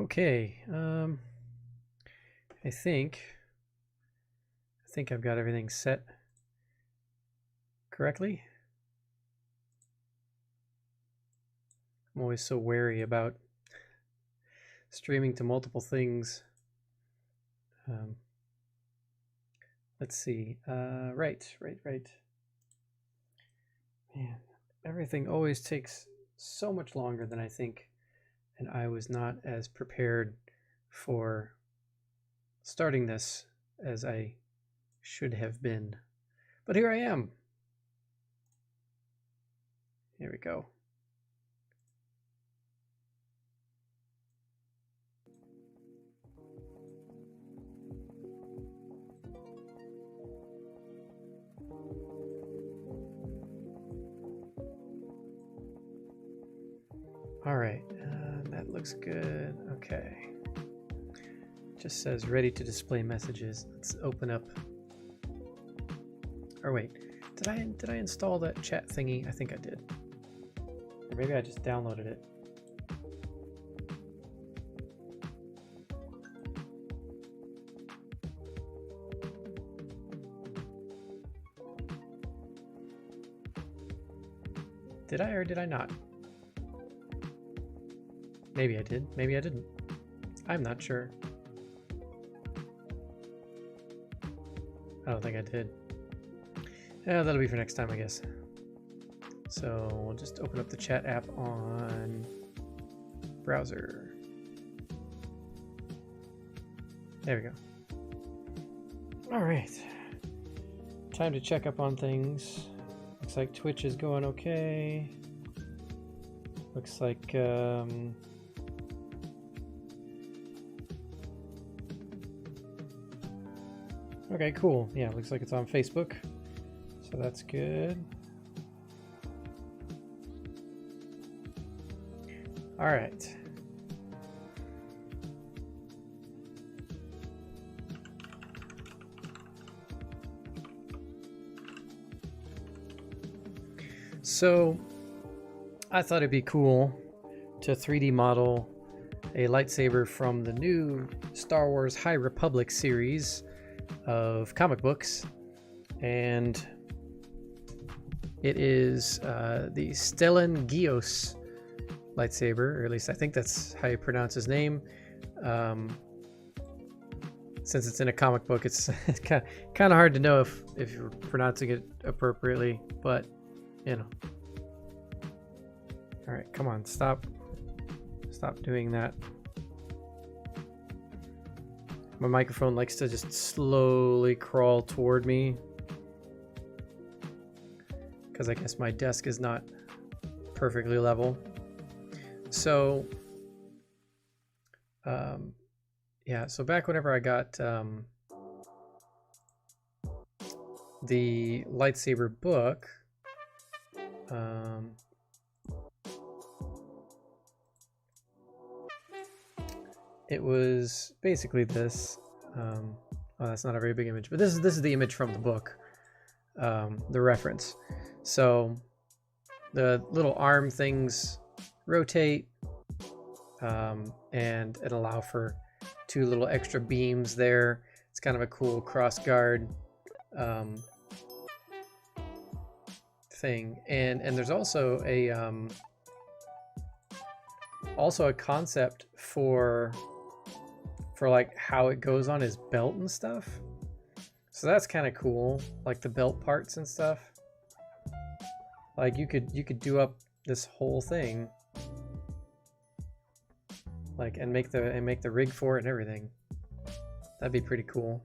Okay, I think I've got everything set correctly. I'm always so wary about streaming to multiple things. Let's see. Right. Man, everything always takes so much longer than I think, and I was not as prepared for starting this as I should have been. But here I am. Here we go. All right, that looks good. Okay. Just says ready to display messages. Let's open up. Or wait, did I install that chat thingy? I think I did. Or maybe I just downloaded it. Did I or did I not? Maybe I did, maybe I didn't. I'm not sure. I don't think I did. Yeah, that'll be for next time, I guess. So we'll just open up the chat app on browser. There we go. All right. Time to check up on things. Looks like Twitch is going okay. Looks like okay, cool. Yeah, looks like it's on Facebook. So that's good. All right. So I thought it'd be cool to 3D model a lightsaber from the new Star Wars High Republic series of comic books, and it is the Stellan Gios lightsaber, or at least I think that's how you pronounce his name. Since it's in a comic book, it's kind of hard to know if you're pronouncing it appropriately, but you know. All right, come on, stop doing that. My microphone likes to just slowly crawl toward me because I guess my desk is not perfectly level. So yeah, so back whenever I got the lightsaber book, it was basically this. Oh, that's not a very big image, but this is the image from the book, the reference. So the little arm things rotate, and allow for two little extra beams there. It's kind of a cool cross guard thing, and there's also a concept for like how it goes on his belt and stuff. So that's kind of cool, like the belt parts and stuff. Like you could do up this whole thing, like and make the rig for it and everything. That'd be pretty cool.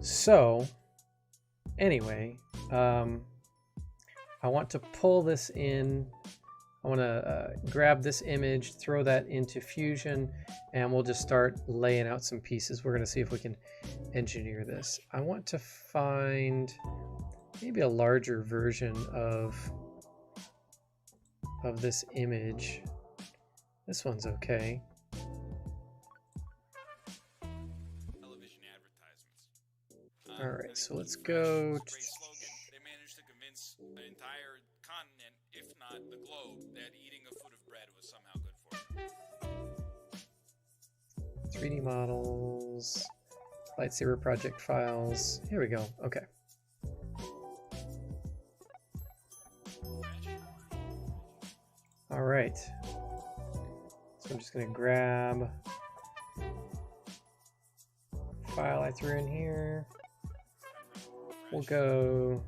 So anyway, I want to pull this in. I want to grab this image, throw that into Fusion, and we'll just start laying out some pieces. We're going to see if we can engineer this. I want to find maybe a larger version of this image. This one's okay. Television advertisements. All right, so let's go. Great slogan. They managed to convince the entire continent, if not the globe, that eating a foot of bread was somehow good for 3D models, Lightsaber project files. Here we go. Okay. All right. So I'm just going to grab a file I threw in here. We'll go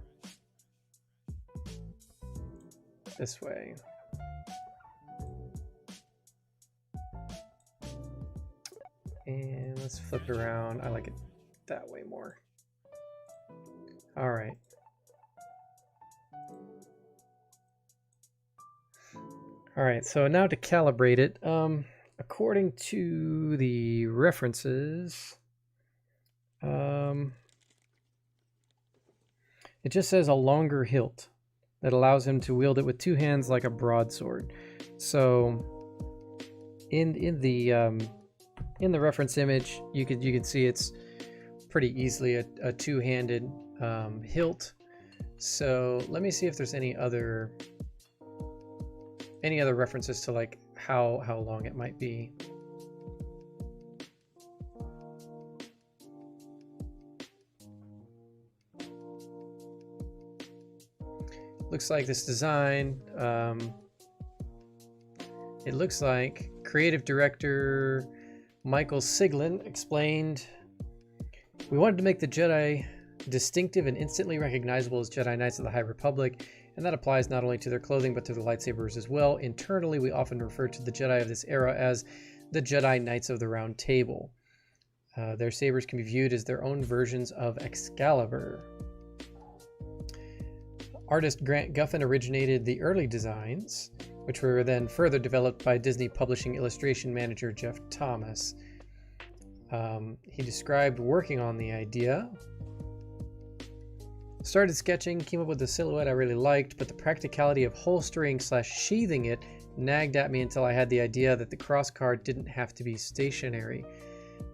this way. And let's flip it around. I like it that way more. All right. All right, so now to calibrate it. According to the references, it just says a longer hilt that allows him to wield it with two hands like a broadsword. So in the reference image, you could see it's pretty easily a two-handed hilt. So let me see if there's any other references to like how long it might be. Looks like this design, it looks like creative director Michael Siglin explained, "We wanted to make the Jedi distinctive and instantly recognizable as Jedi Knights of the High Republic, and that applies not only to their clothing but to their lightsabers as well. Internally, we often refer to the Jedi of this era as the Jedi Knights of the Round Table. Their sabers can be viewed as their own versions of Excalibur." Artist Grant Guffin originated the early designs, which were then further developed by Disney Publishing illustration manager Jeff Thomas. He described working on the idea. "Started sketching, came up with a silhouette I really liked, but the practicality of holstering/sheathing it nagged at me until I had the idea that the crossguard didn't have to be stationary.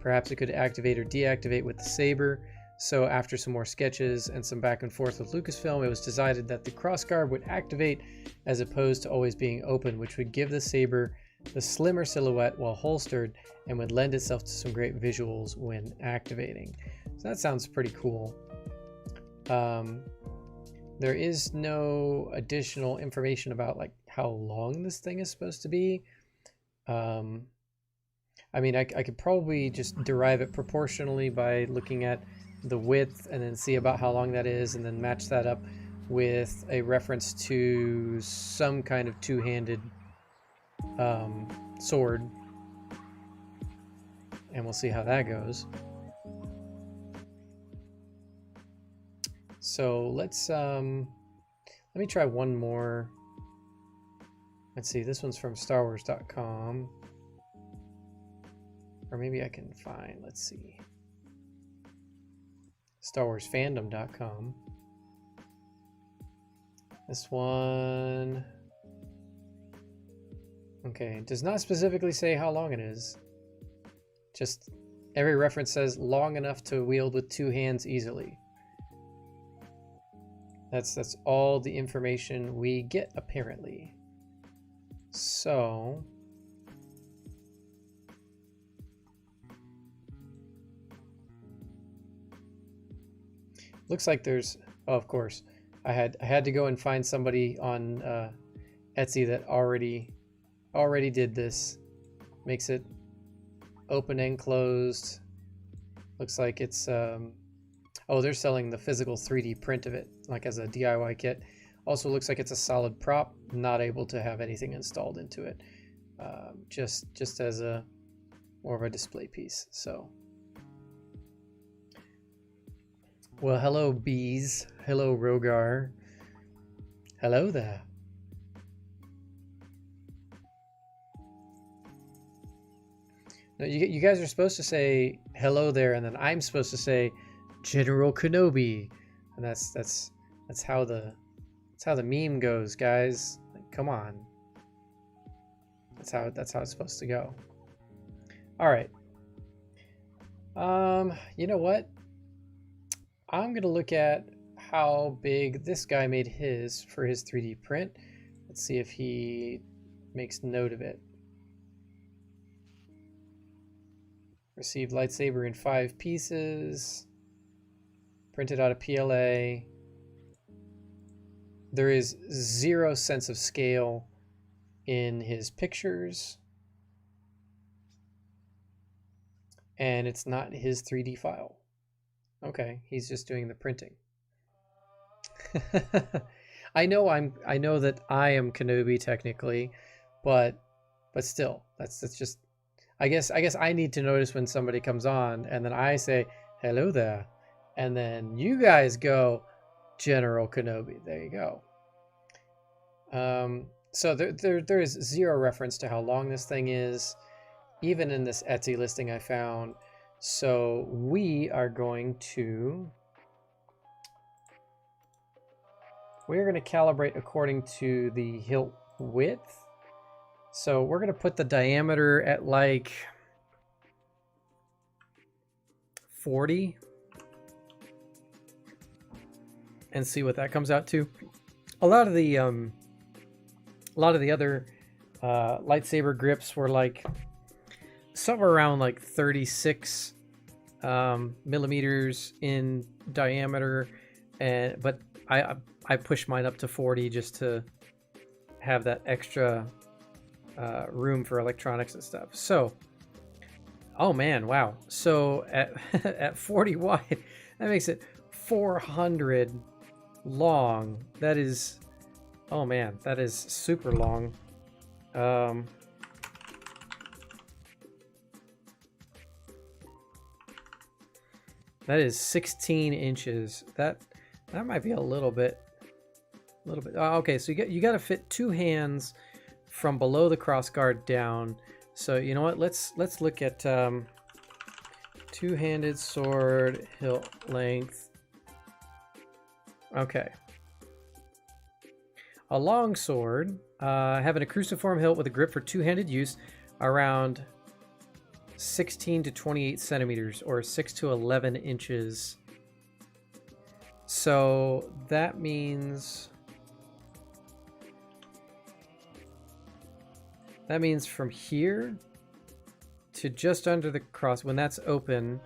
Perhaps it could activate or deactivate with the saber. So after some more sketches and some back and forth with Lucasfilm, it was decided that the crossguard would activate as opposed to always being open, which would give the saber the slimmer silhouette while holstered and would lend itself to some great visuals when activating." So that sounds pretty cool. There is no additional information about like how long this thing is supposed to be. I mean, I could probably just derive it proportionally by looking at the width and then see about how long that is and then match that up with a reference to some kind of two-handed sword, and we'll see how that goes. So let's let me try one more. Let's see, this one's from StarWars.com, or maybe I can find, let's see, StarWarsFandom.com. This one, okay, does not specifically say how long it is. Just every reference says long enough to wield with two hands easily. That's all the information we get apparently. So looks like there's, oh, of course, I had to go and find somebody on Etsy that already did this. Makes it open and closed. Looks like it's oh, they're selling the physical 3D print of it, like as a DIY kit. Also looks like it's a solid prop, not able to have anything installed into it, just as a more of a display piece. So, well, hello bees, hello Rogar, hello there. No, you guys are supposed to say hello there, and then I'm supposed to say General Kenobi, and that's how the meme goes, guys. Like, come on, that's how it's supposed to go. All right. You know what? I'm gonna look at how big this guy made his for his 3D print. Let's see if he makes note of it. Received lightsaber in 5 pieces. Printed out a PLA. There is 0 sense of scale in his pictures. And it's not his 3D file. Okay, he's just doing the printing. I know that I am Kenobi technically, but still, that's just I guess I need to notice when somebody comes on, and then I say hello there, and then you guys go General Kenobi. There you go. So there is 0 reference to how long this thing is, even in this Etsy listing I found. So we are going to calibrate according to the hilt width. So we're going to put the diameter at like 40 and see what that comes out to. A lot of the other lightsaber grips were like somewhere around like 36 millimeters in diameter, but I pushed mine up to 40 just to have that extra room for electronics and stuff. So, oh man, wow. So at 40 wide, that makes it 400 long. That is, oh man, that is super long. That is 16 inches. That might be a little bit. Oh, okay, so you got to fit 2 hands from below the crossguard down. So you know what? Let's look at two-handed sword hilt length. Okay. A long sword, having a cruciform hilt with a grip for two-handed use, around 16 to 28 centimeters, or 6 to 11 inches. So that means from here to just under the cross, when that's open,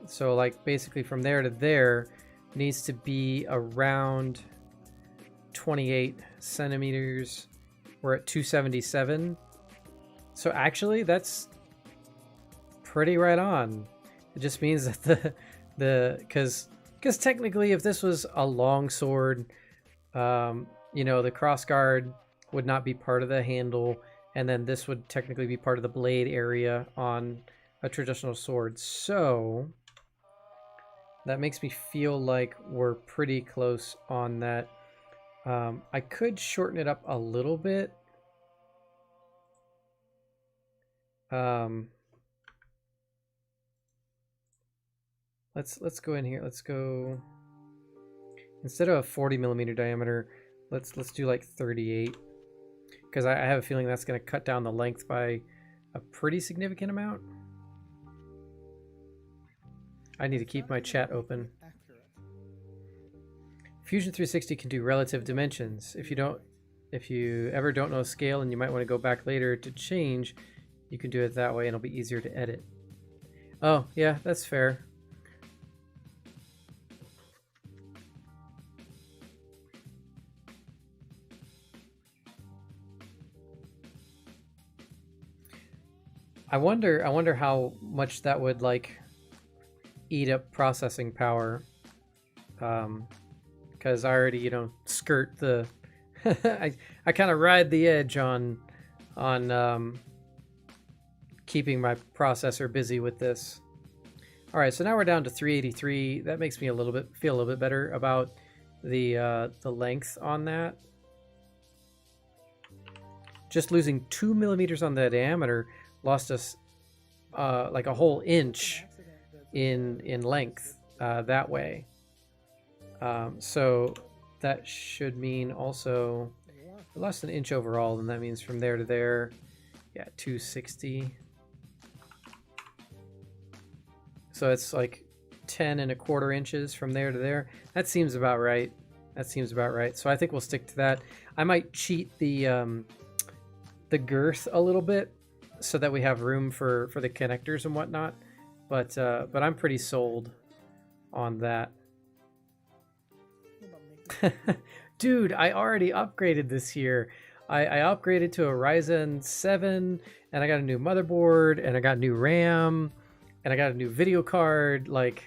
so like basically from there to there, needs to be around 28 centimeters. We're at 277. So actually that's pretty right on. It just means that because technically if this was a long sword, you know, the crossguard would not be part of the handle, and then this would technically be part of the blade area on a traditional sword. So that makes me feel like we're pretty close on that. I could shorten it up a little bit. Let's go in here. Let's go, instead of a 40 millimeter diameter, let's do like 38, because I have a feeling that's going to cut down the length by a pretty significant amount. I need to keep my chat open. Fusion 360 can do relative dimensions. If you ever don't know scale and you might want to go back later to change, you can do it that way and it'll be easier to edit. Oh, yeah, that's fair. I wonder how much that would like eat up processing power. Because I already, you know, skirt the I kind of ride the edge on keeping my processor busy with this. All right, so now we're down to 383. That makes me feel a little bit better about the length on that. Just losing 2 millimeters on the diameter lost us like a whole inch in length that way. So that should mean also less than an inch overall, and that means from there to there, yeah, 260. So it's like 10 1/4 inches from there to there. That seems about right. So I think we'll stick to that. I might cheat the girth a little bit so that we have room for the connectors and whatnot. but I'm pretty sold on that. Dude, I already upgraded this year. I upgraded to a Ryzen 7, and I got a new motherboard, and I got new RAM, and I got a new video card. Like,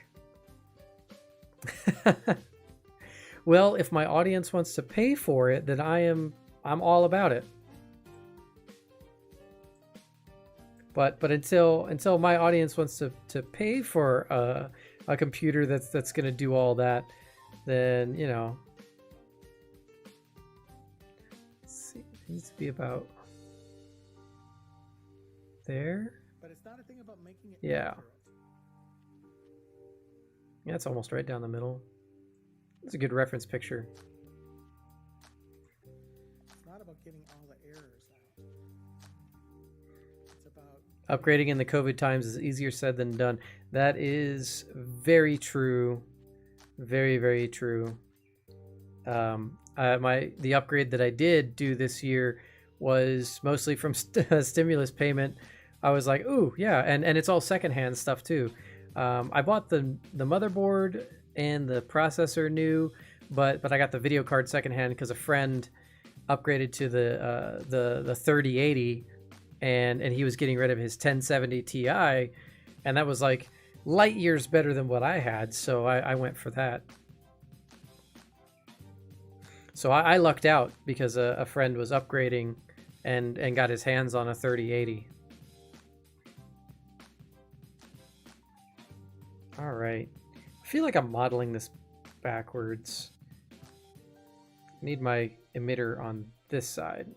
well, if my audience wants to pay for it, then I'm all about it. But until my audience wants to pay for a computer that's gonna do all that, then, you know, let's see, it needs to be about there. But it's not a thing about making it. Yeah. accurate. Yeah, it's almost right down the middle. It's a good reference picture. It's not about getting all the errors out. It's about Upgrading in the COVID times is easier said than done. That is very true. Very, very true. The upgrade that I did do this year was mostly from stimulus payment. I was like, ooh, yeah, and it's all secondhand stuff too. I bought the motherboard and the processor new, but I got the video card secondhand because a friend upgraded to the 3080, and he was getting rid of his 1070 Ti, and that was like light years better than what I had, so I went for that. So I lucked out because a friend was upgrading and got his hands on a 3080. All right. I feel like I'm modeling this backwards. I need my emitter on this side,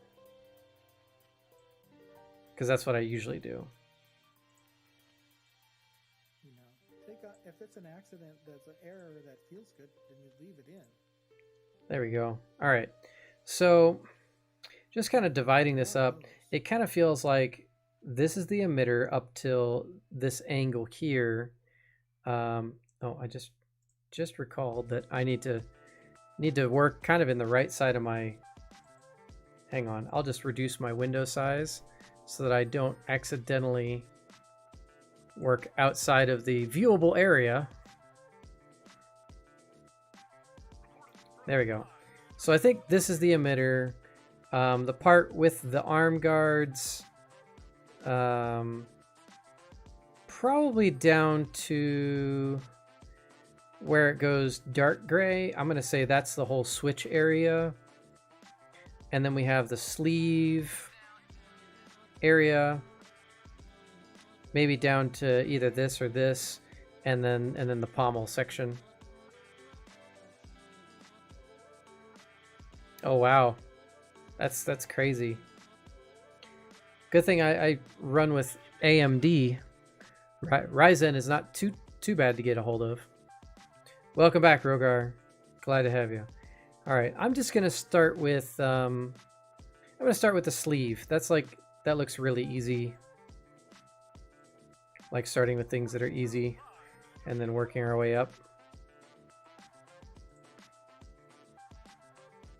because that's what I usually do. you know, if it's an accident that's an error that feels good, then you leave it in. There we go. All right. So just kind of dividing this up, it kind of feels like this is the emitter up till this angle here. Oh, I just recalled that I need to work kind of in the right side of my. Hang on, I'll just reduce my window size so that I don't accidentally work outside of the viewable area. There we go. So I think this is the emitter. The part with the arm guards, probably down to where it goes dark gray. I'm going to say that's the whole switch area. And then we have the sleeve area, maybe down to either this or this, and then the pommel section. Oh wow, that's crazy. Good thing I run with AMD. Ryzen is not too bad to get a hold of. Welcome back, Rogar. Glad to have you. All right, I'm just gonna start with I'm gonna start with the sleeve. That looks really easy. Like starting with things that are easy, and then working our way up.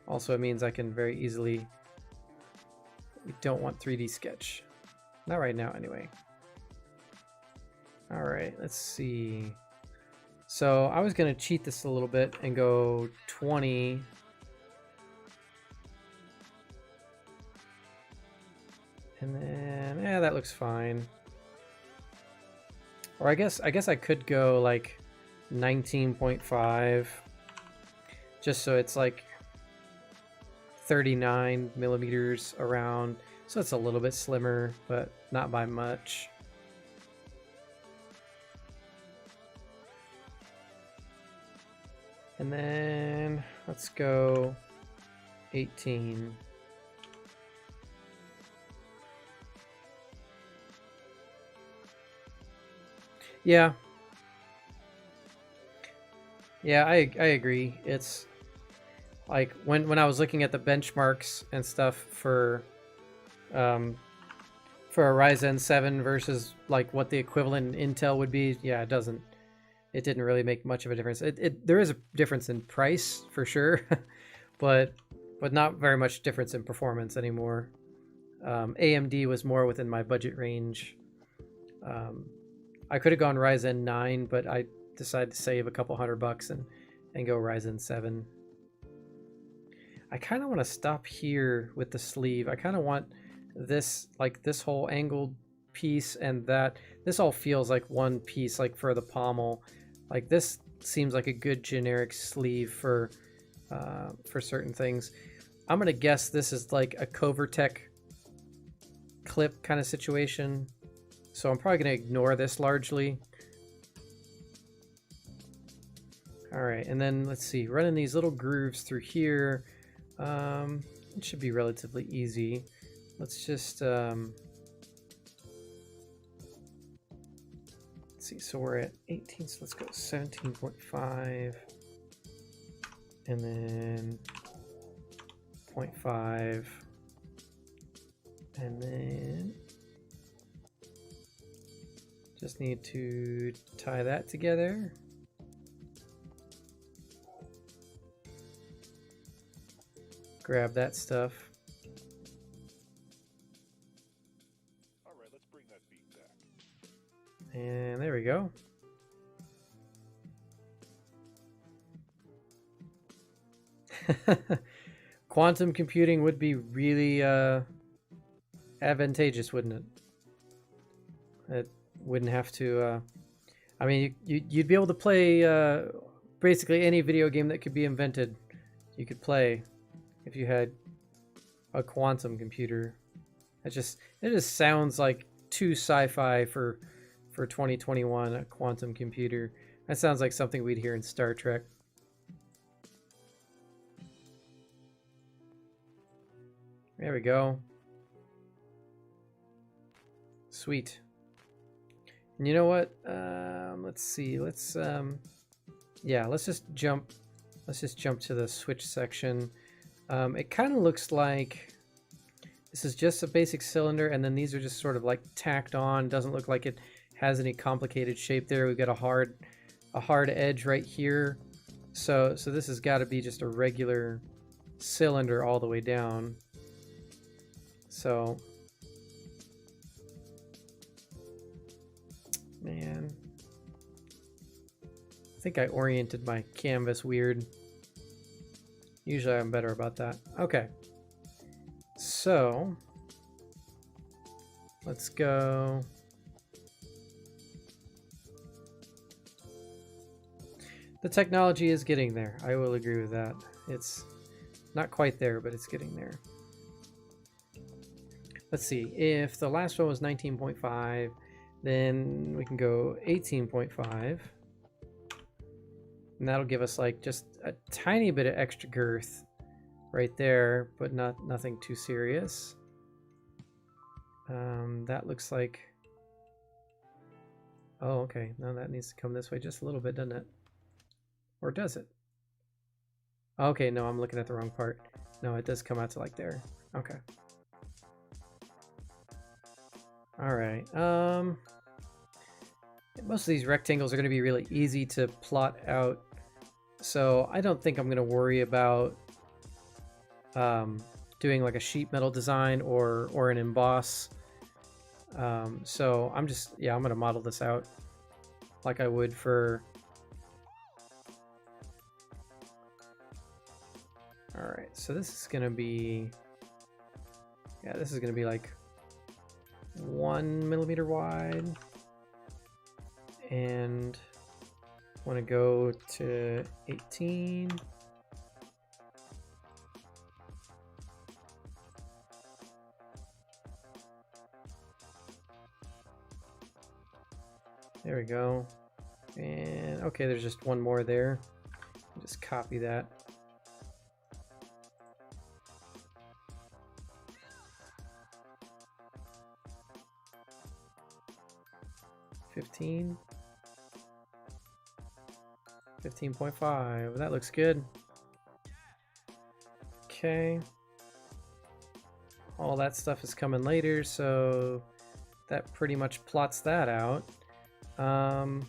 Also, it means I can very easily. We don't want 3D sketch, not right now, anyway. All right, let's see. So I was gonna cheat this a little bit and go 20. And then, yeah, that looks fine. Or I guess I could go like 19.5, just so it's like 39 millimeters around. So it's a little bit slimmer, but not by much. And then let's go 18. Yeah. Yeah, I agree. It's like when I was looking at the benchmarks and stuff for a Ryzen 7 versus like what the equivalent in Intel would be, yeah, it didn't really make much of a difference. There is a difference in price for sure, but not very much difference in performance anymore. AMD was more within my budget range. I could have gone Ryzen 9, but I decided to save a couple $100 and go Ryzen 7. I kind of want to stop here with the sleeve. I kind of want this, like this whole angled piece and that. This all feels like one piece, like for the pommel. Like this seems like a good generic sleeve for certain things. I'm gonna guess this is like a Covertech clip kind of situation. So I'm probably gonna ignore this largely. All right, and then let's see, running these little grooves through here. It should be relatively easy. Let's just let's see. So we're at 18. So let's go 17.5, and then 0.5, and then just need to tie that together. Grab that stuff. All right, let's bring that beat back. And there we go. Quantum computing would be really advantageous, wouldn't it? It wouldn't have to. I mean, you'd be able to play basically any video game that could be invented. You could play if you had a quantum computer. It just sounds like too sci-fi for 2021. A quantum computer. That sounds like something we'd hear in Star Trek. There we go. Sweet. And you know what? Let's see. Let's just jump. Let's just jump to the switch section. It kind of looks like this is just a basic cylinder, and then these are just sort of like tacked on. Doesn't look like it has any complicated shape there. We've got a hard edge right here. So this has got to be just a regular cylinder all the way down. So, man, I think I oriented my canvas weird. Usually I'm better about that. Okay. So, let's go. The technology is getting there. I will agree with that. It's not quite there, but it's getting there. Let's see. If the last one was 19.5, then we can go 18.5. And that'll give us like just a tiny bit of extra girth right there, but nothing too serious. That looks like... Oh, okay. Now that needs to come this way just a little bit, doesn't it? Or does it? Okay, no, I'm looking at the wrong part. No, it does come out to like there. Okay. All right. Most of these rectangles are going to be really easy to plot out, so I don't think I'm going to worry about doing like a sheet metal design or an emboss. So I'm going to model this out like I would for... All right, so this is going to be... Yeah, this is going to be like 1 millimeter wide. And want to go to 18. There we go. And okay, there's just one more there. Just copy that. $15. 15.5. That looks good. Okay. All that stuff is coming later, so that pretty much plots that out. Trying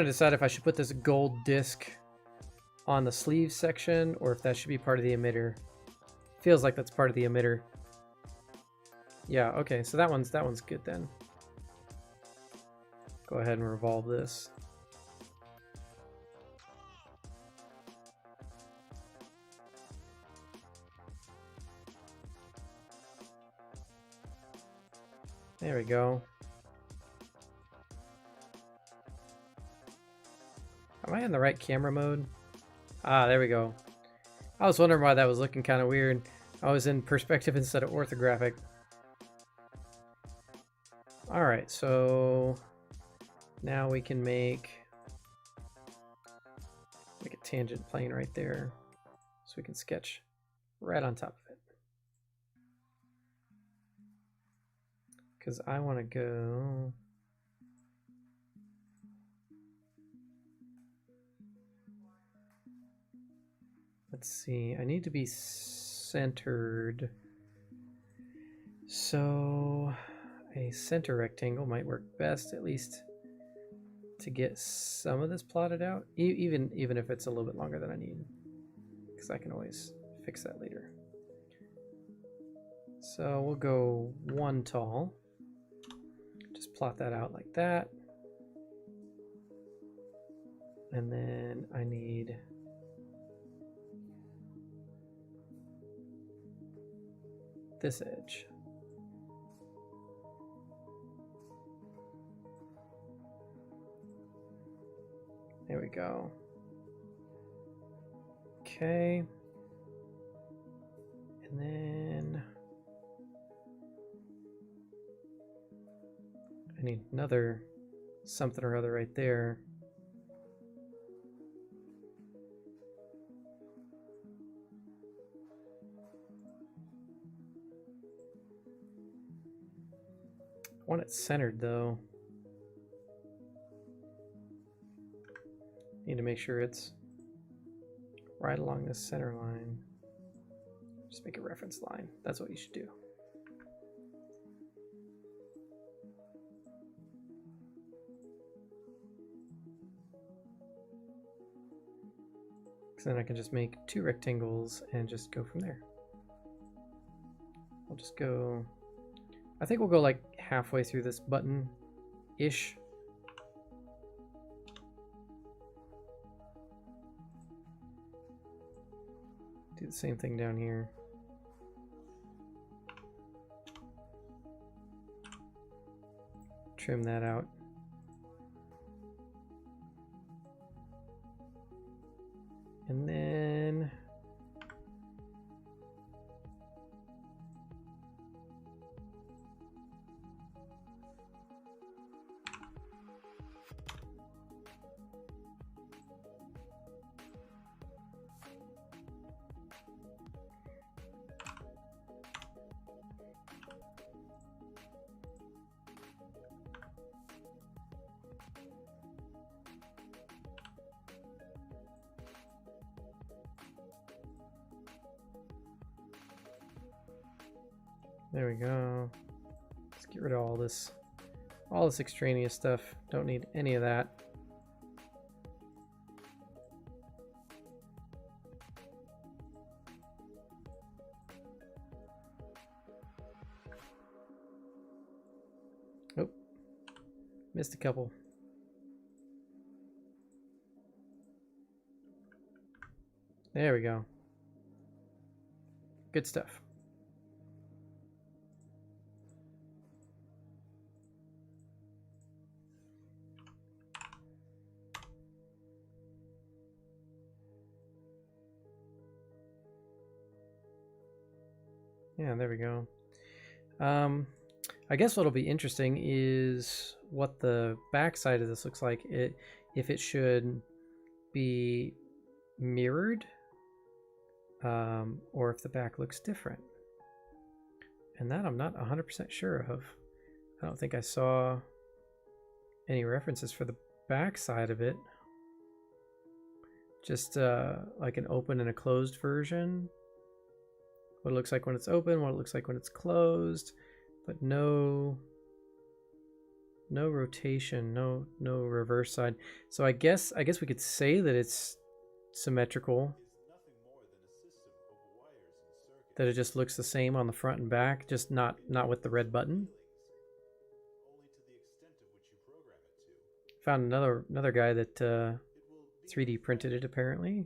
to decide if I should put this gold disc on the sleeve section or if that should be part of the emitter. Feels like that's part of the emitter. Yeah, okay, so that one's good then. Go ahead and revolve this. There we go. Am I in the right camera mode? Ah, there we go. I was wondering why that was looking kind of weird. I was in perspective instead of orthographic. Alright, so now we can make a tangent plane right there so we can sketch right on top of it. Because I want to go... Let's see, I need to be centered. So a center rectangle might work best, at least to get some of this plotted out, even if it's a little bit longer than I need, because I can always fix that later. So we'll go 1 tall. Just plot that out like that. And then I need this edge. There we go. Okay. And then I need another something or other right there. I want it centered though. Need to make sure it's right along this center line. Just make a reference line. That's what you should do. So then I can just make 2 rectangles and just go from there. I'll just go, I think we'll go like halfway through this button-ish. Do the same thing down here. Trim that out. And then there we go. Let's get rid of all this extraneous stuff. Don't need any of that. Oh, missed a couple. There we go. Good stuff. Yeah, there we go. I guess what'll be interesting is what the back side of this looks like. If it should be mirrored, or if the back looks different. And that I'm not 100% sure of. I don't think I saw any references for the back side of it. Just like an open and a closed version. What it looks like when it's open, what it looks like when it's closed, but no rotation, no reverse side. So I guess we could say that it's symmetrical. That it just looks the same on the front and back, just not with the red button. Found another guy that 3D printed it apparently.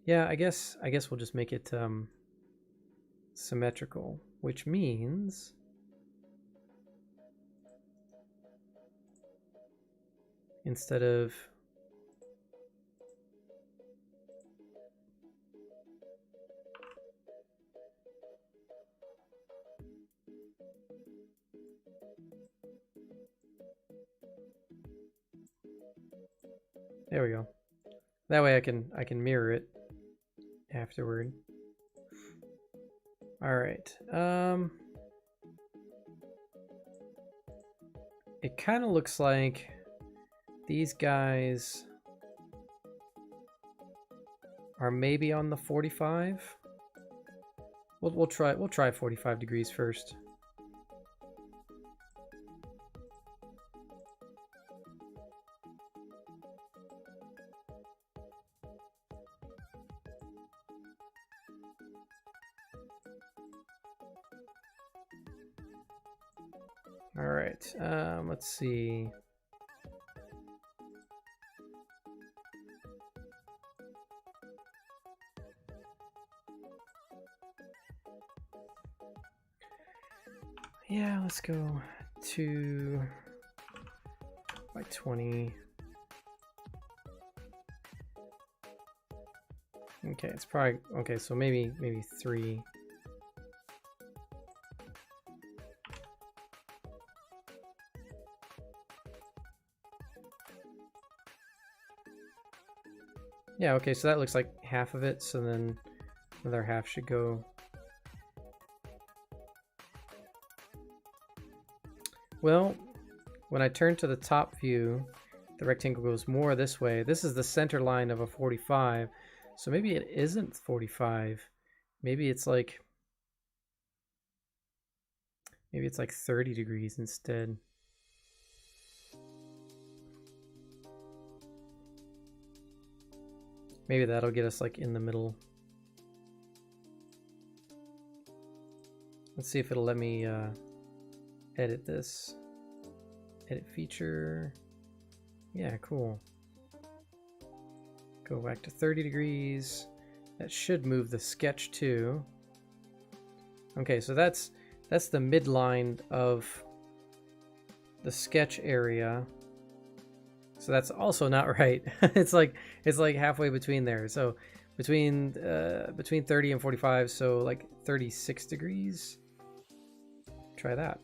Yeah, I guess we'll just make it symmetrical, which means instead of there we go. That way I can mirror it afterward. All right. It kind of looks like these guys are maybe on the 45. We'll try 45 degrees first. All right, let's see. Yeah, let's go 2 by 20. Okay, it's probably okay. So maybe 3. Yeah, okay, so that looks like half of it, so then another half should go. Well, when I turn to the top view, the rectangle goes more this way. This is the center line of a 45, so maybe it isn't 45. Maybe it's like 30 degrees instead. Maybe that'll get us like in the middle. Let's see if it'll let me edit this. Edit feature. Yeah, cool. Go back to 30 degrees. That should move the sketch too. Okay, so that's the midline of the sketch area. So that's also not right. it's like halfway between there. So between 30 and 45, so like 36 degrees. Try that.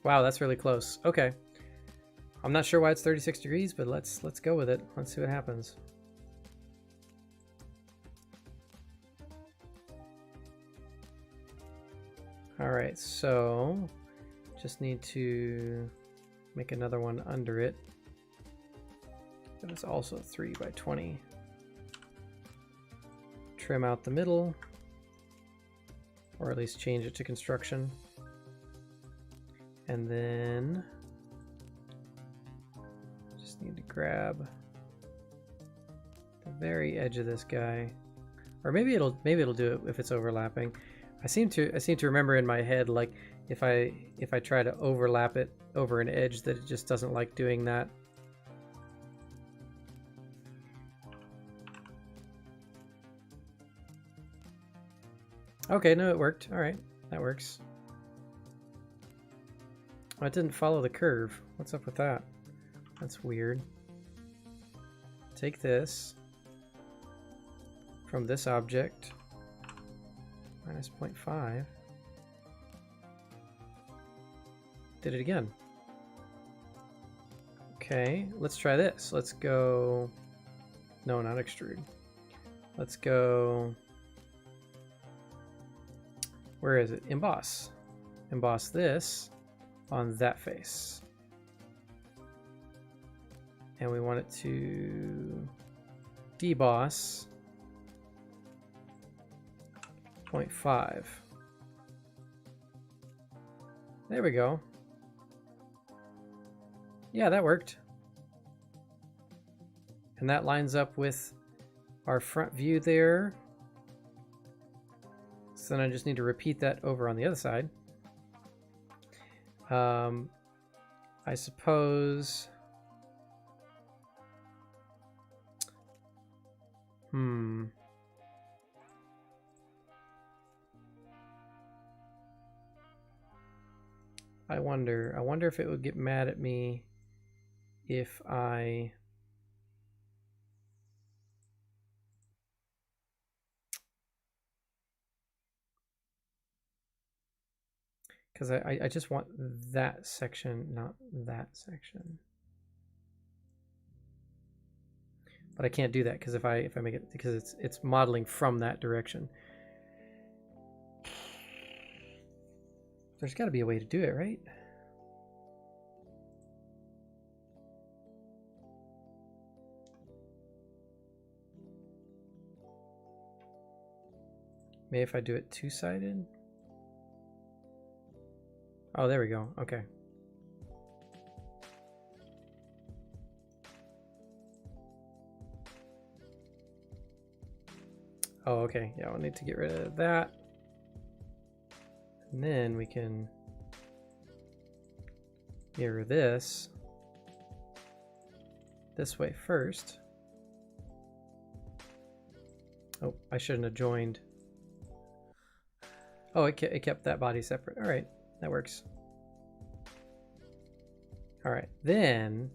Wow, that's really close. Okay. I'm not sure why it's 36 degrees, but let's go with it. Let's see what happens. All right, so just need to make another one under it. That is also 3 by 20. Trim out the middle, or at least change it to construction. And then just need to grab the very edge of this guy, or maybe it'll do it if it's overlapping. I seem to remember in my head, like if I try to overlap it over an edge, that it just doesn't like doing that. Okay, no, it worked. All right, that works. Oh, it didn't follow the curve. What's up with that? That's weird. Take this from this object, minus 0.5. Did it again. Okay, let's try this. Let's go, no, not extrude. Let's go, where is it? Emboss. Emboss this on that face. And we want it to deboss 0.5. There we go. Yeah, that worked. And that lines up with our front view there. So then I just need to repeat that over on the other side. I suppose... I wonder if it would get mad at me if I... Because I just want that section, not that section. But I can't do that because if I make it, because it's modeling from that direction. There's got to be a way to do it, right? Maybe if I do it two-sided. Oh, there we go. Okay. Oh, okay. Yeah, we'll need to get rid of that. And then we can mirror this way first. Oh, I shouldn't have joined. Oh, it kept that body separate. All right, that works. All right, then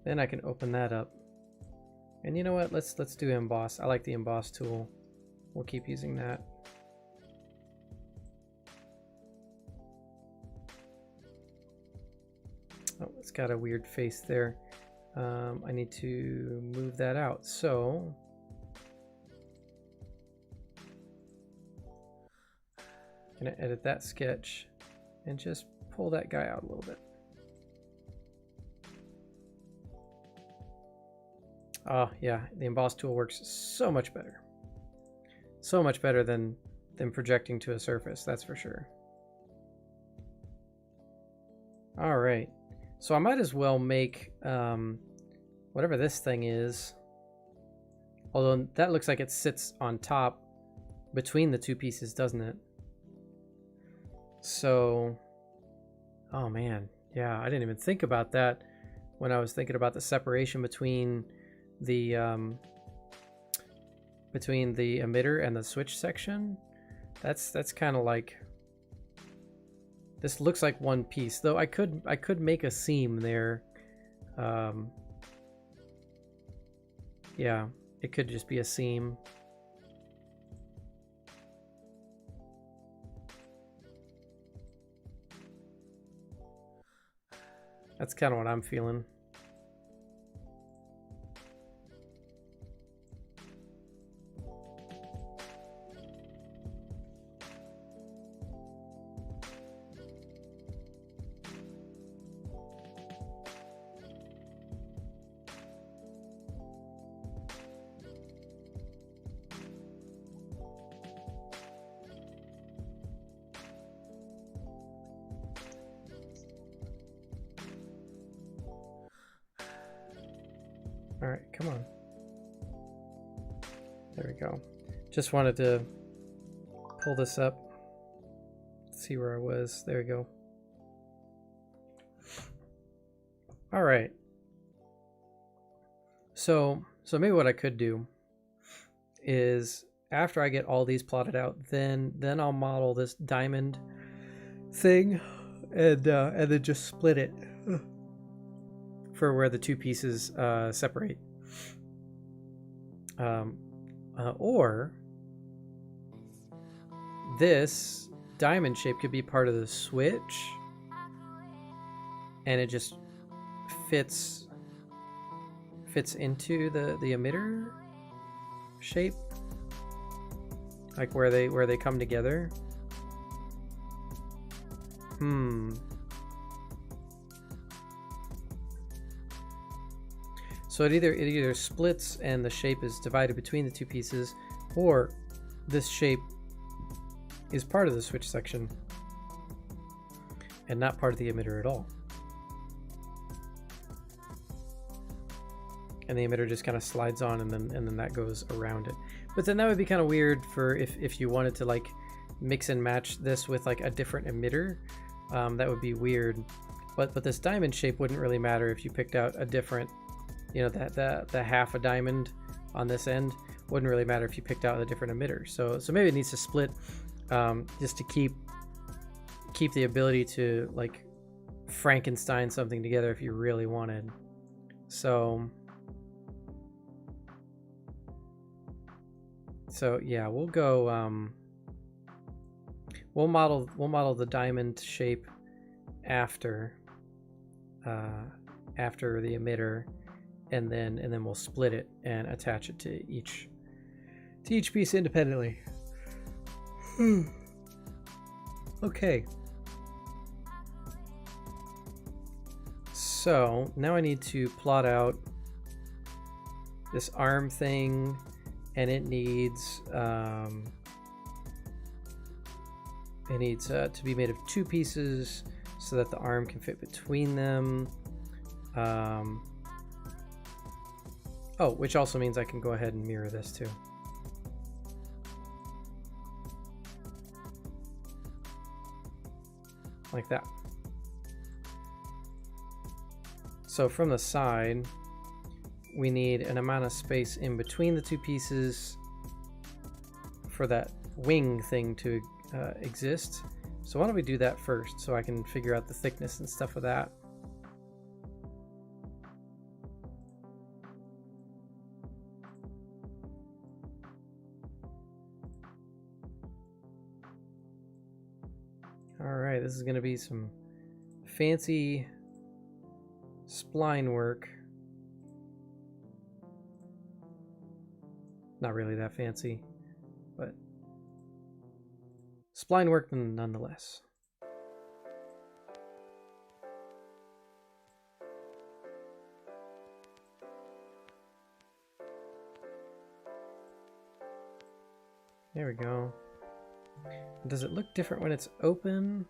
I can open that up. And you know what? Let's do emboss. I like the emboss tool. We'll keep using that. Oh, it's got a weird face there. I need to move that out. So I'm gonna edit that sketch and just pull that guy out a little bit. Oh yeah, the emboss tool works so much better. So much better than projecting to a surface, that's for sure. All right, so I might as well make whatever this thing is. Although that looks like it sits on top between the two pieces, doesn't it? So, oh man, yeah, I didn't even think about that when I was thinking about the separation between the emitter and the switch section. That's kind of like, this looks like one piece, though I could make a seam there. Yeah, it could just be a seam. That's kind of what I'm feeling. All right, come on. There we go. Just wanted to pull this up, see where I was. There we go. All right. So maybe what I could do is, after I get all these plotted out, then I'll model this diamond thing and then just split it for where the two pieces separate. Or this diamond shape could be part of the switch, and it just fits into the emitter shape, like where they come together. So it either splits and the shape is divided between the two pieces, Or this shape is part of the switch section and not part of the emitter at all. And the emitter just kind of slides on, and then that goes around it. But then that would be kind of weird for if you wanted to like mix and match this with like a different emitter. That would be weird. But this diamond shape wouldn't really matter if you picked out a different, you know, the half a diamond on this end wouldn't really matter if you picked out a different emitter. So maybe it needs to split just to keep the ability to like Frankenstein something together if you really wanted. So yeah, we'll go we'll model the diamond shape after the emitter, and then we'll split it and attach it to each piece independently. Okay. So now I need to plot out this arm thing, and it needs to be made of 2 pieces so that the arm can fit between them. Oh, which also means I can go ahead and mirror this too. Like that. So from the side, we need an amount of space in between the 2 pieces for that wing thing to exist. So why don't we do that first so I can figure out the thickness and stuff of that. Alright, this is going to be some fancy spline work. Not really that fancy, but spline work nonetheless. There we go. Does it look different when it's open?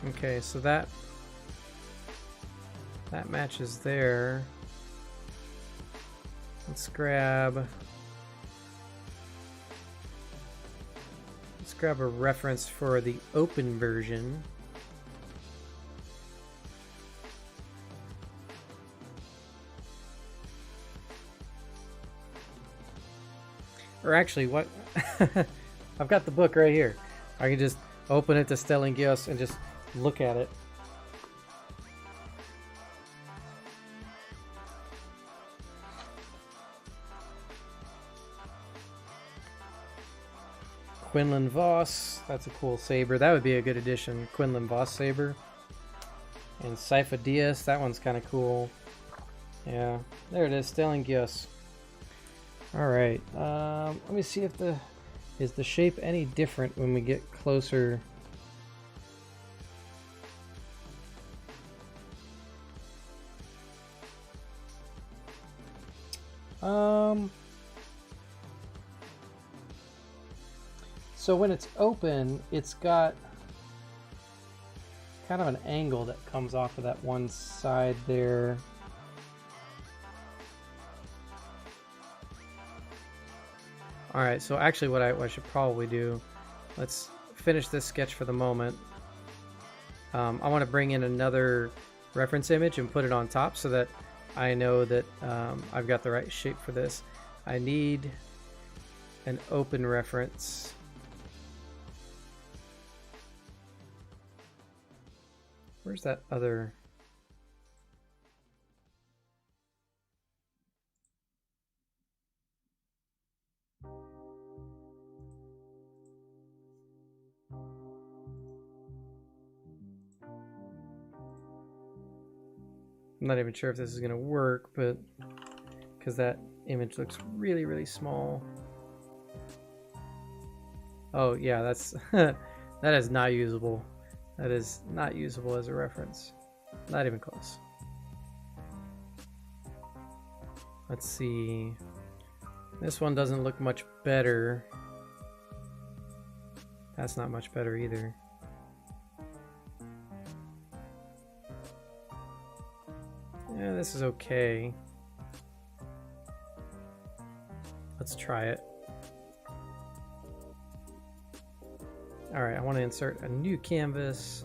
Okay, so that matches there. Let's grab a reference for the open version. Or actually, what? I've got the book right here. I can just open it to Stellan Gios and just look at it. Quinlan Voss, that's a cool saber. That would be a good addition. Quinlan Voss saber. And Sypha Diaz, that one's kind of cool. Yeah, there it is, Stellan Gios. Alright, let me see if is the shape any different when we get closer. So when it's open, it's got kind of an angle that comes off of that one side there. Alright, so actually what I should probably do, let's finish this sketch for the moment. I want to bring in another reference image and put it on top so that I know that I've got the right shape for this. I need an open reference. Where's that other? I'm not even sure if this is going to work, but because that image looks really, really small. Oh yeah, that's that is not usable. That is not usable as a reference. Not even close. Let's see. This one doesn't look much better. That's not much better either. Yeah, this is okay. Let's try it. Alright, I want to insert a new canvas.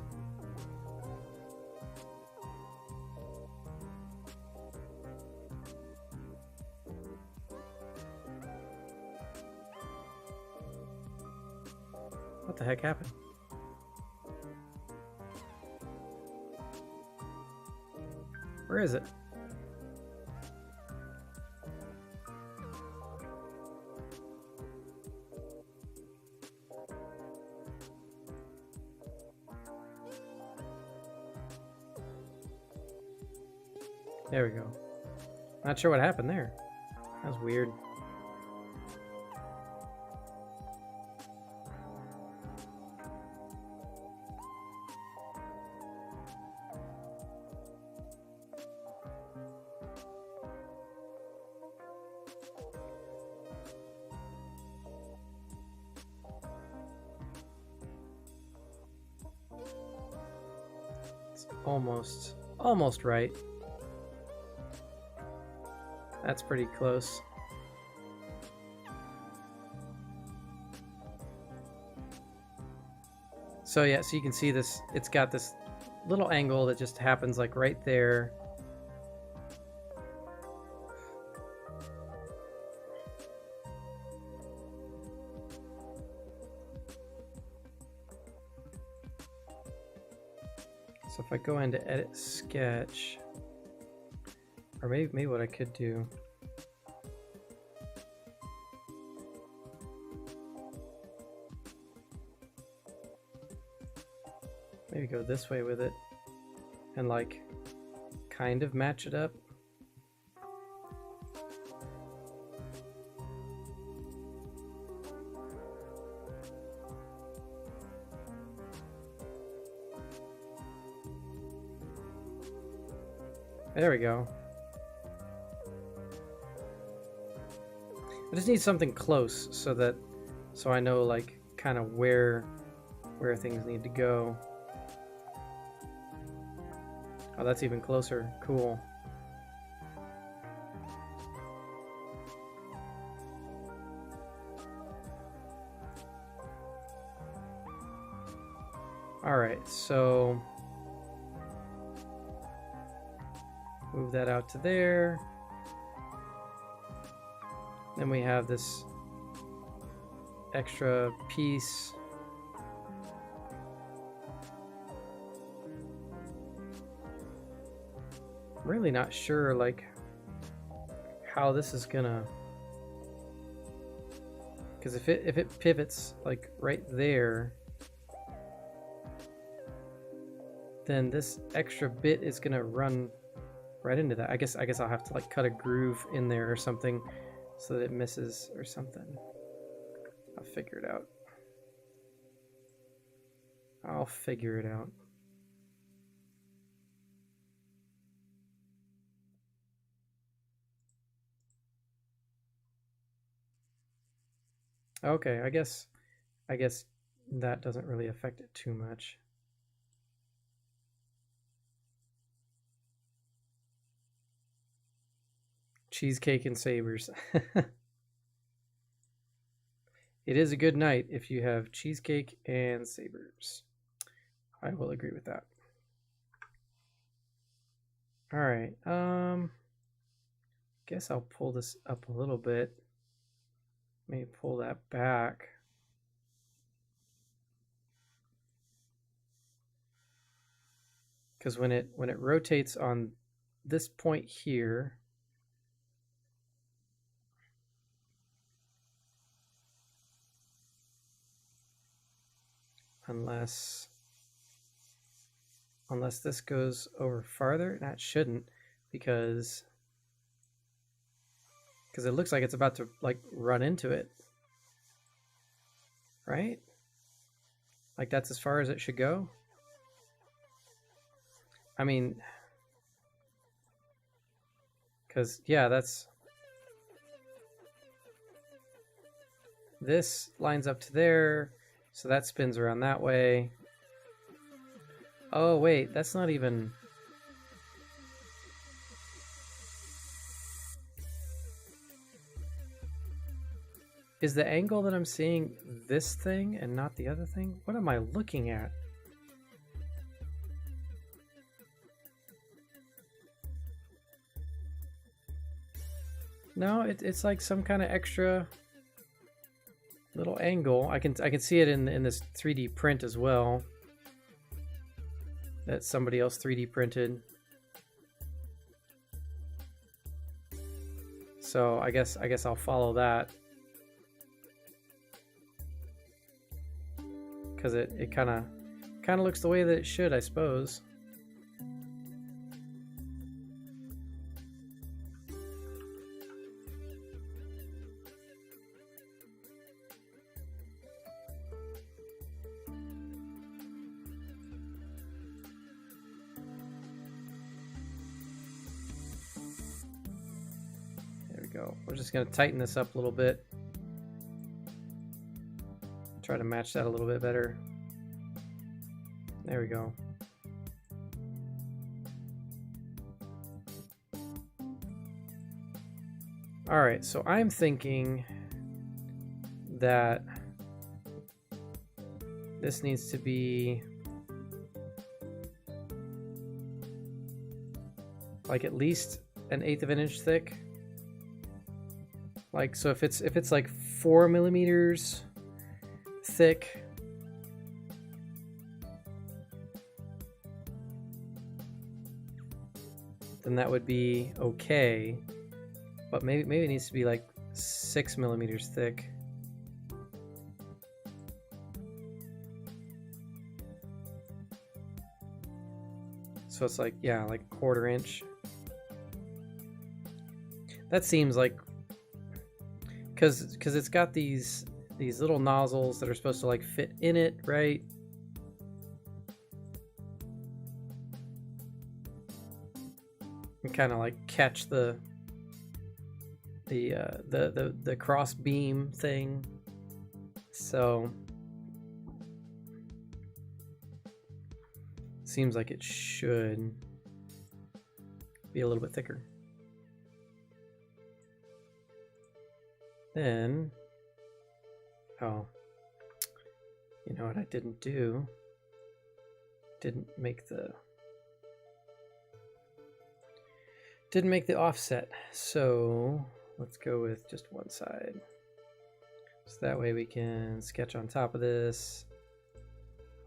What the heck happened? Where is it? There we go. Not sure what happened there. That was weird. It's almost right. That's pretty close. So yeah, so you can see this, it's got this little angle that just happens like right there. So if I go into edit sketch, or maybe what I could do, maybe go this way with it and like kind of match it up. There we go. I just need something close so I know like kind of where things need to go. Oh, that's even closer. Cool. All right, so move that out to there. Then we have this extra piece. I'm really not sure like how this is gonna, because if it pivots like right there, then this extra bit is gonna run right into that. I guess I'll have to like cut a groove in there or something so that it misses or something. I'll figure it out. I'll figure it out. Okay, I guess that doesn't really affect it too much. Cheesecake and sabers. It is a good night if you have cheesecake and sabers. I will agree with that. All right. Guess I'll pull this up a little bit. Maybe pull that back. Because when it rotates on this point here, unless this goes over farther, that shouldn't, because it looks like it's about to like run into it, right? Like that's as far as it should go. I mean, because yeah, that's this lines up to there, so that spins around that way. Oh wait, that's not even... Is the angle that I'm seeing this thing and not the other thing? What am I looking at? No, it's like some kind of extra little angle. I can see it in this 3D print as well. That somebody else 3D printed. So I guess I'll follow that. Because it kind of looks the way that it should, I suppose. There we go. We're just going to tighten this up a little bit. Try to match that a little bit better. There we go. All right, so I'm thinking that this needs to be like at least 1/8 of an inch thick. Like, so if it's like 4 millimeters thick, then that would be okay. But maybe it needs to be like 6 millimeters thick. So it's like, yeah, like 1/4 inch. That seems like, because it's got these little nozzles that are supposed to like fit in it, right? And kind of like catch the cross beam thing. So seems like it should be a little bit thicker. Then, oh, you know what I didn't do? Didn't make the offset. So let's go with just one side. So that way we can sketch on top of this,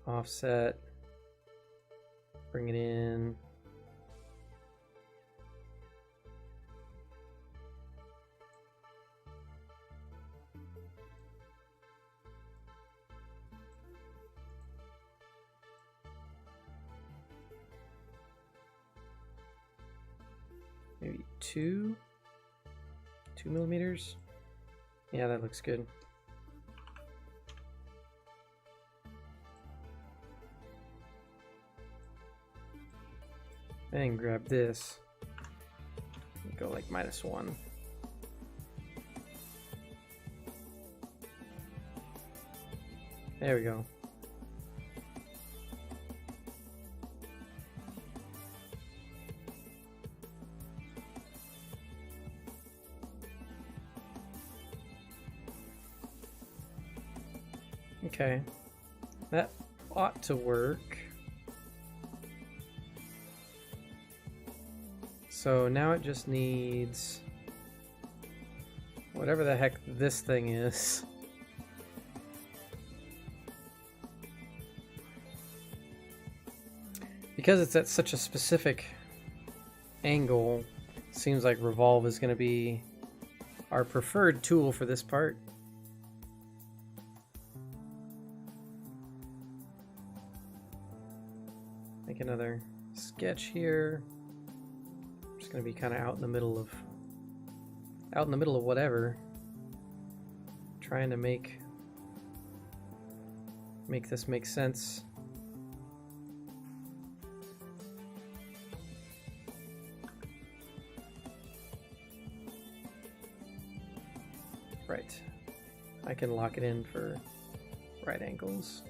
offset, bring it in. Maybe 2 millimeters. Yeah, that looks good. And grab this. Go like -1. There we go. Okay, that ought to work. So now it just needs whatever the heck this thing is. Because it's at such a specific angle, seems like revolve is going to be our preferred tool for this part. Make another sketch here. Just going to be kind of out in the middle of whatever. Trying to make this make sense. Right. I can lock it in for right angles.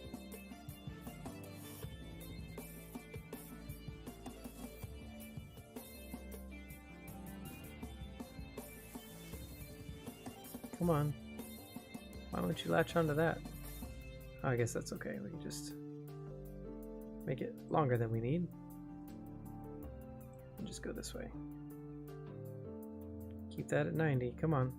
Come on. Why don't you latch onto that? Oh, I guess that's okay. We can just make it longer than we need. And just go this way. Keep that at 90. Come on.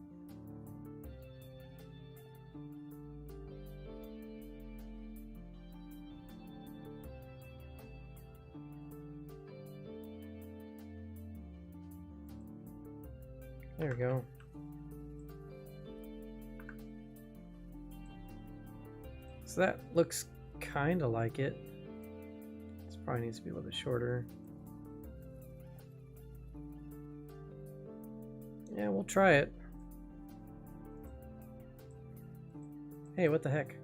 There we go. So that looks kind of like it. This probably needs to be a little bit shorter. Yeah, we'll try it. Hey, what the heck?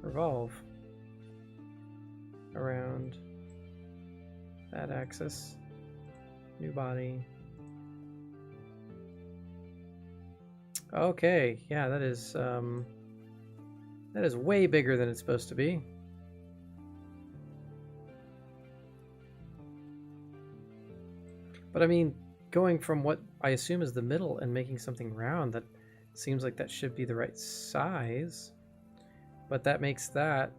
Revolve around that axis. New body. Okay, yeah, that is way bigger than it's supposed to be. But I mean, going from what I assume is the middle and making something round, that seems like that should be the right size. But that makes that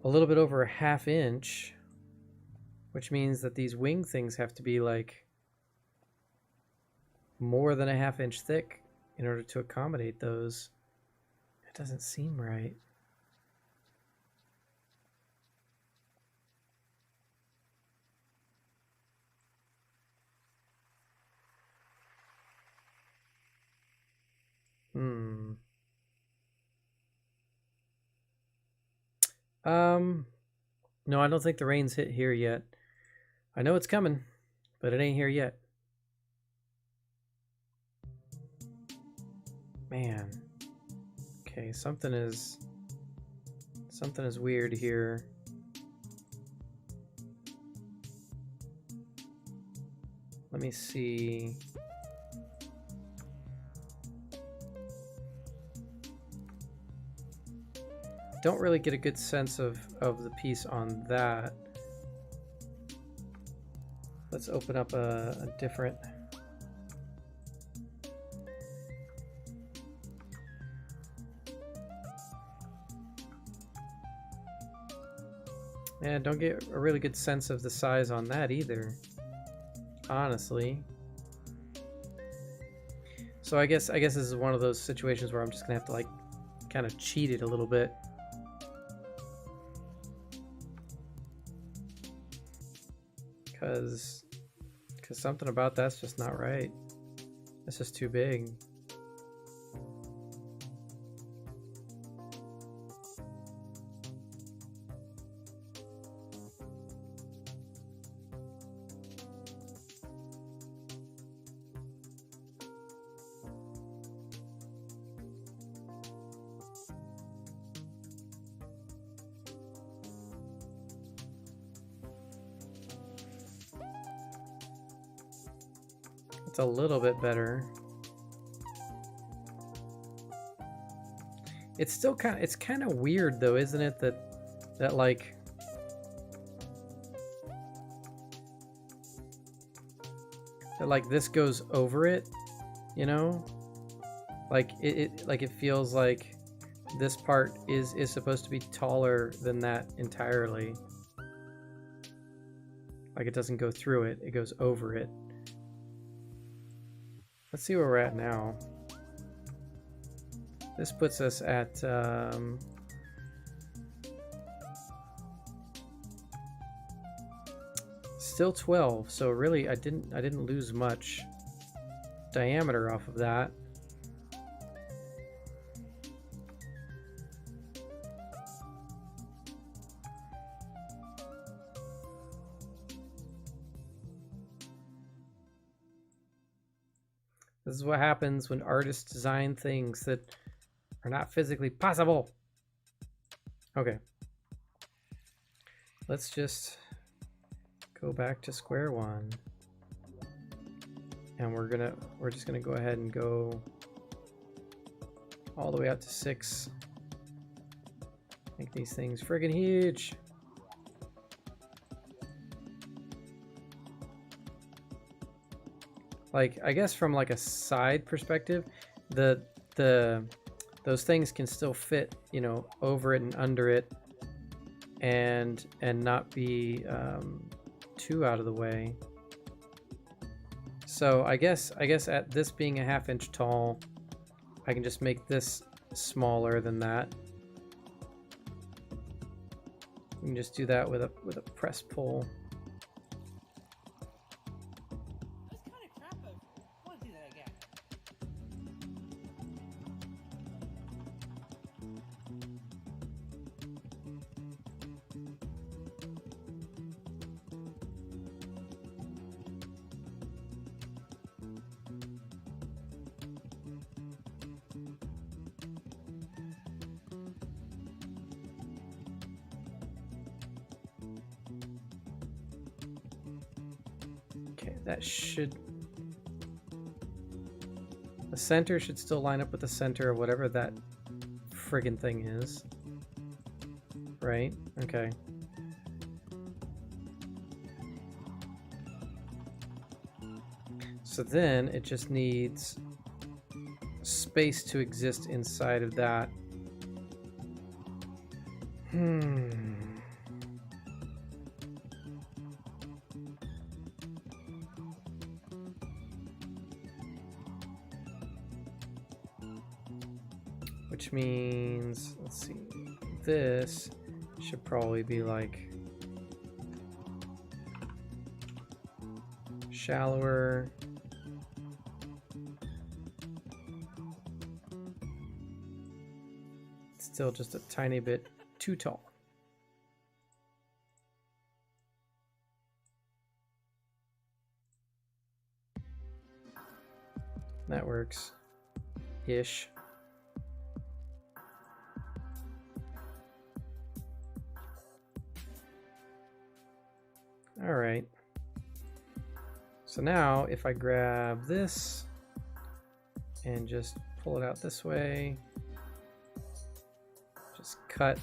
a little bit over a ½ inch, which means that these wing things have to be like more than a ½ inch thick in order to accommodate those. It doesn't seem right. No, I don't think the rain's hit here yet. I know it's coming, but it ain't here yet. Man. Okay, something is weird here. Let me see. Don't really get a good sense of the piece on that. Let's open up a different. Yeah, don't get a really good sense of the size on that either, honestly. So I guess this is one of those situations where I'm just gonna have to like kind of cheat it a little bit. Because something about that's just not right. It's just too big. It's a little bit better. It's still it's kind of weird though, isn't it? That like this goes over it, you know? Like it feels like this part is supposed to be taller than that entirely. Like it doesn't go through it, it goes over it. Let's see where we're at now. This puts us at still 12. So really, I didn't lose much diameter off of that. This is what happens when artists design things that are not physically possible. Okay. Let's just go back to square one. And we're just gonna go ahead and go all the way out to 6. Make these things friggin' huge. Like, I guess from like a side perspective, those things can still fit, you know, over it and under it, and not be too out of the way. So I guess at this being a 1/2 inch tall, I can just make this smaller than that. You can just do that with a press pull. That's kind of crap. I want to do that again. Okay, that should... The center should still line up with the center of whatever that friggin' thing is. Right? Okay. So then it just needs space to exist inside of that. Which means, let's see, this should probably be like shallower. Still just a tiny bit too tall. That works ish. All right. So now if I grab this and just pull it out this way, just cut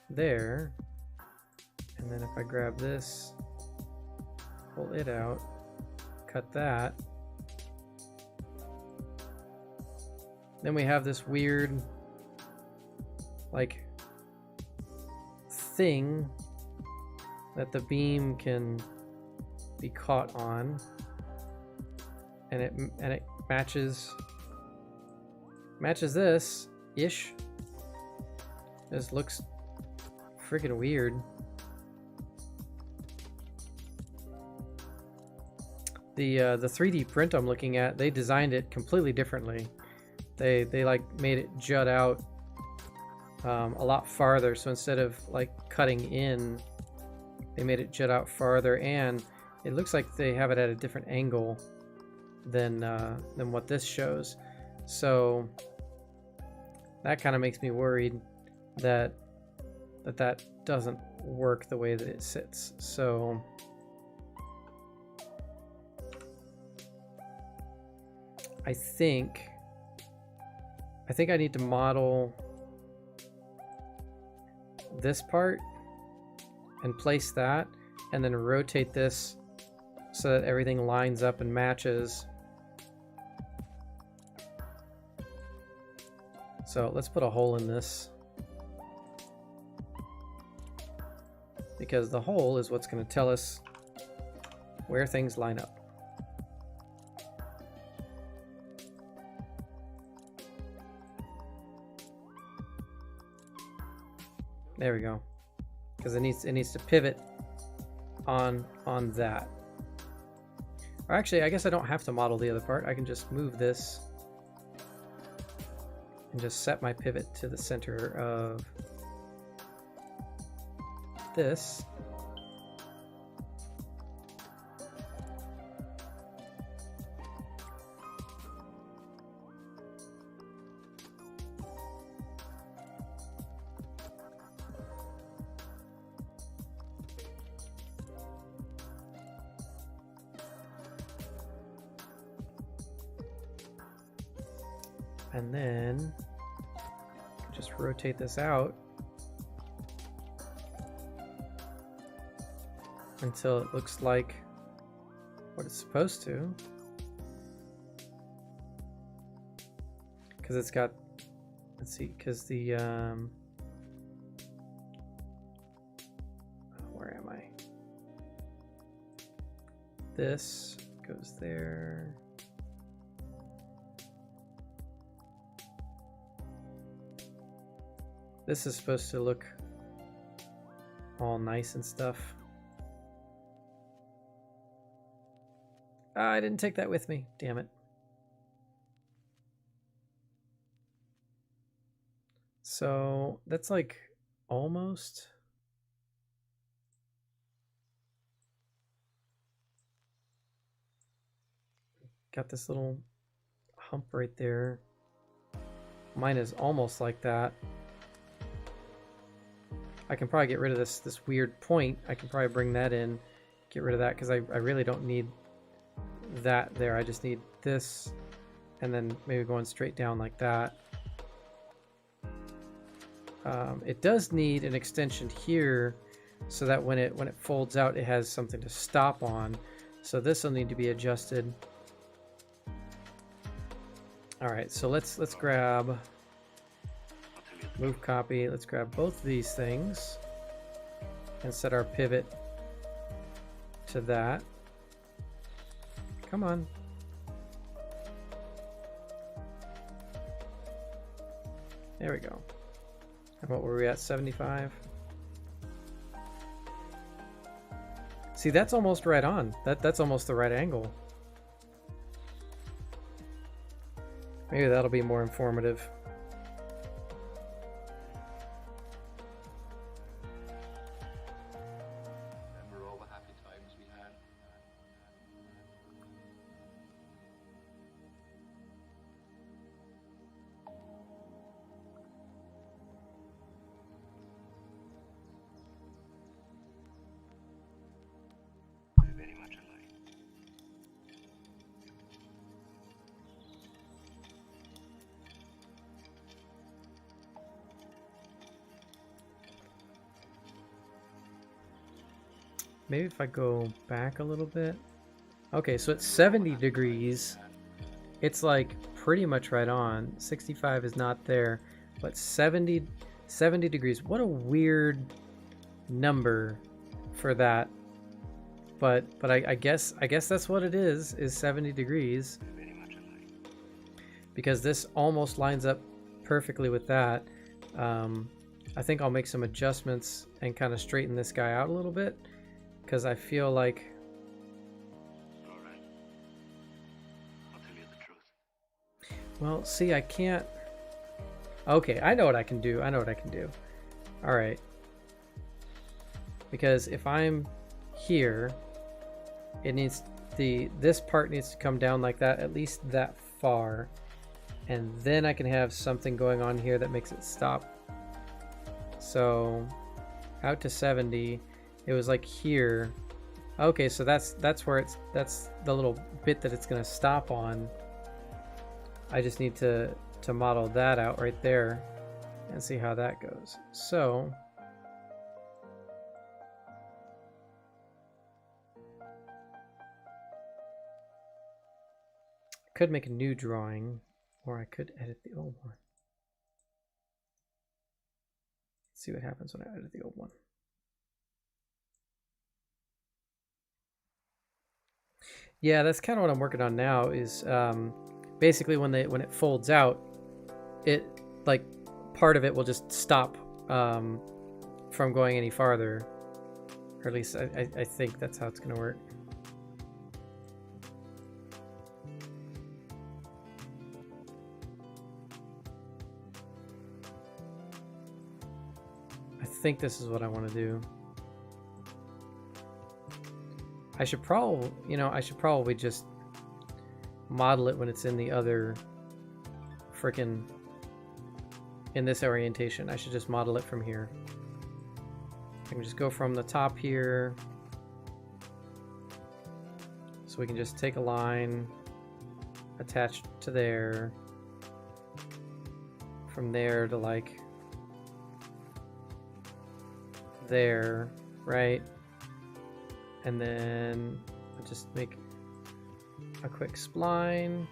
there, and then if I grab this, pull it out, cut that, then we have this weird like thing that the beam can be caught on, and it matches this ish. This looks freaking weird. The 3D print I'm looking at, they designed it completely differently. They like made it jut out a lot farther. So instead of like cutting in, they made it jut out farther, and it looks like they have it at a different angle than what this shows. So that kind of makes me worried that doesn't work the way that it sits. So I think I need to model this part and place that, and then rotate this so that everything lines up and matches. So let's put a hole in this, because the hole is what's going to tell us where things line up. There we go. Because it needs to pivot on that. Or actually, I guess I don't have to model the other part. I can just move this and just set my pivot to the center of this. And then just rotate this out until it looks like what it's supposed to. Because it's got, let's see, because the, where am I? This goes there. This is supposed to look all nice and stuff. Ah, I didn't take that with me. Damn it. So that's like almost. Got this little hump right there. Mine is almost like that. I can probably get rid of this weird point. I can probably bring that in, get rid of that, because I really don't need that there. I just need this, and then maybe going straight down like that. It does need an extension here, so that when it folds out, it has something to stop on. So this will need to be adjusted. All right, so let's grab. Move copy. Let's grab both of these things and set our pivot to that. Come on. There we go. And what were we at? 75? See, that's almost right on. That's almost the right angle. Maybe that'll be more informative. Maybe if I go back a little bit. Okay, so it's 70 degrees. It's like pretty much right on. 65 is not there, but 70 degrees. What a weird number for that. But I guess that's what it is 70 degrees. Because this almost lines up perfectly with that. I think I'll make some adjustments and kind of straighten this guy out a little bit. Because I feel like... Alright. I'll tell you the truth. Well, see, I can't... Okay, I know what I can do. Alright. Because if I'm here, it needs... This part needs to come down like that, at least that far. And then I can have something going on here that makes it stop. So, out to 70... It was like here. Okay, so that's where that's the little bit that it's gonna stop on. I just need to model that out right there and see how that goes. So I could make a new drawing, or I could edit the old one. Let's see what happens when I edit the old one. Yeah, that's kind of what I'm working on now. Is basically when it folds out, it like part of it will just stop from going any farther, or at least I think that's how it's going to work. I think this is what I want to do. I should probably just model it when it's in the other frickin' in this orientation. I should just model it from here. I can just go from the top here. So we can just take a line, attach to there, from there to like there, right? And then I'll just make a quick spline.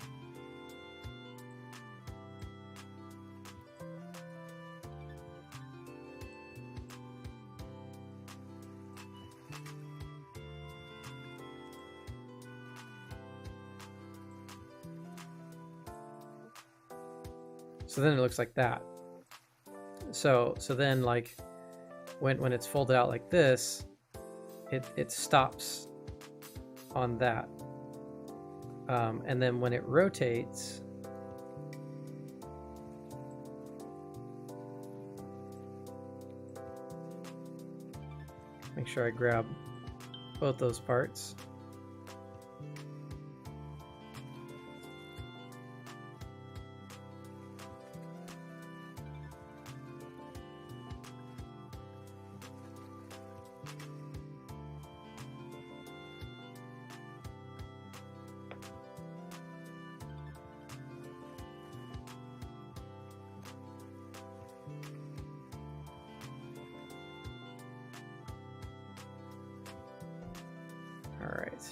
So then it looks like that. So then like when it's folded out like this, it stops on that. And then when it rotates, make sure I grab both those parts. Alright.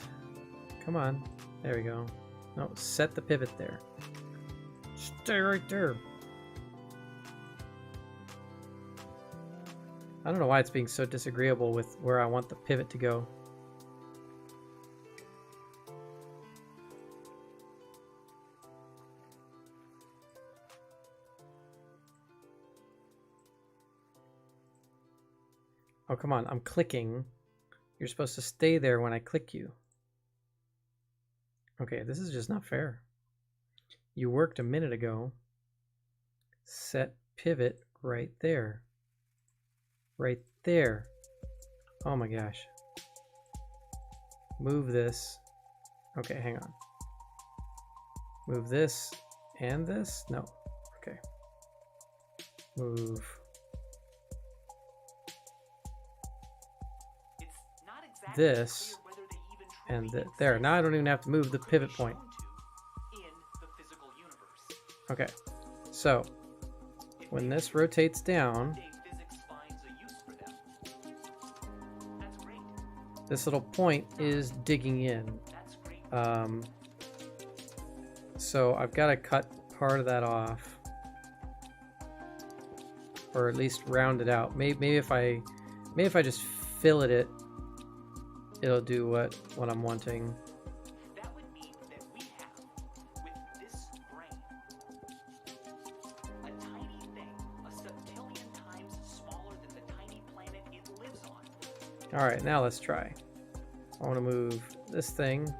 Come on. There we go. No, set the pivot there. Stay right there. I don't know why it's being so disagreeable with where I want the pivot to go. Oh, come on. I'm clicking. You're supposed to stay there when I click you. Okay, this is just not fair. You worked a minute ago. Set pivot right there. Right there. Oh my gosh. Move this. Okay, hang on. Move this and this? No. Okay. Move. This and there. Now I don't even have to move the pivot point. Okay, so when this rotates down, this little point is digging in. So I've got to cut part of that off, or at least round it out. Maybe if I just fillet it, it'll do what I'm wanting. That would mean that we have, with this brain, a tiny thing, a septillion times smaller than the tiny planet it lives on. All right, now let's try. I want to move this thing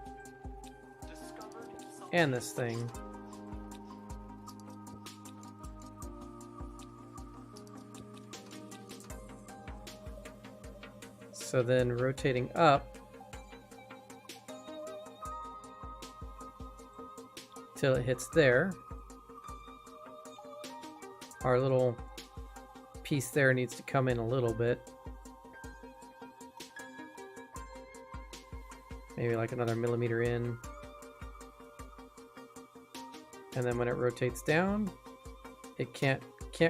and this thing. So then rotating up till it hits there. Our little piece there needs to come in a little bit. Maybe like another millimeter in. And then when it rotates down, it can't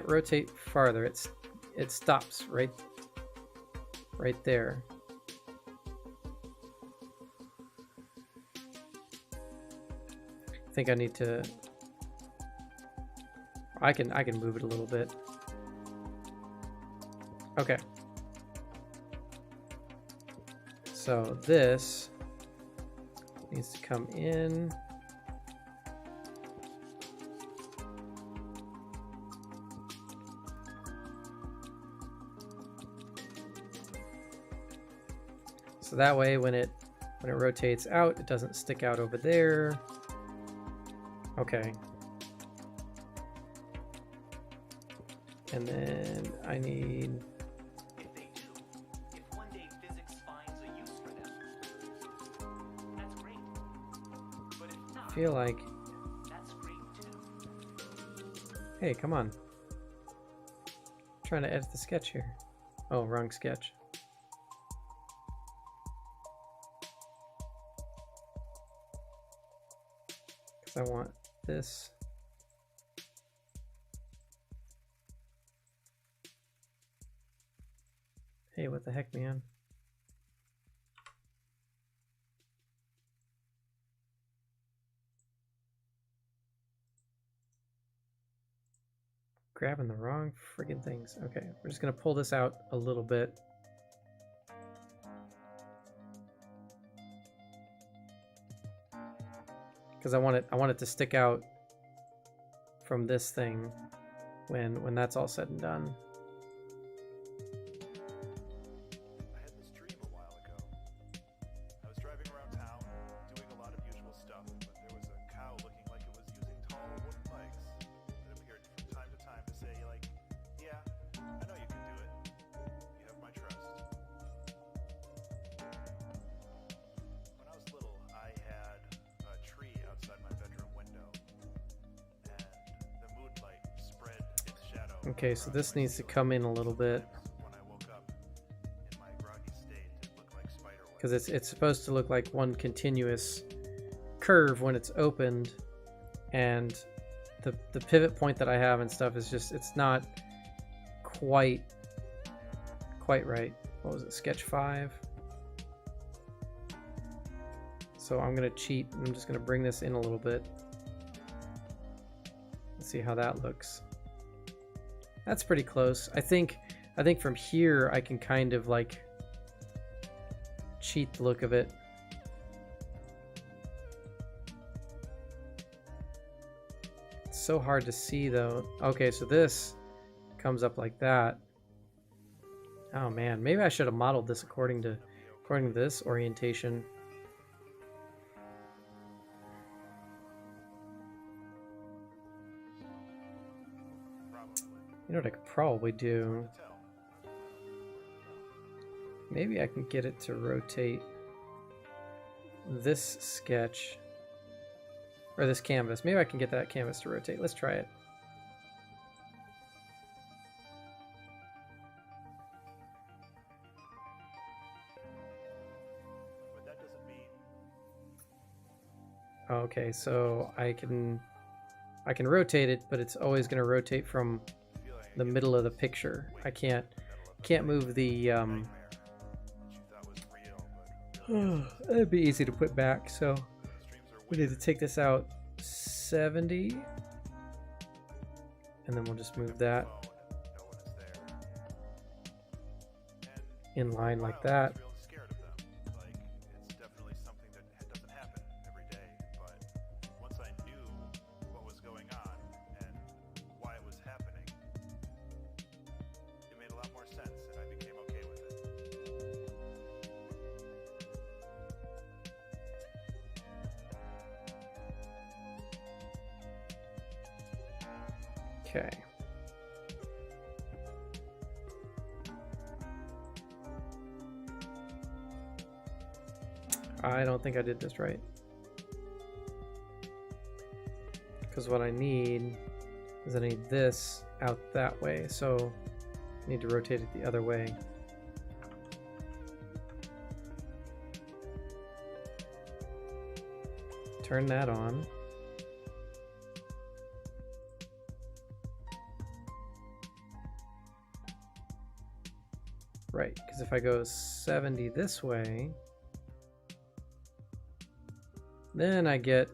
rotate farther. It stops right there. I think I need to. I can move it a little bit. Okay. So this needs to come in. So that way when it rotates out, it doesn't stick out over there. Okay. And then I need. If they do, if one day physics finds a use for them, that's great. But if not, I feel like. That's great too. Hey, come on. I'm trying to edit the sketch here. Oh, wrong sketch. I want this. Hey, what the heck, man? Grabbing the wrong friggin' things. Okay, we're just gonna pull this out a little bit. Because I want it to stick out from this thing when that's all said and done. I had this dream a while ago. I was driving around town, doing a lot of usual stuff, but there was a cow looking like it was using tall wooden legs. It appeared from time to time to say, like, yeah, I know you can do it. You have my trust. When I was little, I had a tree outside my bedroom window, and the moonlight spread its shadow. Okay, so this needs to come in a little bit. When I woke up in my groggy state, it looked like spider web. Because it's supposed to look like one continuous curve when it's opened, and the pivot point that I have and stuff is just, it's not quite right. What was it, sketch 5? So I'm gonna cheat. I'm just gonna bring this in a little bit. Let's see how that looks. That's pretty close. I think from here I can kind of like cheat the look of it. It's so hard to see though. Okay, so this comes up like that. Oh man, maybe I should have modeled this according to this orientation. You know what I could probably do? Maybe I can get it to rotate this sketch, or this canvas. Maybe I can get that canvas to rotate. Let's try it. But that doesn't mean Okay, so I can rotate it, but it's always going to rotate from the middle of the picture. I can't move the you thought was real, but really it'd be easy to put back, so streams are we need to take this out 70, and then we'll just move that phone and no one is there. And in line like for a while, that. I was real scared of them. Like, it's definitely something that doesn't happen every day. But once I knew what was going on and why it was happening, it made a lot more sense, and I became okay with it. Okay. I don't think I did this right. Because what I need is I need this out that way, so I need to rotate it the other way. Turn that on. Right, because if I go 70 this way, then I can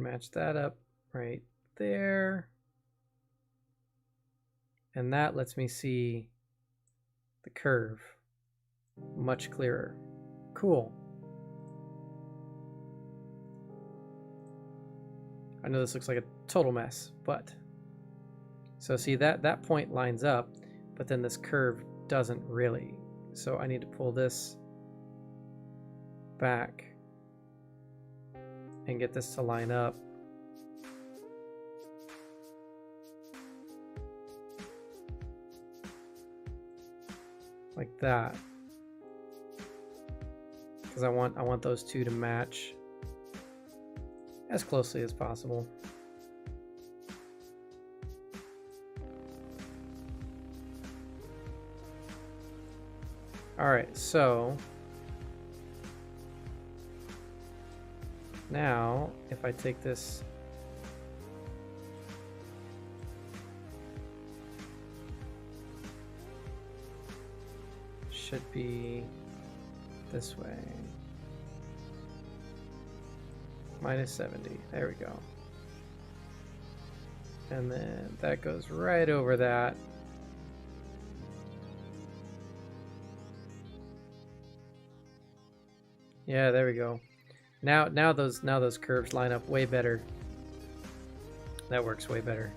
match that up right there. And that lets me see the curve much clearer. Cool. I know this looks like a total mess, but so see that point lines up, but then this curve doesn't really. So I need to pull this back and get this to line up. Like that. Because I want those two to match as closely as possible. All right, so now if I take this should be this way. Minus 70. There we go. And then that goes right over that. Yeah, there we go. Now those curves line up way better. That works way better.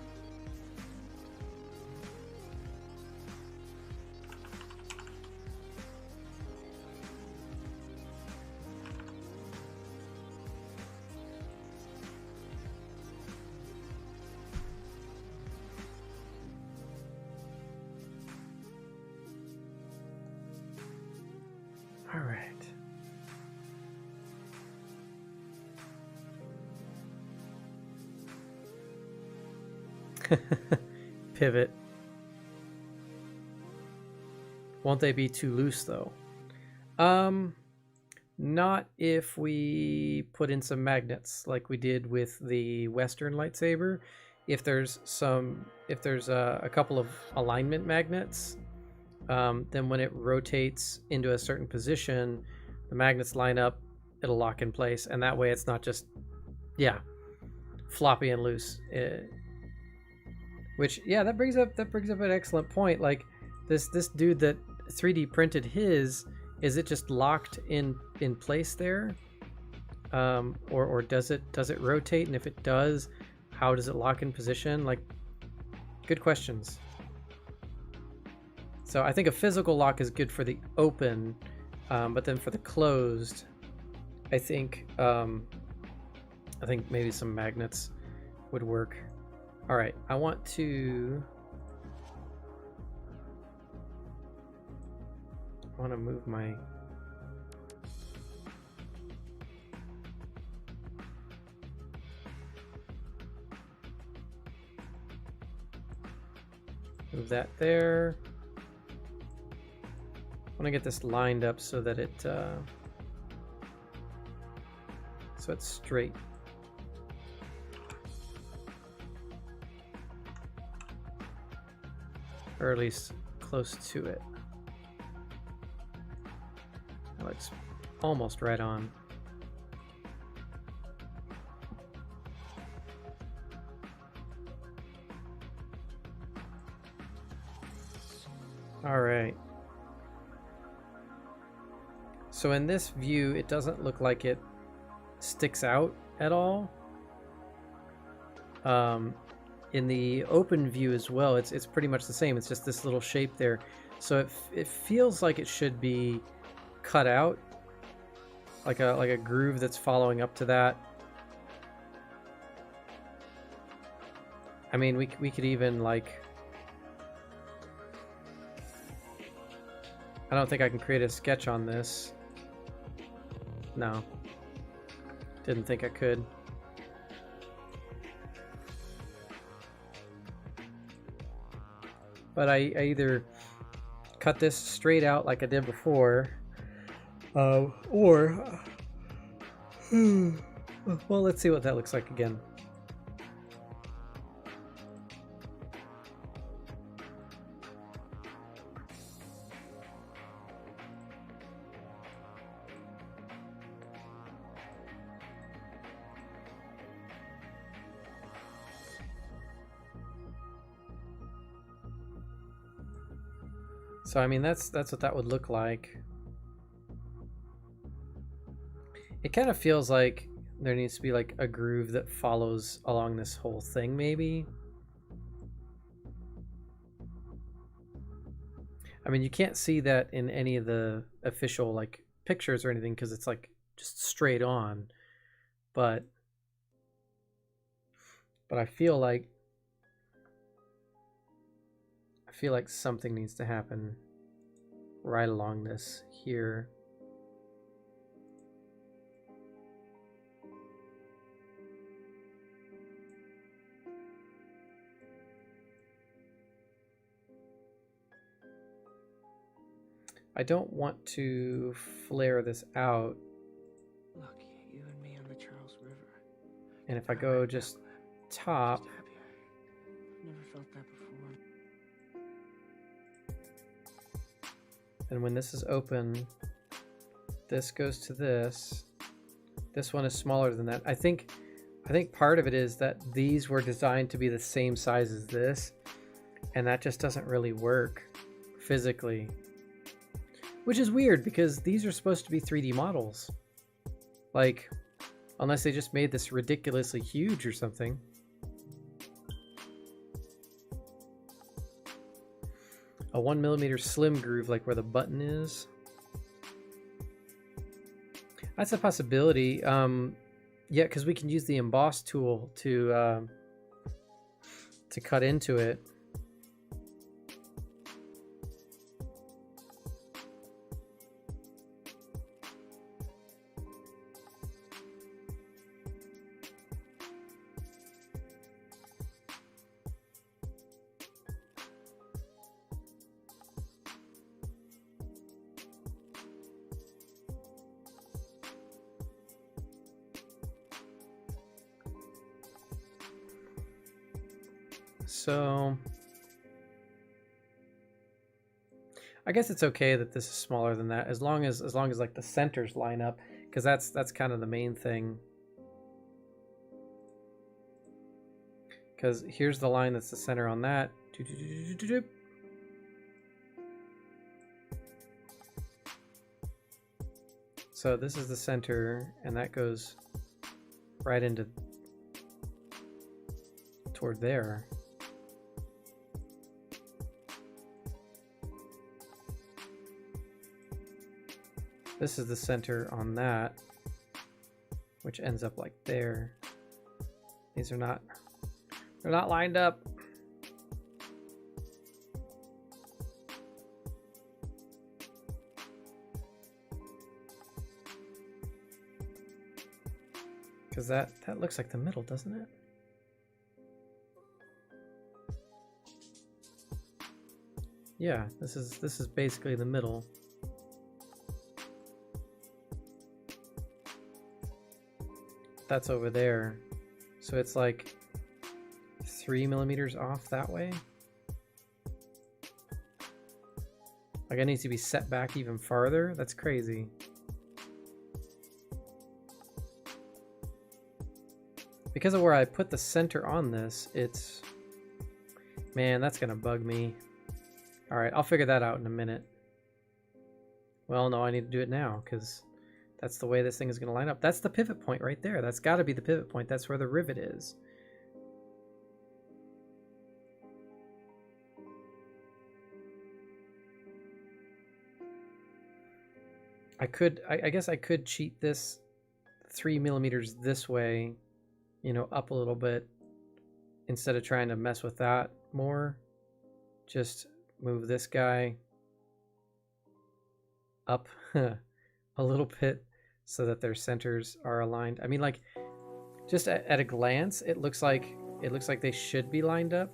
All right. Pivot. Won't they be too loose though? Not if we put in some magnets like we did with the Western lightsaber. If there's a couple of alignment magnets, then when it rotates into a certain position, the magnets line up, it'll lock in place, and that way it's not just, yeah, floppy and loose. Which, yeah, that brings up an excellent point. Like this dude that 3D printed his, is it just locked in place there, or does it rotate? And if it does, how does it lock in position? Like, good questions. So I think a physical lock is good for the open, but then for the closed, I think maybe some magnets would work. All right, I want to move my move that there. I want to get this lined up so that it so it's straight. Or at least close to it. That looks almost right on. All right. So in this view, it doesn't look like it sticks out at all. In the open view as well, it's pretty much the same. It's just this little shape there. So it feels like it should be cut out, like a groove that's following up to that. I mean, we could even like, I don't think I can create a sketch on this. No, didn't think I could. But I either cut this straight out like I did before, or well, let's see what that looks like again. So I mean, that's what that would look like. It kind of feels like there needs to be like a groove that follows along this whole thing, maybe. I mean, you can't see that in any of the official like pictures or anything because it's like just straight on. But I feel like something needs to happen right along this here. I don't want to flare this out. Look, you and me on the Charles River. And if I go just top, Just happier. I've never felt that before. And when this is open, this goes to this. This one is smaller than that. I think part of it is that these were designed to be the same size as this, and that just doesn't really work physically. Which is weird because these are supposed to be 3D models. Like, unless they just made this ridiculously huge or something. A 1mm slim groove, like where the button is. That's a possibility. Yeah, because we can use the emboss tool to cut into it. So I guess it's okay that this is smaller than that, as long as like the centers line up, because that's kind of the main thing. Because here's the line that's the center on that. So this is the center, and that goes right into toward there. This is the center on that, which ends up like there. These are not, they're not lined up. Because that looks like the middle, doesn't it? Yeah, this is basically the middle. That's over there, so it's like 3mm off that way. Like, it needs to be set back even farther. That's crazy. Because of where I put the center on this, it's... Man, that's gonna bug me. Alright, I'll figure that out in a minute. Well, no, I need to do it now, because that's the way this thing is going to line up. That's the pivot point right there. That's got to be the pivot point. That's where the rivet is. I guess I could cheat this 3mm this way, you know, up a little bit, instead of trying to mess with that more. Just move this guy up a little bit so that their centers are aligned. I mean, like, just at a glance, it looks like they should be lined up,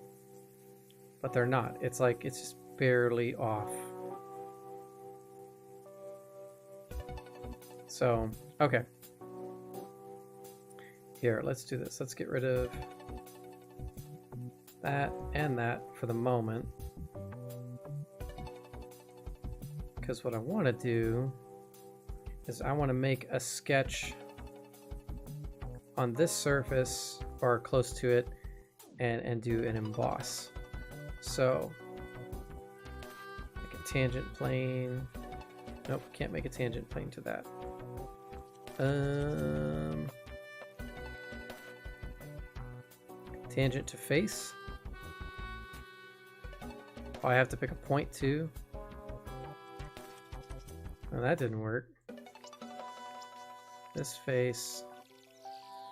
but they're not. It's like it's just barely off. So, okay. Here, let's do this. Let's get rid of that and that for the moment. Because what I want to do is I want to make a sketch on this surface or close to it and do an emboss. So make a tangent plane. Nope, can't make a tangent plane to that. Tangent to face. Oh, I have to pick a point too. Oh, that didn't work. This face,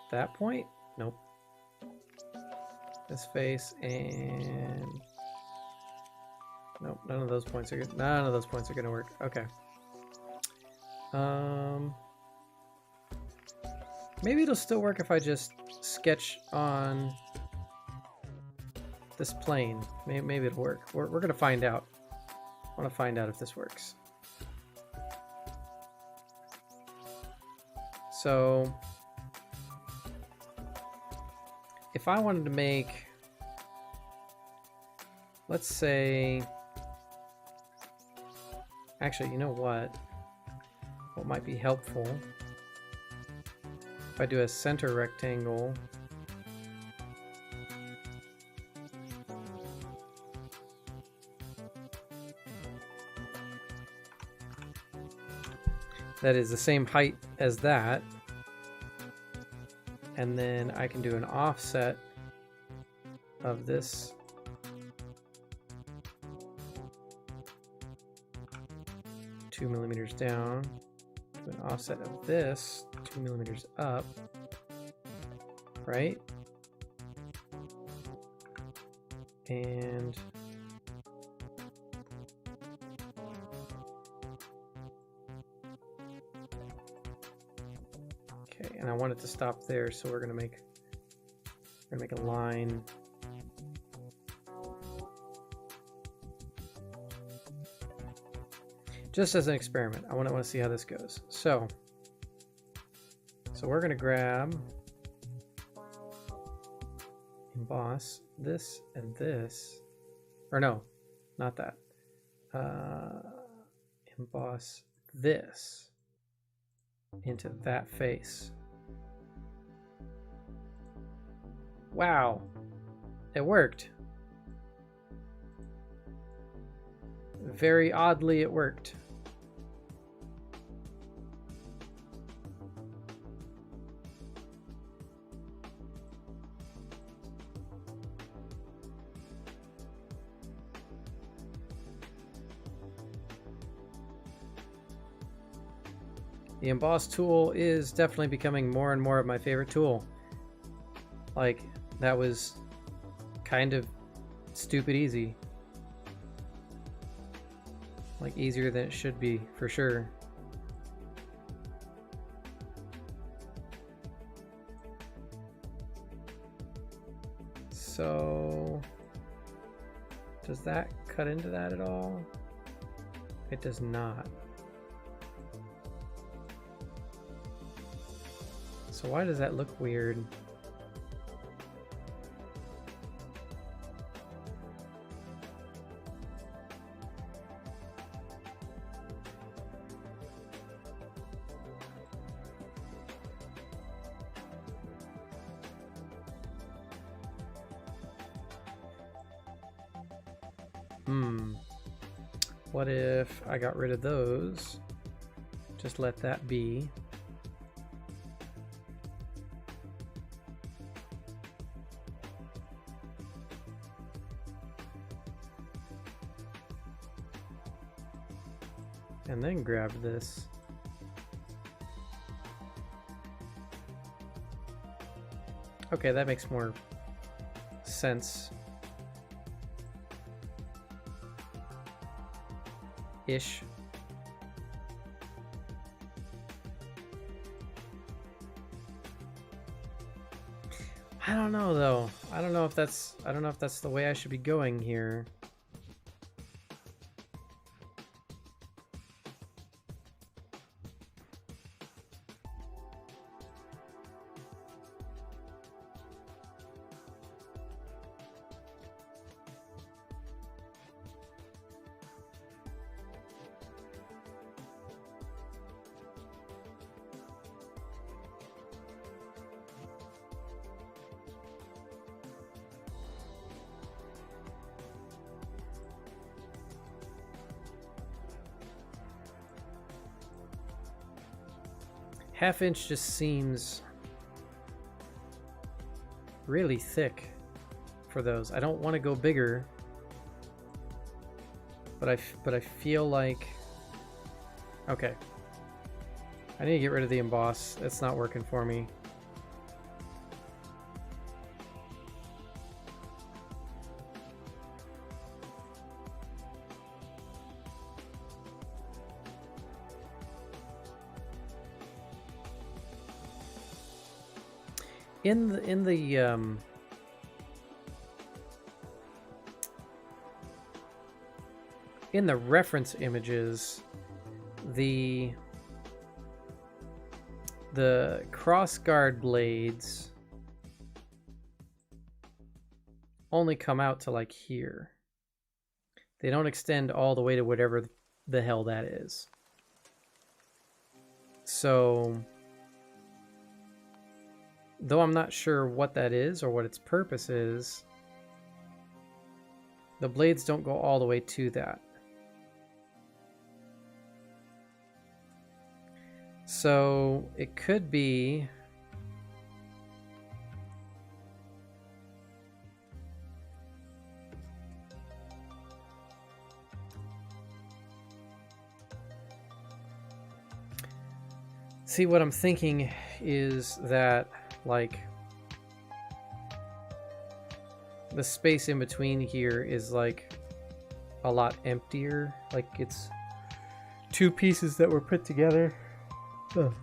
that point? Nope. This face and nope. None of those points are good. None of those points are gonna work. Okay. Maybe it'll still work if I just sketch on this plane. Maybe it'll work. We're gonna find out. I want to find out if this works. So if I wanted to make, let's say, Actually, you know what? What might be helpful? If I do a center rectangle. That is the same height as that. And then I can do an offset of this. Two millimeters down. Do an offset of this 2 millimeters up. Right? And okay, and I want it to stop there, so we're gonna make a line. Just as an experiment. I want to see how this goes. So we're gonna grab emboss this and this, or no, not that. Emboss this into that face. Wow, it worked. Very oddly, it worked. The emboss tool is definitely becoming more and more of my favorite tool. Like, that was kind of stupid easy. Like, easier than it should be, for sure. So, does that cut into that at all? It does not. So why does that look weird? What if I got rid of those? Just let that be. And then grab this. Okay, that makes more sense. Ish. I don't know though. I don't know if that's the way I should be going here. Half inch just seems really thick for those. I don't want to go bigger, but I feel like, okay, I need to get rid of the emboss. It's not working for me. In the reference images, the crossguard blades only come out to like here. They don't extend all the way to whatever the hell that is. So, though I'm not sure what that is or what its purpose is, the blades don't go all the way to that. So it could be see, what I'm thinking is that, like, the space in between here is like a lot emptier. Like, it's two pieces that were put together. Ugh.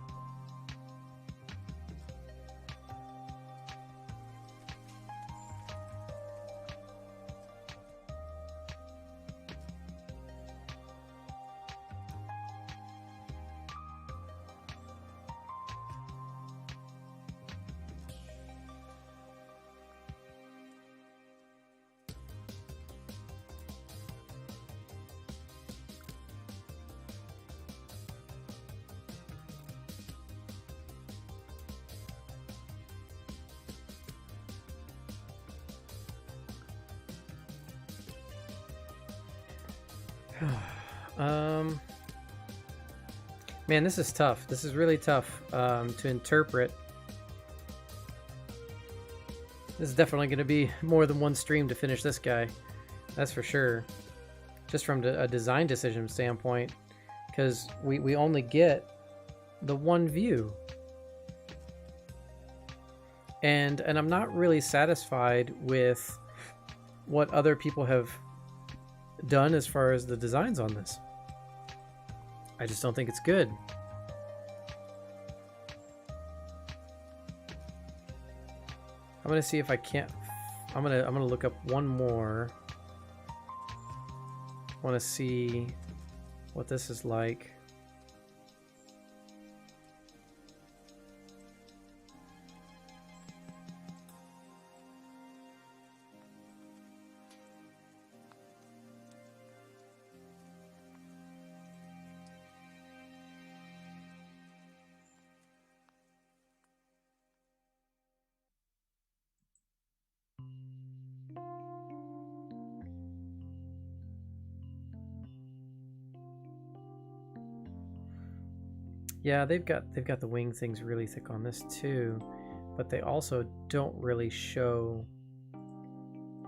Man, this is tough. This is really tough to interpret. This is definitely going to be more than one stream to finish this guy. That's for sure. Just from a design decision standpoint. Because we only get the one view. And I'm not really satisfied with what other people have done as far as the designs on this. I just don't think it's good. I'm gonna see if I can't. I'm gonna look up one more. I want to see what this is like. Yeah, they've got the wing things really thick on this too, but they also don't really show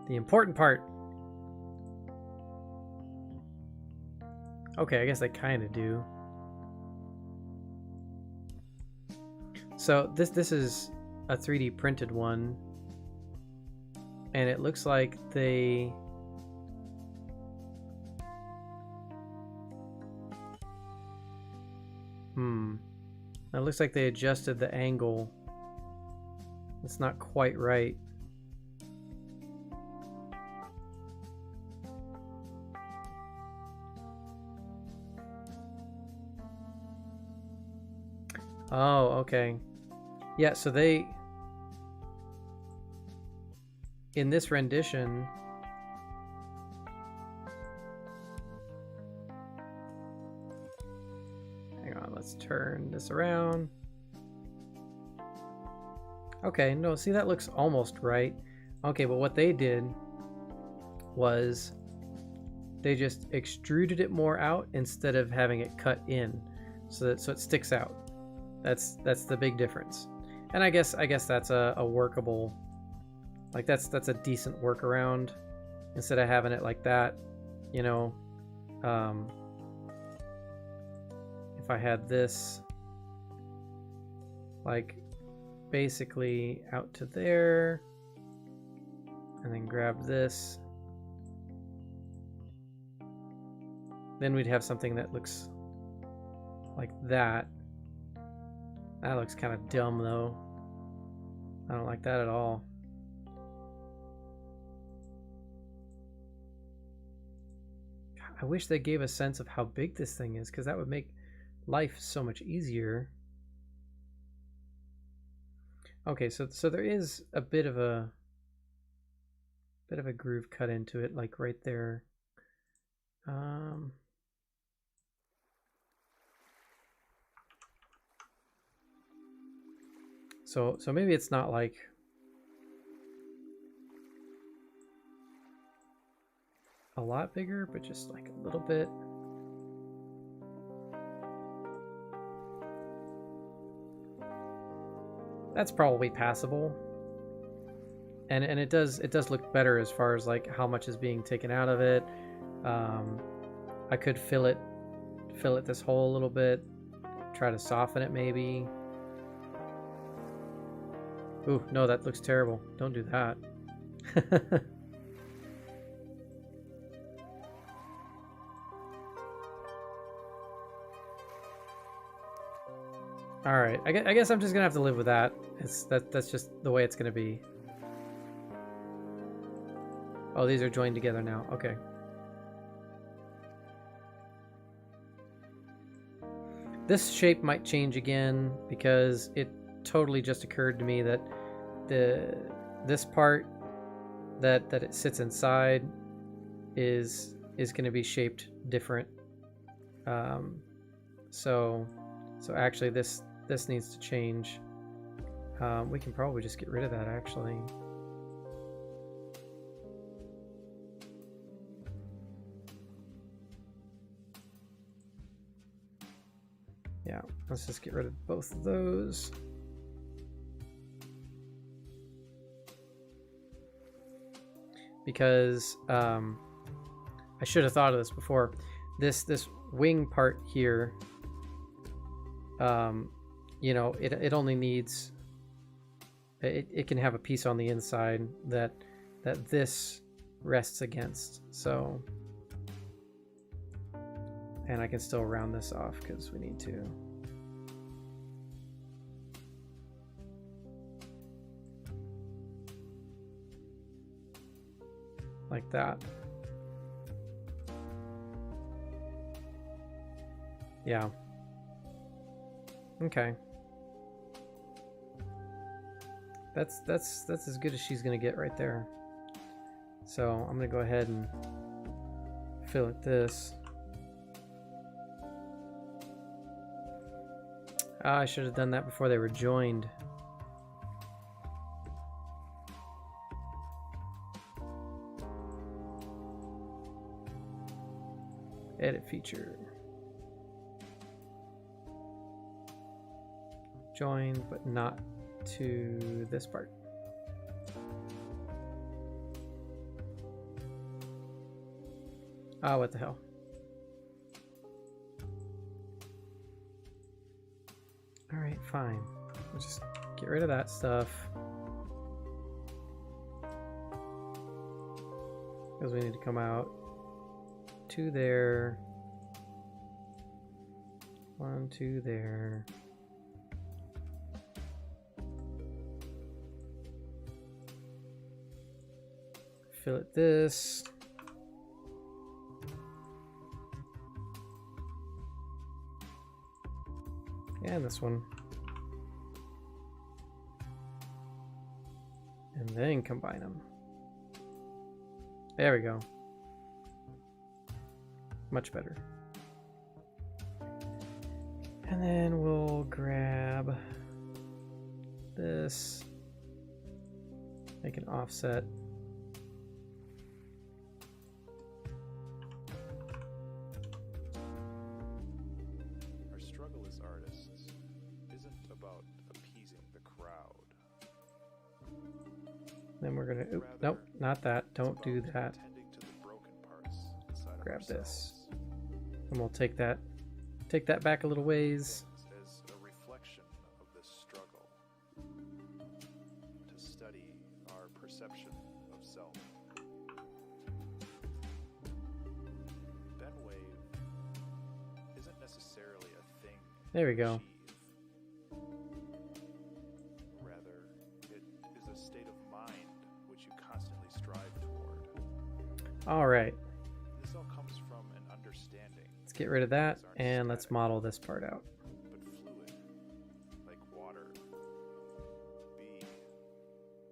the important part. Okay, I guess they kind of do. So this is a 3D printed one, and it looks like they it looks like they adjusted the angle. It's not quite right. Oh, okay. Yeah, so they, in this rendition, hang on, let's turn this around. Okay, no, see, that looks almost right. Okay, but what they did was they just extruded it more out instead of having it cut in, so it sticks out. That's the big difference. And I guess that's a workable, like that's a decent workaround instead of having it like that, you know. If I had this like basically out to there and then grab this, then we'd have something that looks like that. That looks kind of dumb though. I don't like that at all. I wish they gave a sense of how big this thing is, because that would make life so much easier. Okay, so there is a bit of a groove cut into it, like right there. So maybe it's not like a lot bigger, but just like a little bit. That's probably passable. And it does look better as far as like how much is being taken out of it. I could fill it this hole a little bit, try to soften it maybe. Ooh, no, that looks terrible. Don't do that. All right, I guess I'm just gonna have to live with that. That's just the way it's gonna be. Oh, these are joined together now. Okay. This shape might change again because it totally just occurred to me that this part that it sits inside is going to be shaped different. So actually this needs to change. We can probably just get rid of that actually. Yeah, let's just get rid of both of those. Because I should have thought of this before. This wing part here, you know, it only needs, it can have a piece on the inside that this rests against. So, and I can still round this off because we need to. Like that. Yeah. Okay. That's as good as she's gonna get right there. So I'm gonna go ahead and fillet this. I should have done that before they were joined. Edit feature. Joined, but not to this part. Ah, what the hell. Alright, fine. We'll just get rid of that stuff. Because we need to come out to there. 1, 2 there. Fillet this. And this one. And then combine them. There we go. Much better. And then we'll grab this. Make an offset. Our struggle as artists isn't about appeasing the crowd. Then we're gonna, oop, nope, not that. Don't do that. Tending to the broken parts inside of Grab ourselves. this. And we'll take that back a little ways. As a reflection of this struggle, to study our perception of self. Benwave isn't necessarily a thing. There we go. Achieve. Rather, it is a state of mind which you constantly strive toward. All right, This all comes from an understanding. let's get rid of that and let's model this part out. But fluid, like water. Be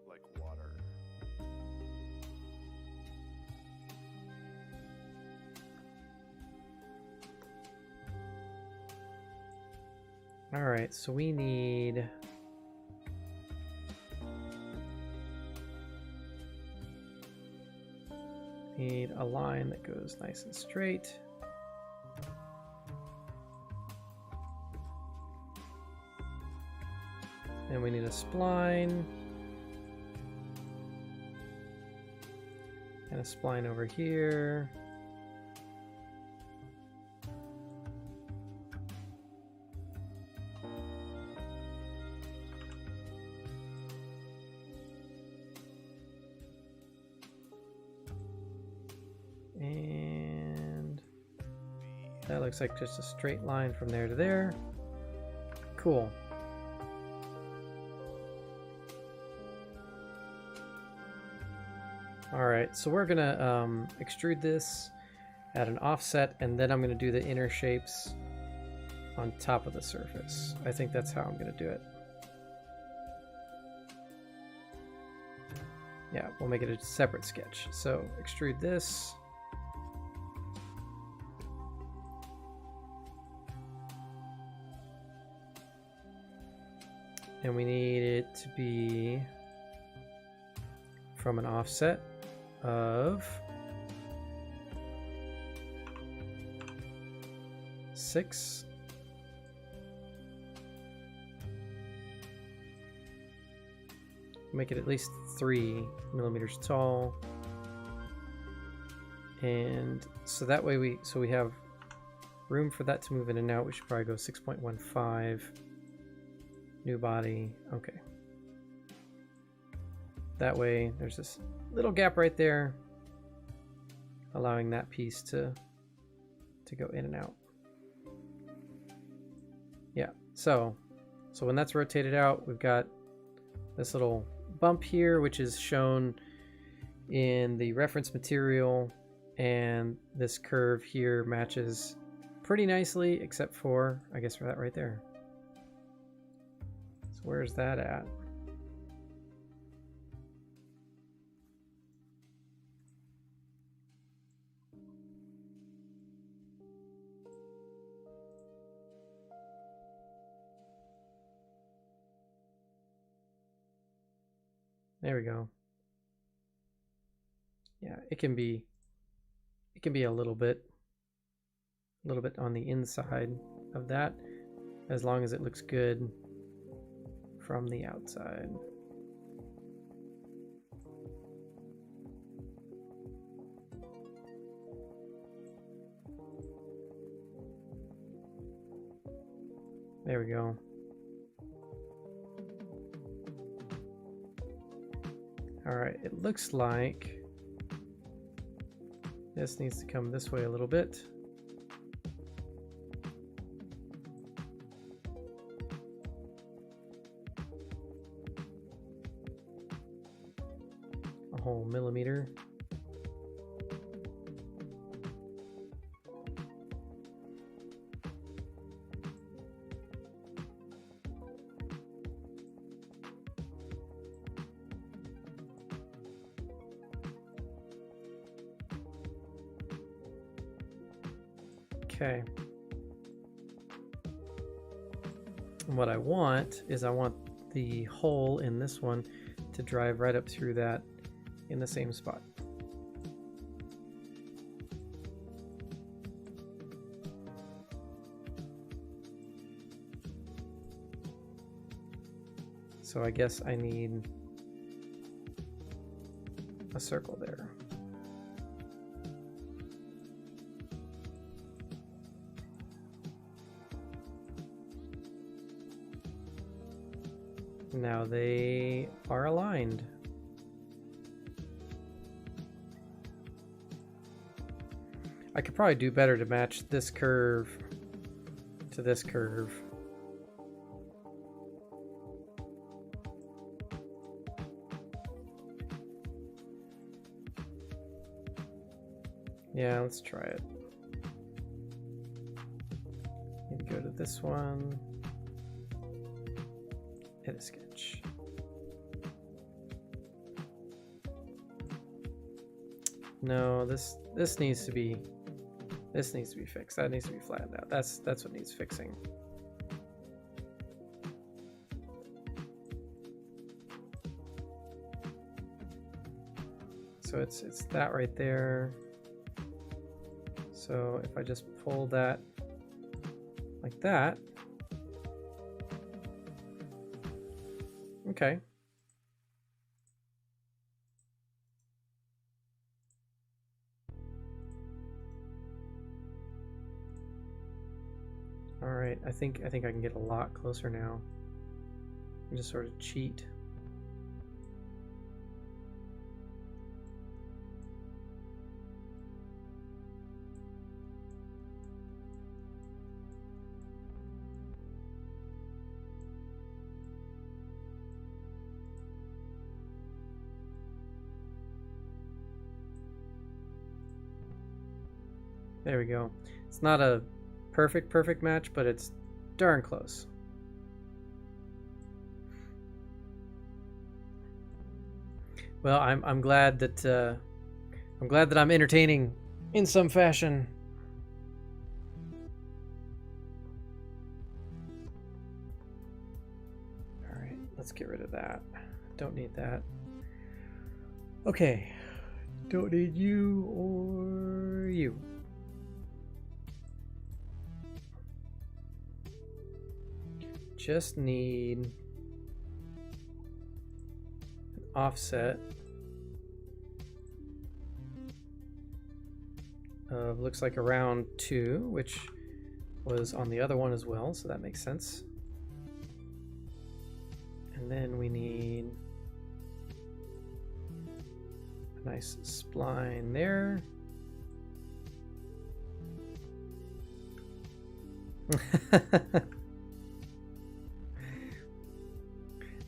like water. All right, so we need Need a line that goes nice and straight. And we need a spline. And a spline over here. And that looks like just a straight line from there to there. Cool. Alright, so we're gonna extrude this at an offset, and then I'm gonna do the inner shapes on top of the surface. I think that's how I'm gonna do it. Yeah, we'll make it a separate sketch. So extrude this. And we need it to be from an offset of 6. Make it at least 3 millimeters tall. And so that way we have room for that to move in and out. We should probably go 6.15. New body. Okay. That way there's this little gap right there, allowing that piece to go in and out. Yeah, so when that's rotated out, we've got this little bump here, which is shown in the reference material, and this curve here matches pretty nicely, except for, I guess, for that right there. So where's that at? There we go. Yeah, it can be a little bit on the inside of that, as long as it looks good from the outside. There we go. All right, it looks like this needs to come this way a little bit. A whole millimeter. Okay. And what I want is I want the hole in this one to drive right up through that in the same spot. So I guess I need a circle there. Now they are aligned. I could probably do better to match this curve to this curve. Yeah, let's try it. Maybe go to this one. Hit a sketch. No, this needs to be fixed. That needs to be flattened out. That's what needs fixing. So it's that right there. So if I just pull that like that. Okay. All right, I think I can get a lot closer now. And just sort of cheat. There we go. It's not a perfect match, but it's darn close. Well, I'm glad that I'm entertaining in some fashion. All right, let's get rid of that. Don't need that. Okay, don't need you or you. Just need an offset of looks like around 2, which was on the other one as well, so that makes sense. And then we need a nice spline there.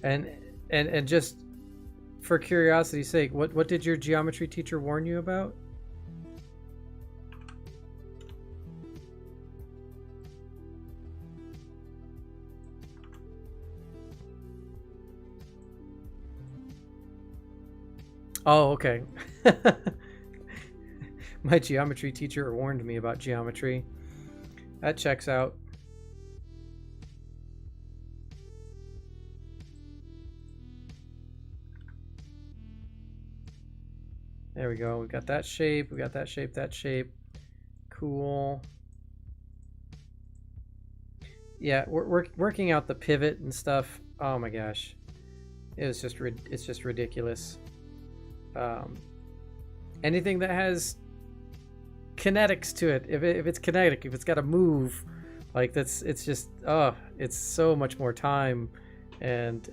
And just for curiosity's sake, what did your geometry teacher warn you about? Oh, okay. My geometry teacher warned me about geometry. That checks out. There we go. We got that shape. We got that shape, that shape. Cool. Yeah, we're working out the pivot and stuff. Oh my gosh. It's just ridiculous. Anything that has kinetics to it, if it's kinetic, if it's got to move, like it's just it's so much more time and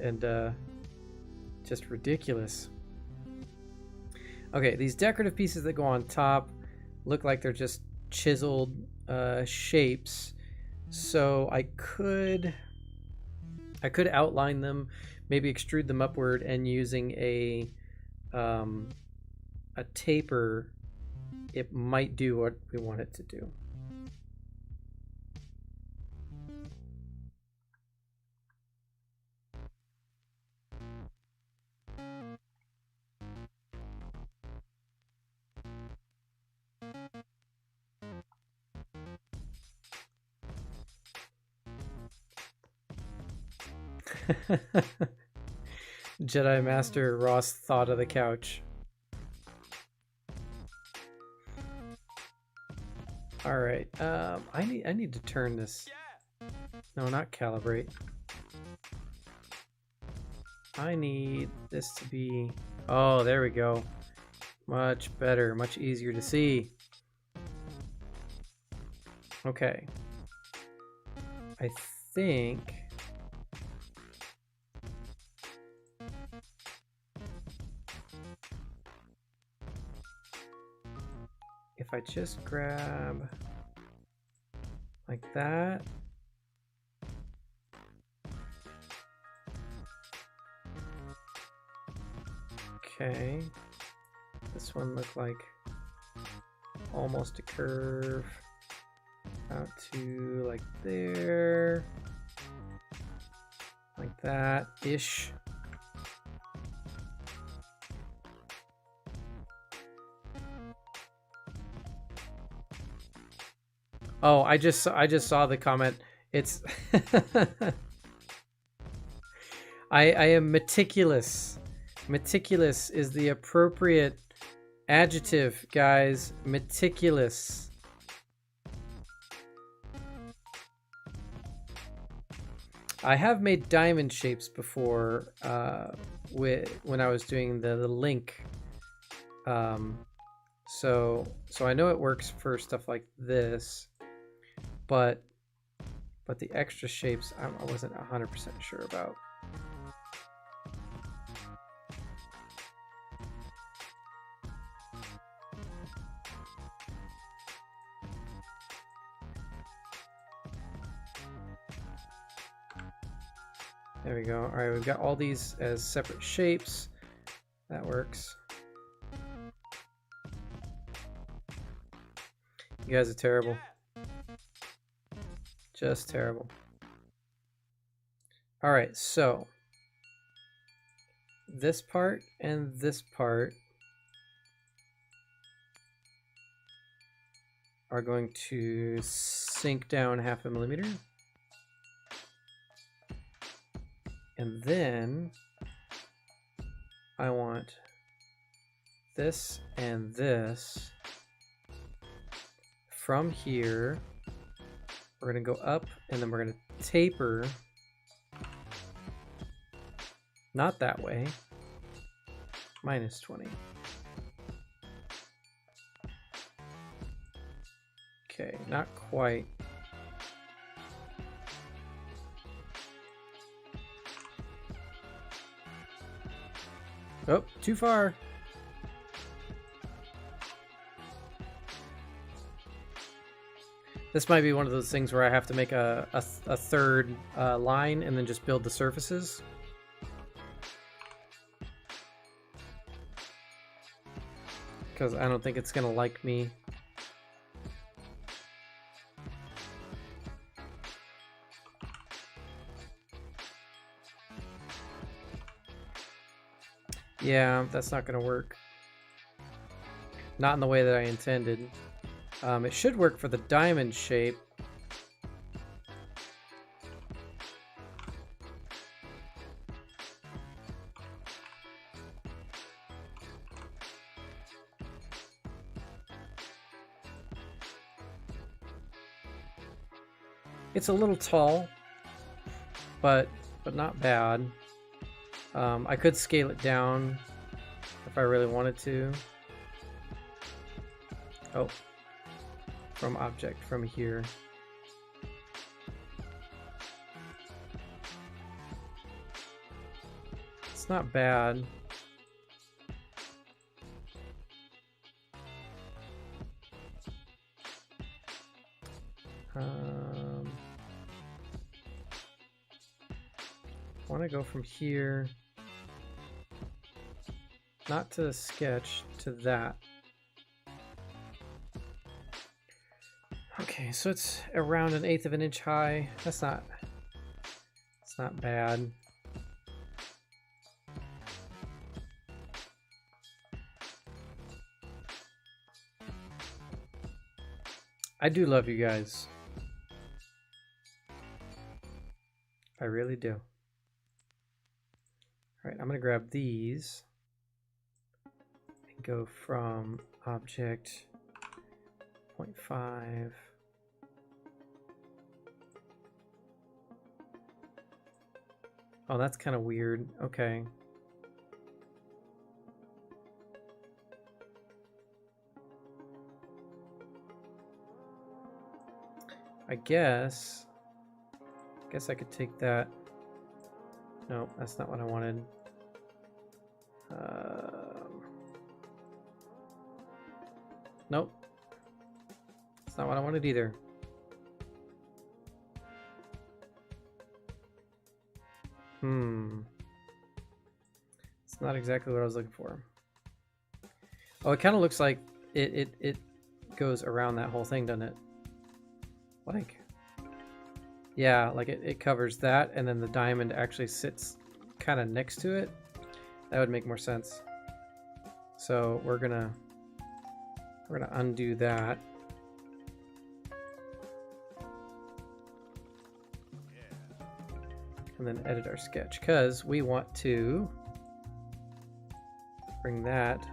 just ridiculous. Okay, these decorative pieces that go on top look like they're just chiseled shapes, so I could outline them, maybe extrude them upward, and using a taper, it might do what we want it to do. Jedi Master Ross thought of the couch. All right, I need to turn this. No, not calibrate. I need this to be. Oh, there we go. Much better, much easier to see. Okay. I think. If I just grab like that. Okay. This one looked like almost a curve out to like there. Like that-ish. Oh, I just saw the comment. It's I am meticulous. Meticulous is the appropriate Adjective, guys. Meticulous. I have made diamond shapes before when I was doing the link. So I know it works for stuff like this, but the extra shapes I wasn't 100% sure about. There we go. All right, we've got all these as separate shapes. That works. You guys are terrible. Just terrible. All right, so this part and this part are going to sink down 0.5 millimeter. And then I want this and this from here. We're going to go up and then we're going to taper. Not that way. -20. Okay, not quite. Oh, too far. This might be one of those things where I have to make a third line and then just build the surfaces. Because I don't think it's going to like me. Yeah, that's not going to work. Not in the way that I intended. It should work for the diamond shape. It's a little tall, but not bad. I could scale it down if I really wanted to. Oh, from object, from here. It's not bad. I want to go from here, not to the sketch, to that. Okay, so it's around 1/8 of an inch high. It's not bad. I do love you guys. I really do. All right, I'm gonna grab these and go from object 0.5. Oh, that's kind of weird. Okay. I guess I could take that. No, that's not what I wanted. Nope. That's not what I wanted either. It's not exactly what I was looking for. Oh, it kind of looks like it goes around that whole thing, doesn't it? Like, yeah, like it covers that, and then the diamond actually sits kind of next to it. That would make more sense. So we're gonna undo that. And then edit our sketch, because we want to bring that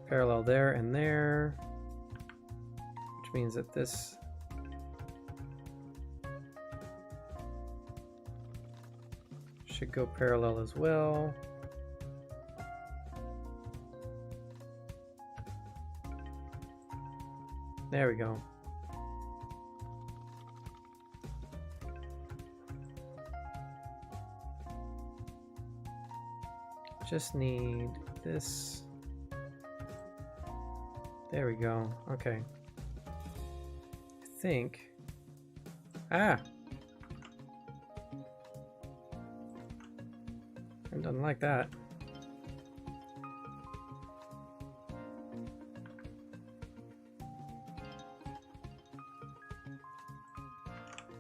parallel there and there, which means that this should go parallel as well. There we go. Just need this. There we go. Okay. I think. Ah! It doesn't like that.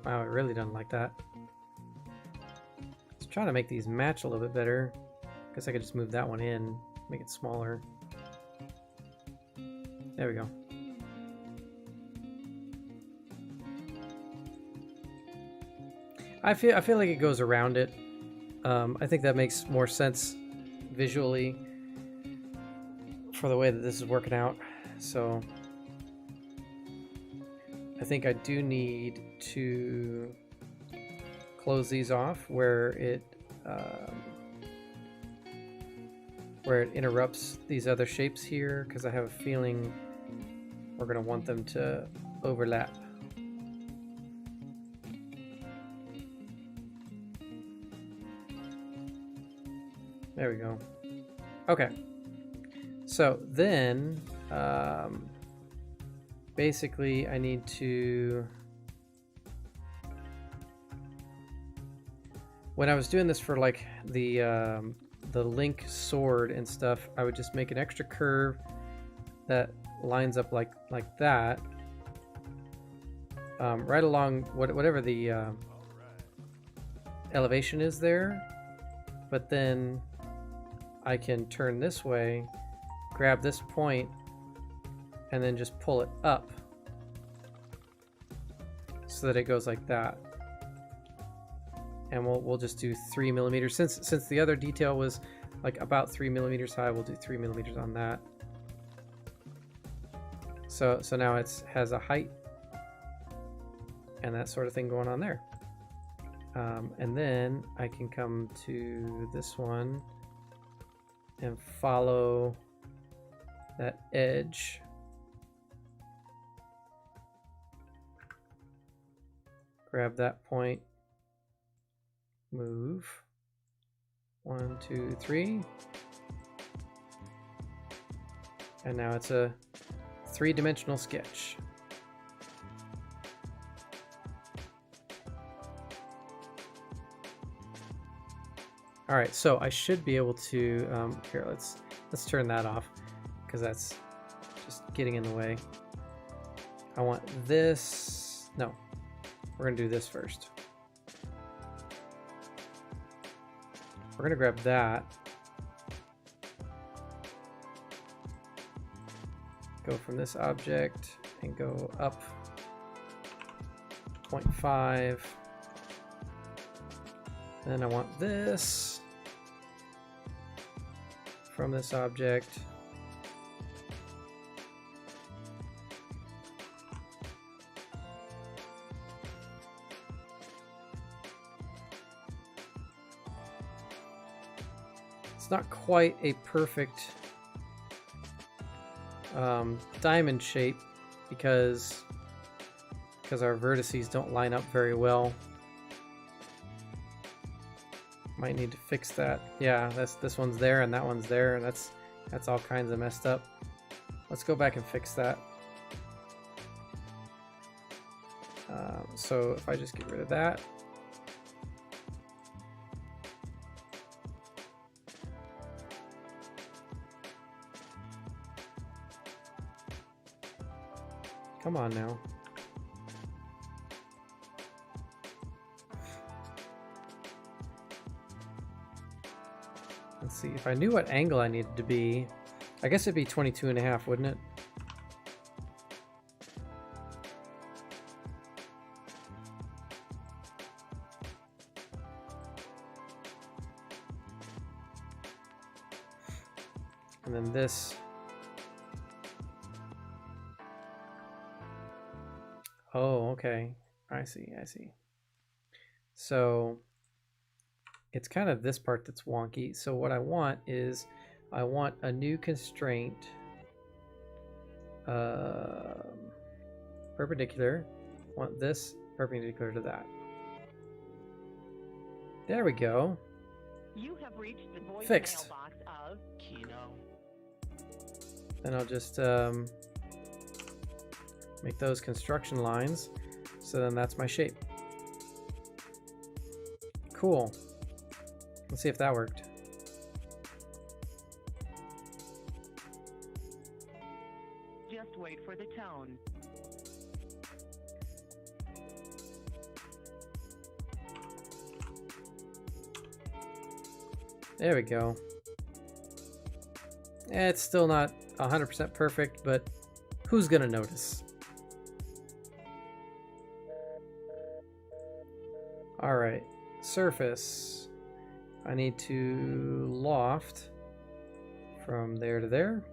Wow, it really doesn't like that. Let's try to make these match a little bit better. Guess I could just move that one in, make it smaller. There we go. I feel like it goes around it. I think that makes more sense visually for the way that this is working out. So I think I do need to close these off where it interrupts these other shapes here, because I have a feeling we're going to want them to overlap. There we go. Okay. So then, basically I need to, when I was doing this for like the link sword and stuff, I would just make an extra curve that lines up like that, right along whatever the elevation is there, but then I can turn this way, grab this point, and then just pull it up so that it goes like that. And we'll just do 3 millimeters. Since the other detail was like about 3 millimeters high, we'll do 3 millimeters on that. So now it has a height and that sort of thing going on there. And then I can come to this one and follow that edge. Grab that point. Move 1, 2, 3, and now it's a 3-dimensional sketch. All right, so I should be able to here. Let's turn that off because that's just getting in the way. I want this. No, we're gonna do this first. We're going to grab that, go from this object and go up 0.5. Then I want this from this object. Not quite a perfect diamond shape because our vertices don't line up very well. Might need to fix that. Yeah, this one's there and that one's there, and that's all kinds of messed up. Let's go back and fix that. So if I just get rid of that. Come on now. Let's see, if I knew what angle I needed to be, I guess it'd be 22.5, wouldn't it? And then this Oh, okay. I see, I see. So it's kind of this part that's wonky. So what I want is I want a new constraint. Perpendicular. Want this perpendicular to that. There we go. You have reached the voice Fixed. mailbox of Kino. Then I'll just make those construction lines. So then that's my shape. Cool. Let's see if that worked. Just wait for the tone. There we go. It's still not 100% perfect, but who's gonna notice? Alright, surface. I need to loft from there to there.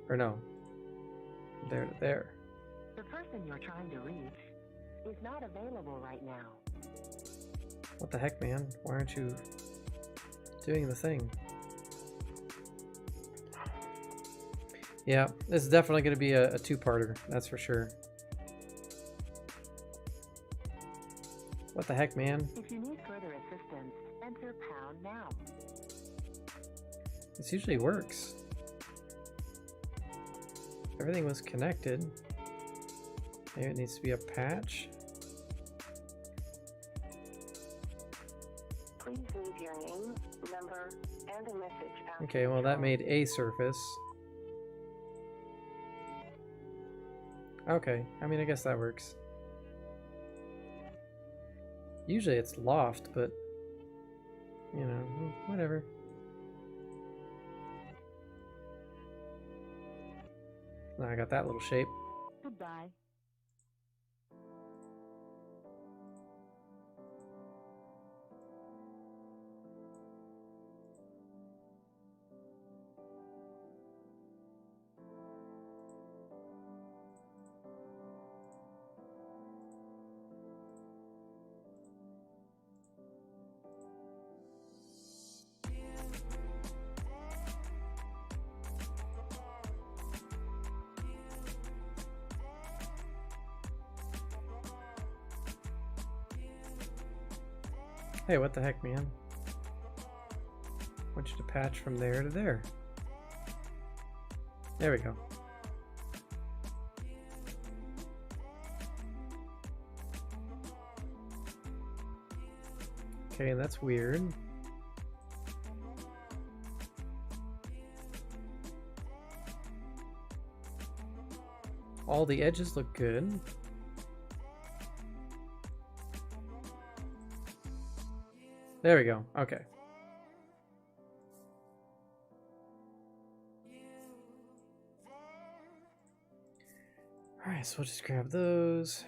Or no, there to there. The person you're trying to reach is not available right now. What the heck, man? Why aren't you doing the thing? Yeah, this is definitely going to be a two-parter, that's for sure. What the heck, man? If you need further assistance, enter pound now. This usually works. Everything was connected. Maybe it needs to be a patch. Please leave your name, number, and a message after Okay, well that made a surface. Okay, I mean I guess that works. Usually it's loft, but you know, whatever. Now I got that little shape. Goodbye. Hey, what the heck, man? I want you to patch from there to there. There we go. Okay, that's weird. All the edges look good. There we go. Okay. Alright, so we'll just grab those,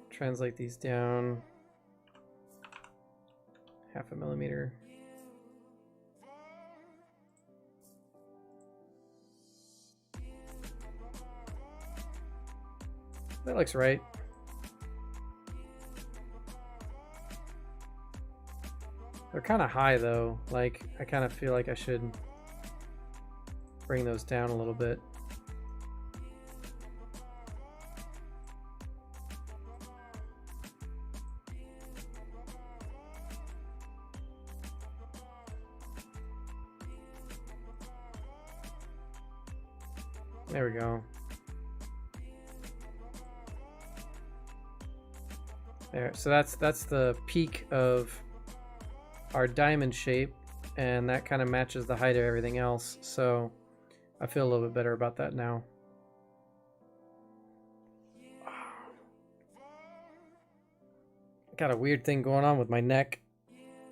translate these down 0.5 millimeter. That looks right. They're kind of high though, like I kind of feel like I should bring those down a little bit. There we go. There, so that's the peak of our diamond shape, and that kind of matches the height of everything else, so I feel a little bit better about that now. Got a weird thing going on with my neck.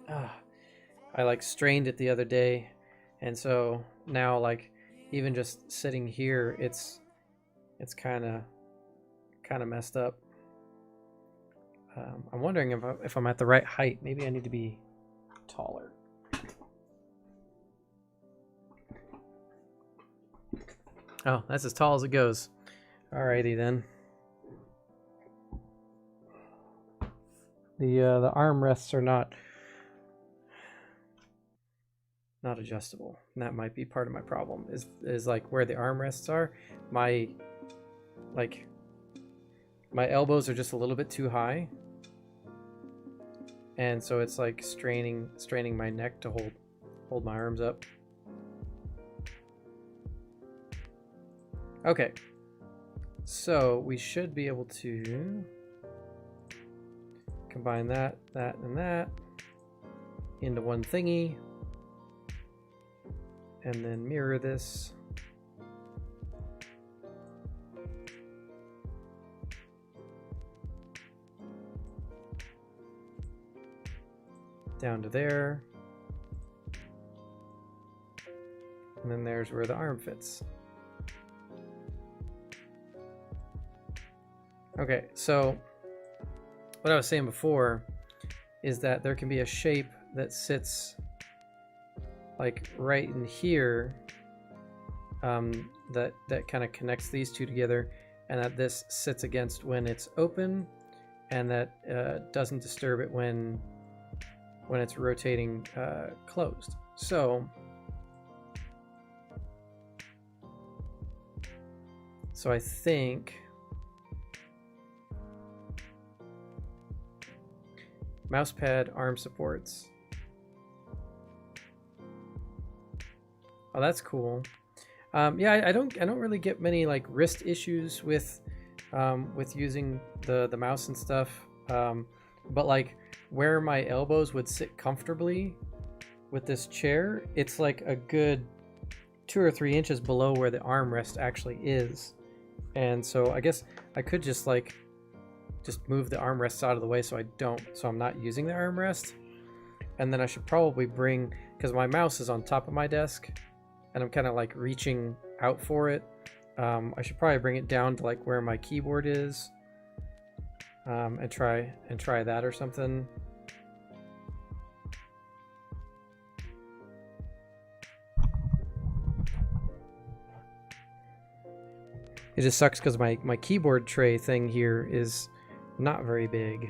I like strained it the other day, and so now like even just sitting here it's kind of messed up. I'm wondering if I'm at the right height. Maybe I need to be taller. Oh, that's as tall as it goes. Alrighty then. The armrests are not adjustable. And that might be part of my problem. Is like where the armrests are, my elbows are just a little bit too high. And so it's like straining my neck to hold my arms up. Okay. So we should be able to combine that, and that into one thingy. And then mirror this. Down to there. And then there's where the arm fits. Okay, so what I was saying before is that there can be a shape that sits like right in here, that kind of connects these two together, and that this sits against when it's open, and that doesn't disturb it when it's rotating closed. So I think mousepad arm supports. Oh, that's cool. Yeah, I don't really get many like wrist issues with using the mouse and stuff. But like where my elbows would sit comfortably with this chair, it's like a good 2 or 3 inches below where the armrest actually is. And so I guess I could just move the armrests out of the way so I'm not using the armrest. And then I should probably bring, because my mouse is on top of my desk and I'm kind of like reaching out for it, I should probably bring it down to like where my keyboard is, and try that or something. It just sucks because my keyboard tray thing here is not very big.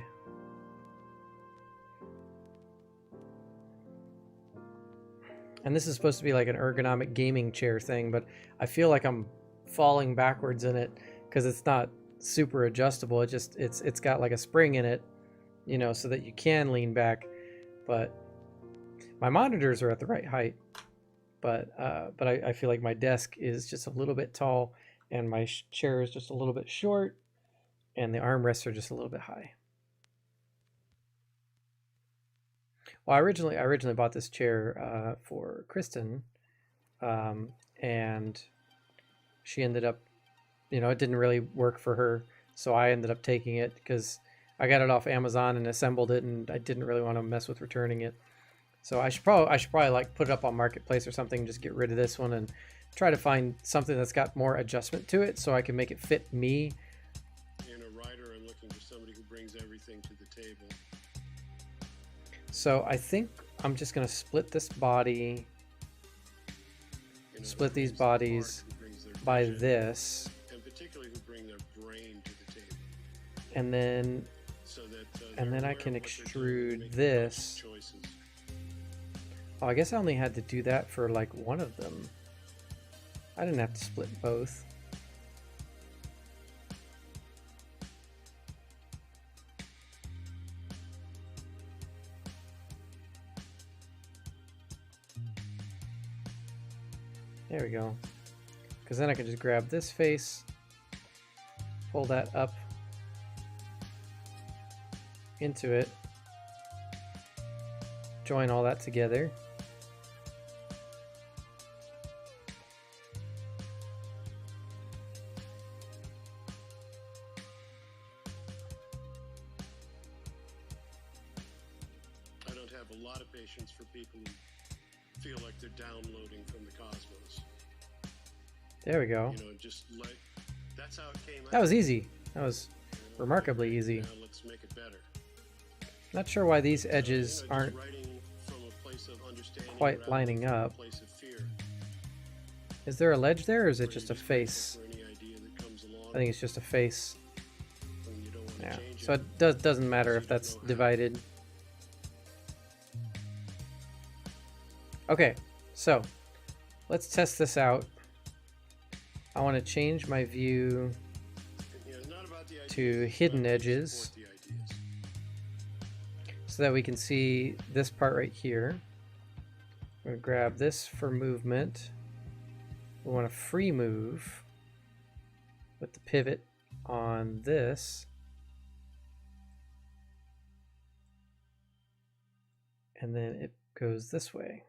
And this is supposed to be like an ergonomic gaming chair thing, but I feel like I'm falling backwards in it because it's not super adjustable. It's got like a spring in it, you know, so that you can lean back. But my monitors are at the right height. But I feel like my desk is just a little bit tall, and my chair is just a little bit short, and the armrests are just a little bit high. Well, I originally bought this chair for Kristen, and she ended up, you know, it didn't really work for her, so I ended up taking it because I got it off Amazon and assembled it, and I didn't really want to mess with returning it. So I should probably like put it up on Marketplace or something, just get rid of this one and try to find something that's got more adjustment to it so I can make it fit me. In a writer, I'm looking for somebody who brings everything to the table. So I think I'm just going to split this body, split these bodies by this, and particularly who bring their brain to the table. And then So that, and then I can extrude this. Oh, I guess I only had to do that for like one of them. I didn't have to split both. There we go. Because then I can just grab this face, pull that up into it, join all that together. I don't have a lot of patience for people who feel like they're downloading from the cosmos. There we go. You know, just like that's how it came out. That was easy. That was remarkably easy. Now let's make it better. Not sure why these edges Just aren't writing from a place of understanding quite rather lining than from a up. place of fear. Is there a ledge there, or is it just a Just face? grateful for any idea that comes along I think it's just a face. when you don't want to Yeah. change So it doesn't matter if that's divided. Okay, so let's test this out. I want to change my view Yeah, it's not about the ideas, to it's hidden about edges support the ideas. so that we can see this part right here. I'm going to grab this for movement. We want to free move with the pivot on this. And then it goes this way.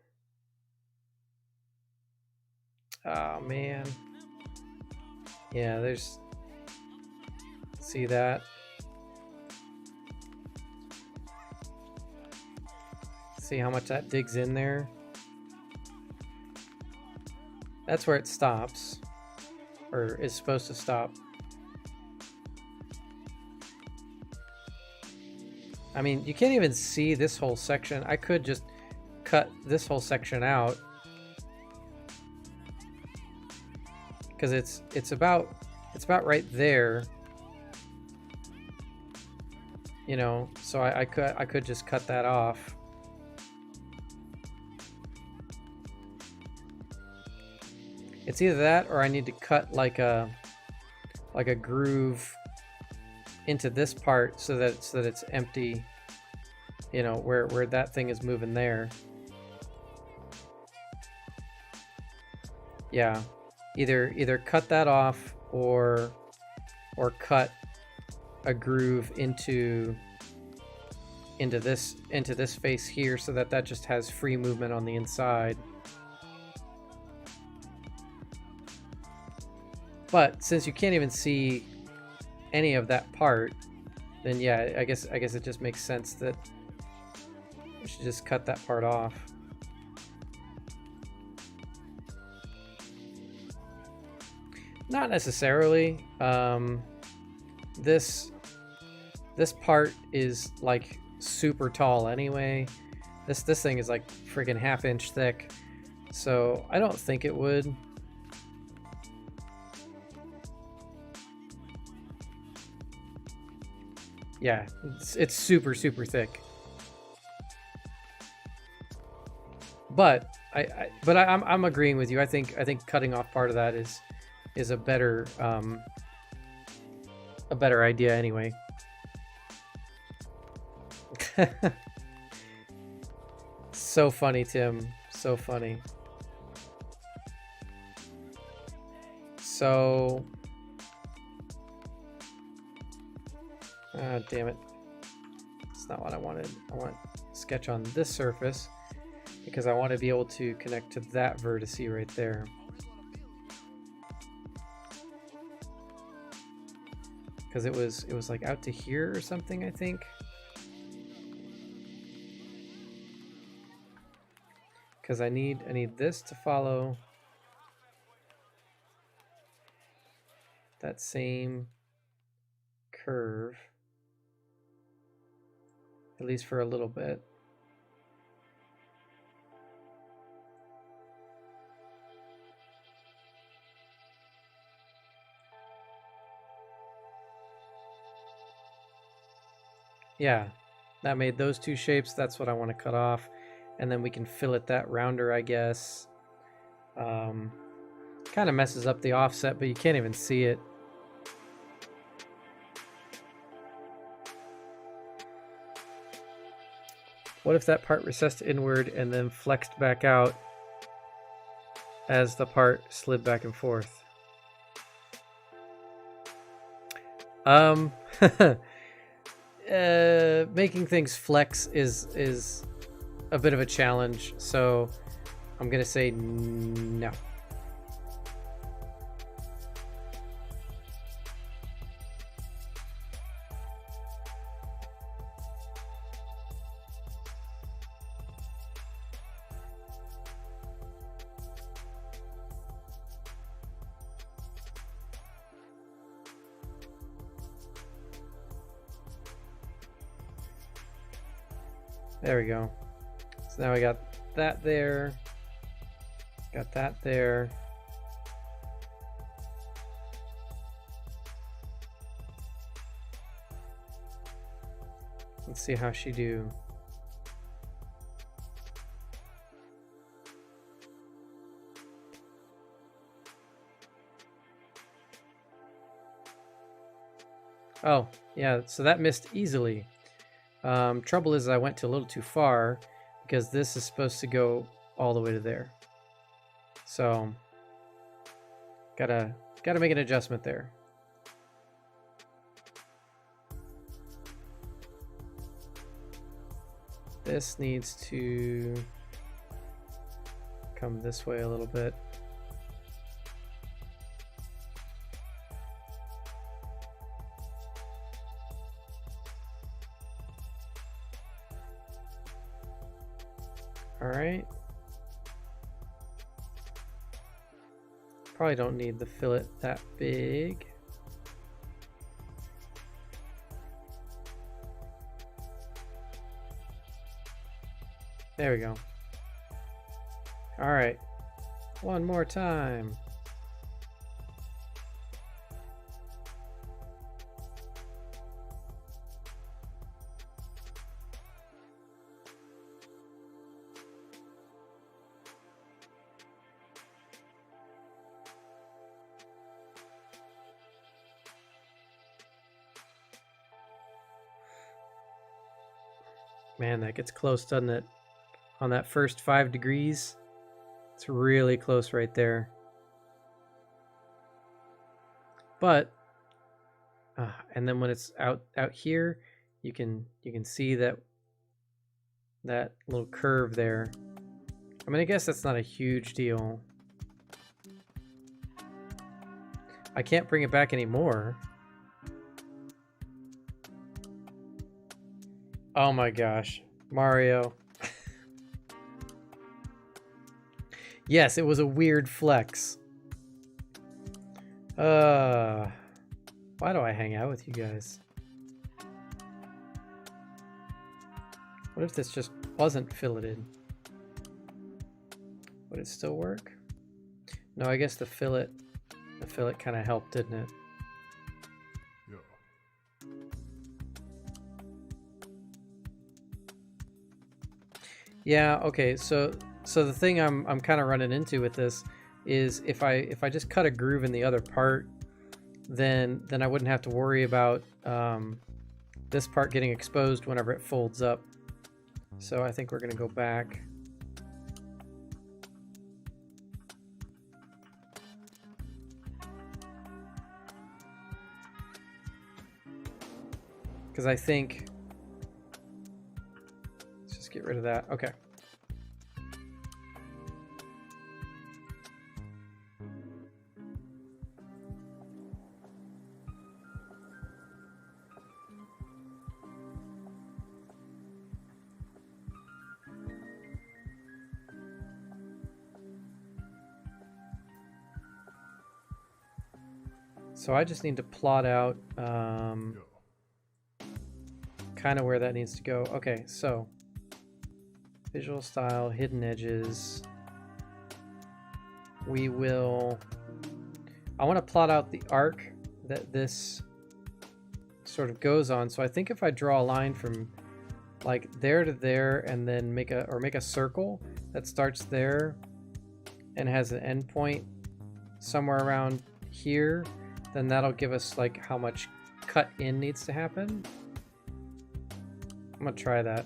Oh man. Yeah, there's, see that? See how much that digs in there? That's where it stops, or is supposed to stop. I mean, you can't even see this whole section. I could just cut this whole section out, because it's about right there, you know. So I could just cut that off. It's either that, or I need to cut like a groove into this part so that it's empty, you know, where that thing is moving there. Yeah, either cut that off or cut a groove into this face here so that just has free movement on the inside. But since you can't even see any of that part, then yeah, I guess it just makes sense that we should just cut that part off. Not necessarily. This part is like super tall anyway. This thing is like freaking half-inch thick, so I don't think it would. Yeah, it's super thick. But I'm agreeing with you. I think cutting off part of that is a better idea anyway. So funny, Tim. So funny. So damn it. That's not what I wanted. I want to sketch on this surface because I want to be able to connect to that vertex right there. Because it was like out to here or something, I think. Because I need this to follow that same curve, at least for a little bit. Yeah, that made those two shapes. That's what I want to cut off. And then we can fillet that rounder, I guess. Kind of messes up the offset, but you can't even see it. What if that part recessed inward and then flexed back out as the part slid back and forth? Making things flex is a bit of a challenge, so I'm gonna say no. There we go. So now we got that there, got that there. Let's see how she do. Oh, yeah, so that missed easily. Trouble is I went to a little too far because this is supposed to go all the way to there. So, gotta make an adjustment there. This needs to come this way a little bit. All right. Probably don't need the fillet that big. There we go. All right. One more time. Man, that gets close, doesn't it? On that first 5 degrees, it's really close right there. But, and then when it's out here, you can see that little curve there. I mean, I guess that's not a huge deal. I can't bring it back anymore. Oh my gosh, Mario. Yes, it was a weird flex. Why do I hang out with you guys? What if this just wasn't filleted? Would it still work? No, I guess the fillet kind of helped, didn't it? Yeah, okay, so the thing I'm kind of running into with this is if I just cut a groove in the other part, then I wouldn't have to worry about this part getting exposed whenever it folds up. So I think we're gonna go back. Because I think, let's just get rid of that. Okay. So I just need to plot out kind of where that needs to go. Okay, so visual style, hidden edges. I want to plot out the arc that this sort of goes on. So I think if I draw a line from like there to there and then make a circle that starts there and has an endpoint somewhere around here, then that'll give us like how much cut in needs to happen. I'm gonna try that.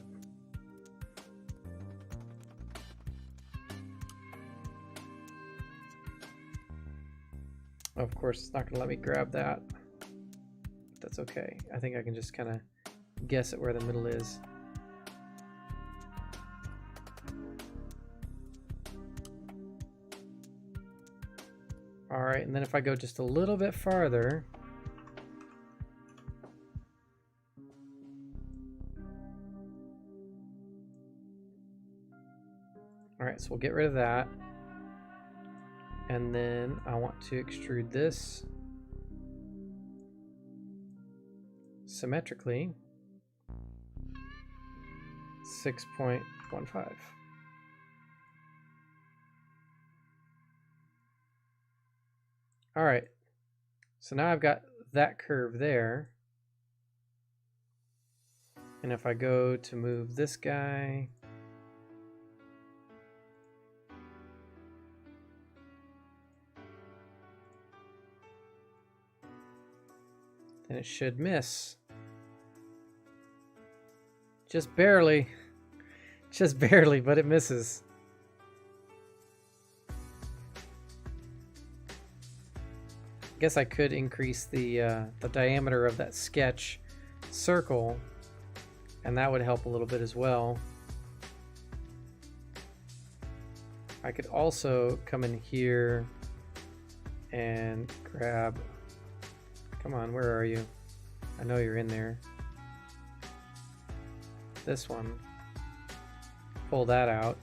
Of course, it's not gonna let me grab that. That's okay. I think I can just kind of guess at where the middle is. All right, and then if I go just a little bit farther, all right, so we'll get rid of that. And then I want to extrude this symmetrically, 6.15. All right, so now I've got that curve there. And if I go to move this guy, then it should miss. Just barely. Just barely, but it misses. I guess I could increase the diameter of that sketch circle, and that would help a little bit as well. I could also come in here and grab... Come on, where are you? I know you're in there. This one. Pull that out.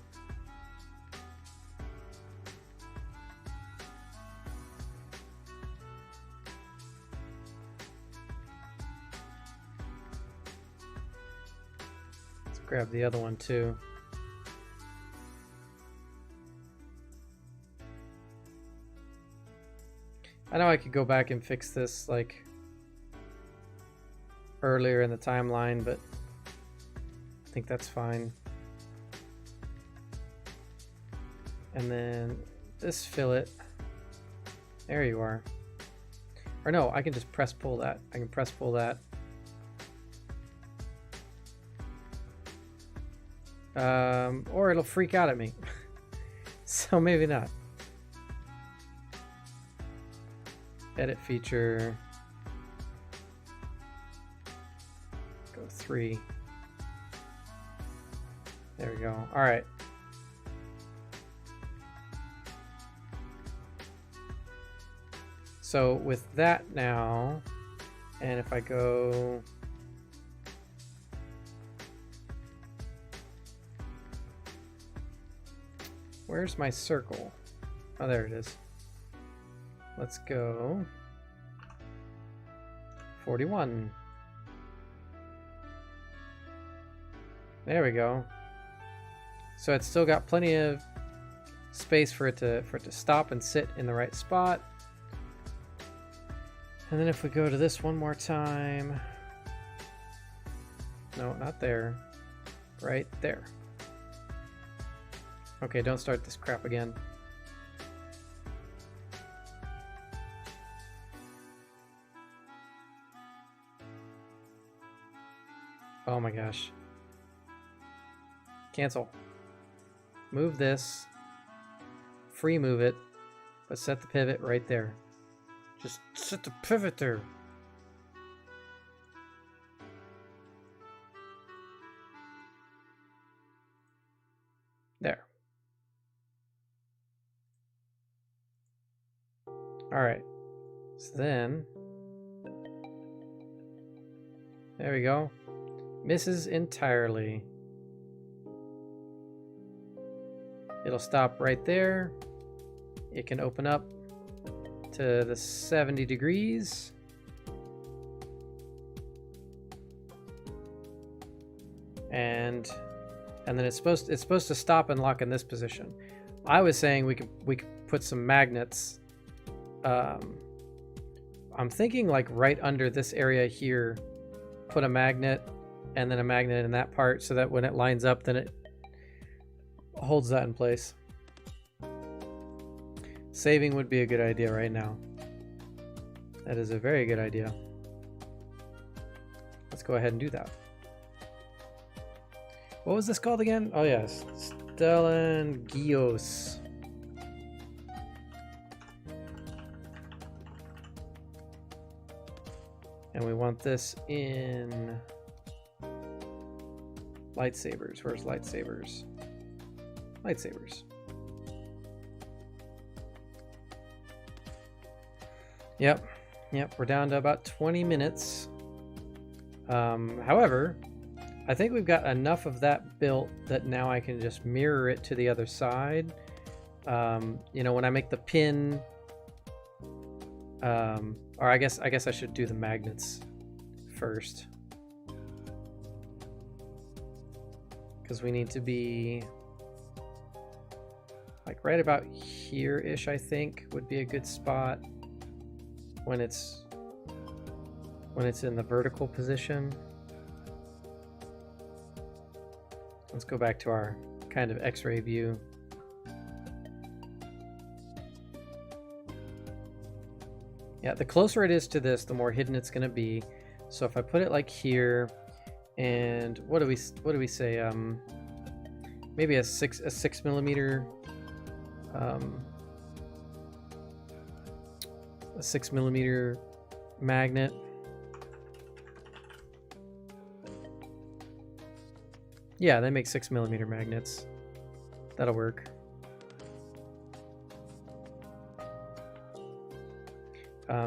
Let's grab the other one too. I know I could go back and fix this like earlier in the timeline, but I think that's fine. And then this fillet, there you are. Or no, I can just press pull that. I can press pull that. Or it'll freak out at me. So maybe not. Edit feature. Go 3. There we go. All right. So with that now, and if I go... Where's my circle? Oh, there it is. Let's go 41. There we go. So it's still got plenty of space for it to stop and sit in the right spot. And then if we go to this one more time, no, not there, right there. Okay, don't start this crap again. Oh my gosh. Cancel. Move this. Free move it. But set the pivot right there. Just set the pivot there. There. Alright. So then... There we go. Misses entirely. It'll stop right there. It can open up to the 70 degrees. And then it's supposed to stop and lock in this position. I was saying we could put some magnets. I'm thinking like right under this area here, put a magnet and then a magnet in that part so that when it lines up, then it holds that in place. Saving would be a good idea right now. That is a very good idea. Let's go ahead and do that. What was this called again? Oh yes, Stellan Gios. And we want this in lightsabers. Where's lightsabers? Lightsabers. Yep, we're down to about 20 minutes. However, I think we've got enough of that built that now I can just mirror it to the other side. You know, when I make the pin, or I guess I should do the magnets first, because we need to be like right about here-ish. I think would be a good spot when it's in the vertical position. Let's go back to our kind of X-ray view. Yeah, the closer it is to this, the more hidden it's going to be. So if I put it like here, and what do we say? Maybe a 6 millimeter, a 6 millimeter magnet. Yeah, they make 6 millimeter magnets. That'll work.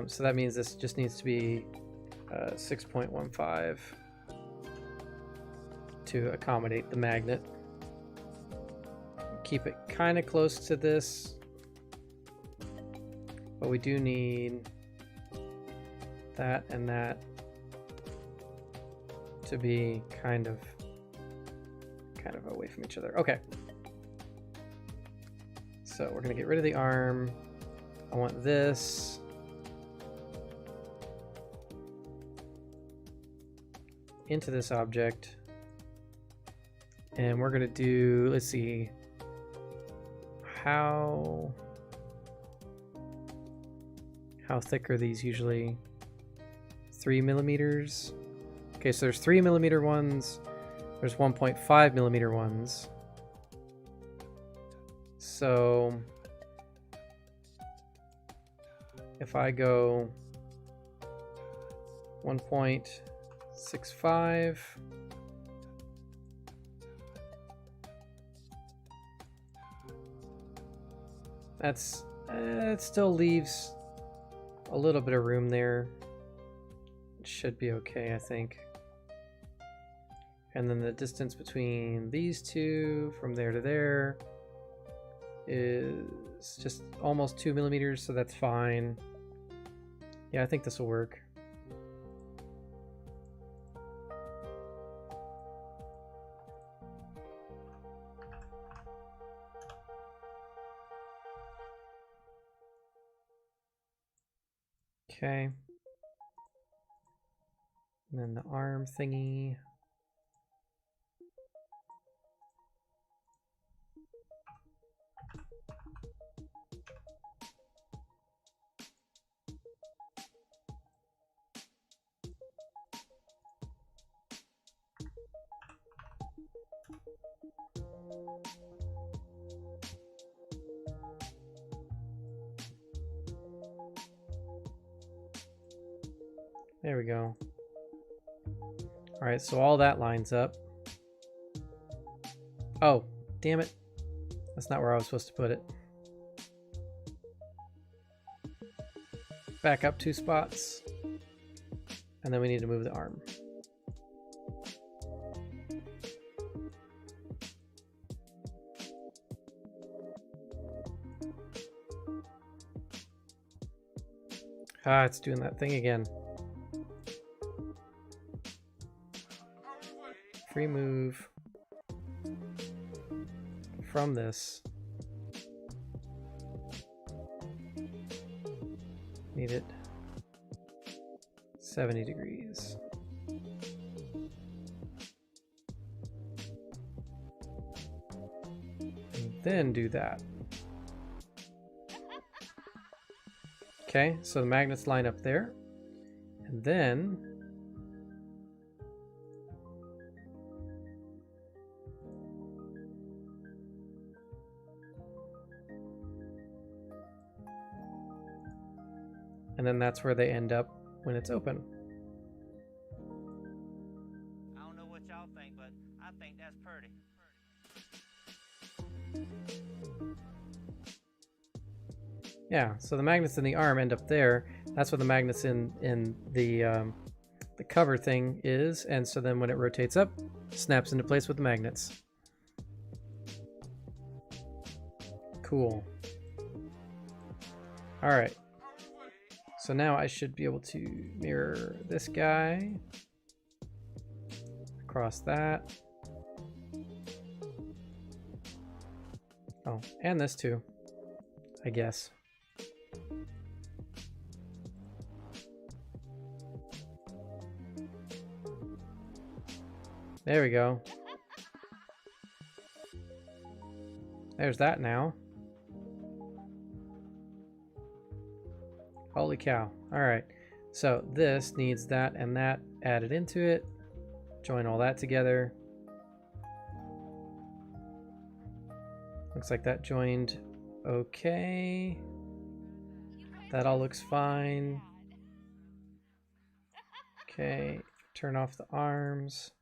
So that means this just needs to be 6.15 to accommodate the magnet. Keep it kind of close to this, but we do need that and that to be kind of away from each other. Okay. So we're gonna get rid of the arm. I want this. Into this object. And we're gonna do, let's see, how thick are these usually? 3 millimeters. Okay, so there's 3 millimeter ones. There's 1.5 millimeter ones. So if I go 1.65, that's it still leaves a little bit of room there. It should be okay, I think. And then the distance between these two from there to there is just almost 2 millimeters, so that's fine. Yeah, I think this will work. Okay. And then the arm thingy. There we go. All right, so all that lines up. Oh, damn it. That's not where I was supposed to put it. Back up 2 spots. And then we need to move the arm. Ah, it's doing that thing again. Free move from this. Need it 70 degrees. And then do that. Okay, so the magnets line up there. And then that's where they end up when it's open. I don't know what y'all think, but I think that's pretty. Yeah, so the magnets in the arm end up there. That's what the magnets in the cover thing is, and so then when it rotates up, snaps into place with the magnets. Cool. All right. So now I should be able to mirror this guy across that. Oh, and this too, I guess. There we go. There's that now. Holy cow. Alright. So this needs that and that added into it. Join all that together. Looks like that joined okay. That all looks fine. Okay, turn off the arms.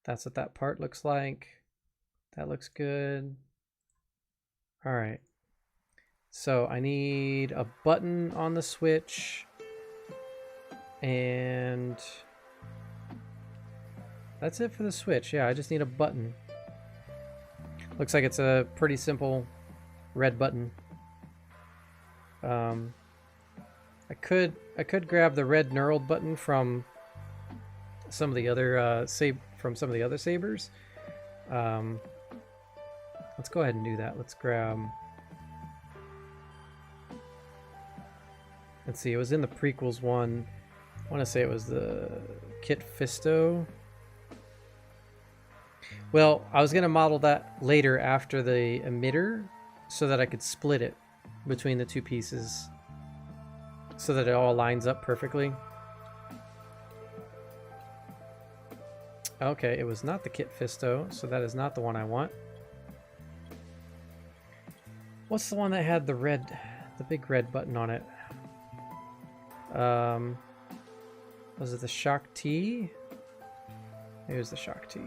That's what that part looks like. That looks good. All right. So I need a button on the switch. And that's it for the switch. Yeah, I just need a button. Looks like it's a pretty simple red button. I could grab the red knurled button from some of the other sabers. Let's go ahead and do that. Let's grab. Let's see. It was in the prequels one. I want to say it was the Kit Fisto. Well, I was gonna model that later after the emitter, so that I could split it between the two pieces, so that it all lines up perfectly. Okay, it was not the Kit Fisto, so that is not the one I want. What's the one that had the big red button on it? Was it the Shock T? It was the Shock T.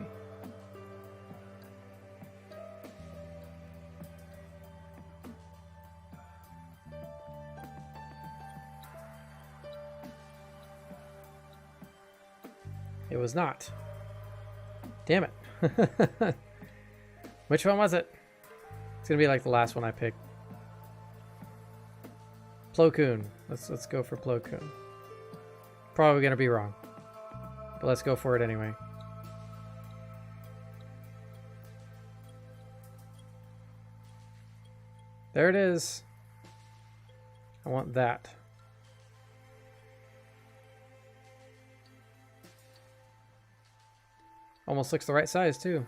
It was not. Damn it. Which one was it? It's gonna be like the last one I picked. Plo Koon. Let's go for Plo Koon. Probably gonna be wrong, but let's go for it anyway. There it is. I want that. Almost looks the right size too.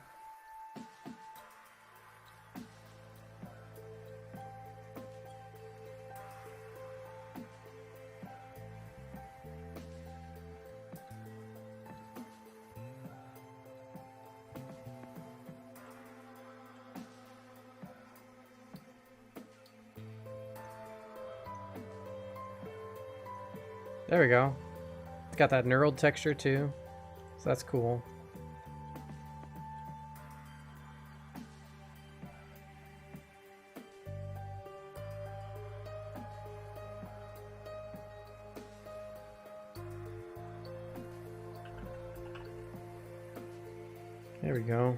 There we go. It's got that knurled texture too, so that's cool. There we go.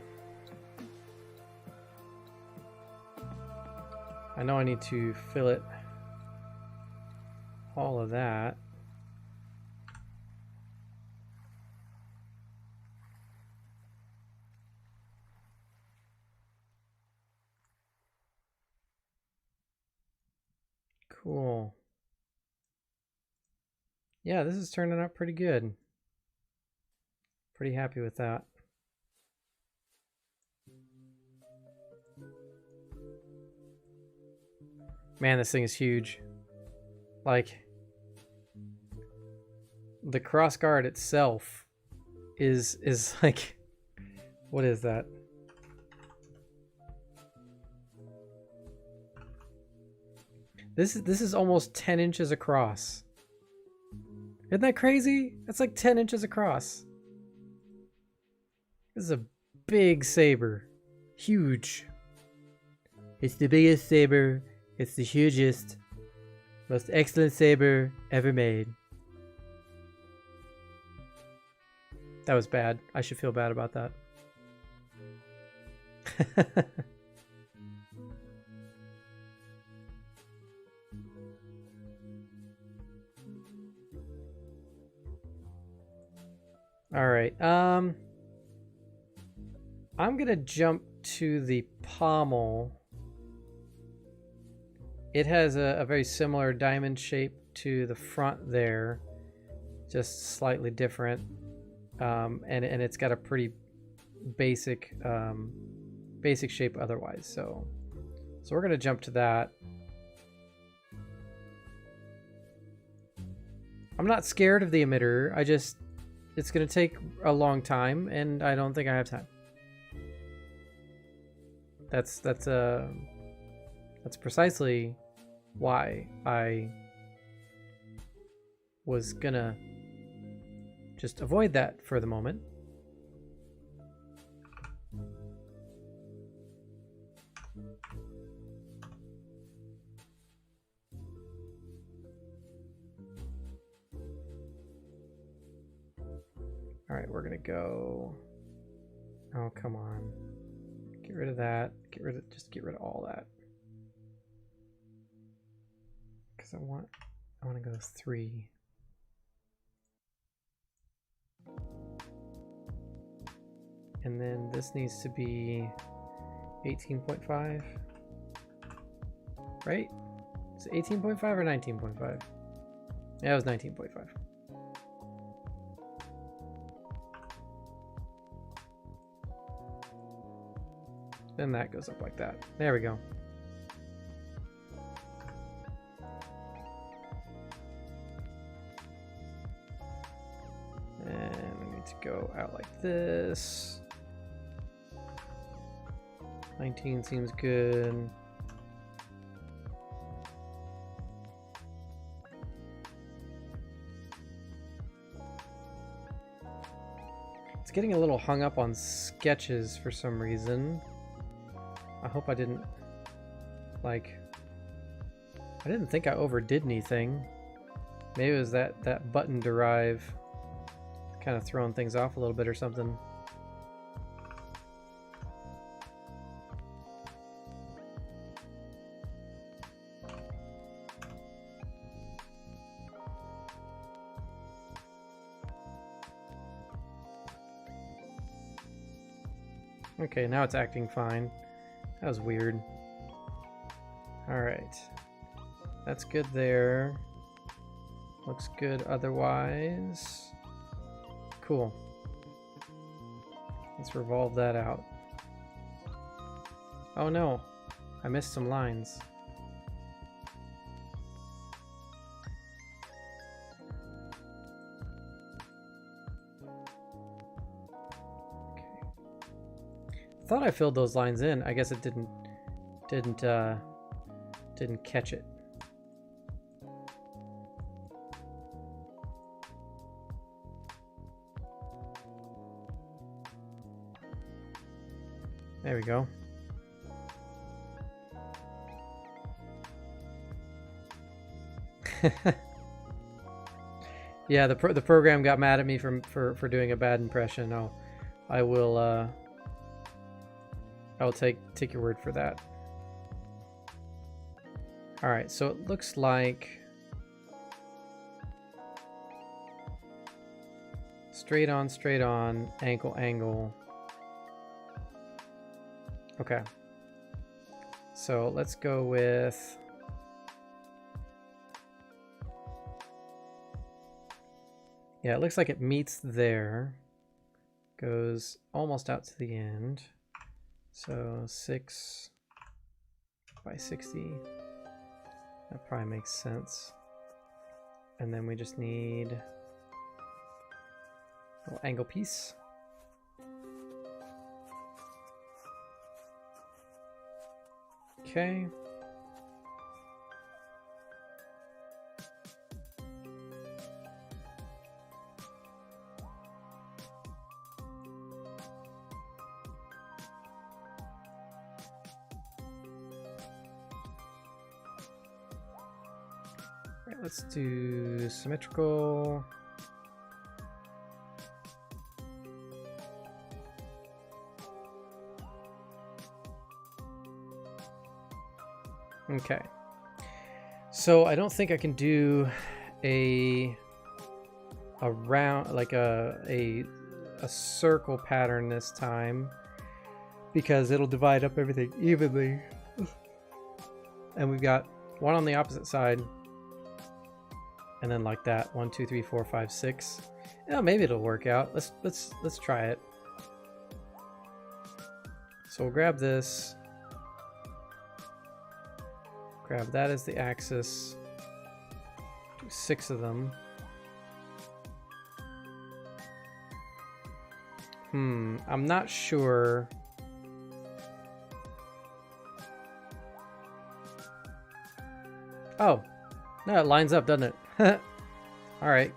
I know I need to fillet all of that. Cool. Yeah, this is turning out pretty good. Pretty happy with that. Man, this thing is huge. Like, the crossguard itself is like, what is that? This is almost 10 inches across. Isn't that crazy? That's like 10 inches across. This is a big saber. Huge. It's the biggest saber. It's the hugest, most excellent saber ever made. That was bad. I should feel bad about that. All right. I'm gonna jump to the pommel. It has a very similar diamond shape to the front there, just slightly different, and it's got a pretty basic basic shape otherwise. So we're gonna jump to that. I'm not scared of the emitter. It's gonna take a long time, and I don't think I have time. That's precisely why I was gonna just avoid that for the moment. All right, we're gonna go. Oh, come on. Get rid of that. Just get rid of all that. Because I want to go 3. And then this needs to be 18.5. Right? Is it 18.5 or 19.5? Yeah, it was 19.5. Then that goes up like that. There we go. And we need to go out like this. 19 seems good. It's getting a little hung up on sketches for some reason. I hope I didn't, like, I didn't think I overdid anything. Maybe it was that button derive kind of throwing things off a little bit or something. Okay, now it's acting fine. That was weird. Alright. That's good there. Looks good otherwise. Cool. Let's revolve that out. Oh no, I missed some lines. Thought I filled those lines in. I guess it didn't catch it. There we go. Yeah, the program got mad at me for doing a bad impression. I will take your word for that. All right, so it looks like straight on, ankle, angle. Okay. So let's go with yeah, it looks like it meets there. Goes almost out to the end. So 6 by 60, that probably makes sense. And then we just need a little angle piece. Okay. Let's do symmetrical. Okay. So I don't think I can do a round, like a circle pattern this time, because it'll divide up everything evenly. And we've got one on the opposite side. And then like that, 1, 2, 3, 4, 5, 6. Yeah, maybe it'll work out. Let's try it. So we'll grab this. Grab that as the axis. Do 6 of them. I'm not sure. Oh, no, it lines up, doesn't it? All right.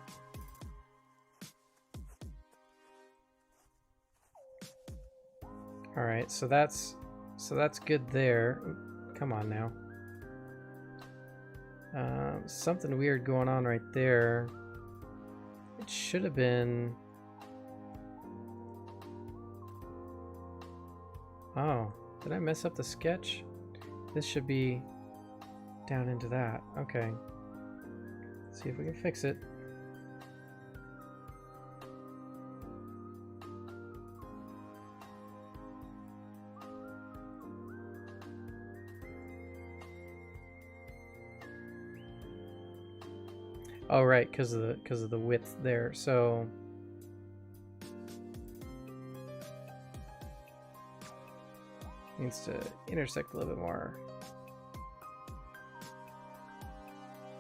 All right, so that's good there. Come on now. Something weird going on right there. It should have been. Oh, did I mess up the sketch? This should be down into that. Okay. Let's see if we can fix it. Oh right, because of the width there. So needs to intersect a little bit more.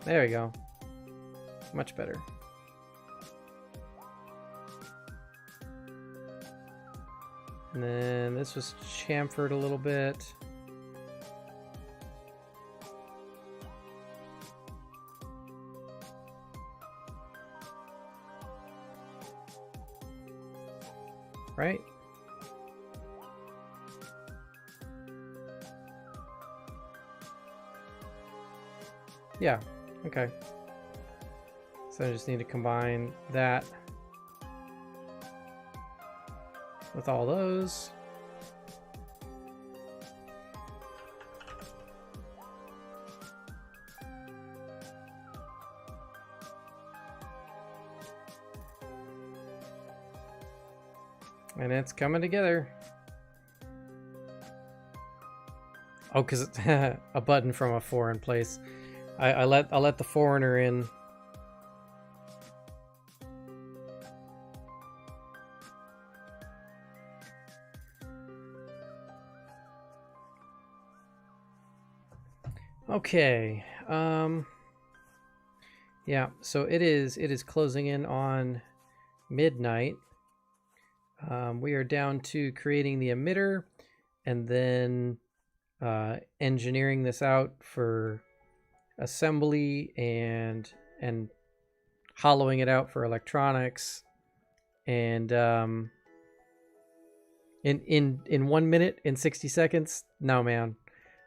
There we go. Much better. And then this was chamfered a little bit. Right? Yeah, okay. So I just need to combine that with all those. And it's coming together. Oh, because it's a button from a foreign place. I let the foreigner in. Okay. Yeah, so it is closing in on midnight. We are down to creating the emitter and then engineering this out for assembly and hollowing it out for electronics. And in 1 minute, in 60 seconds, no man.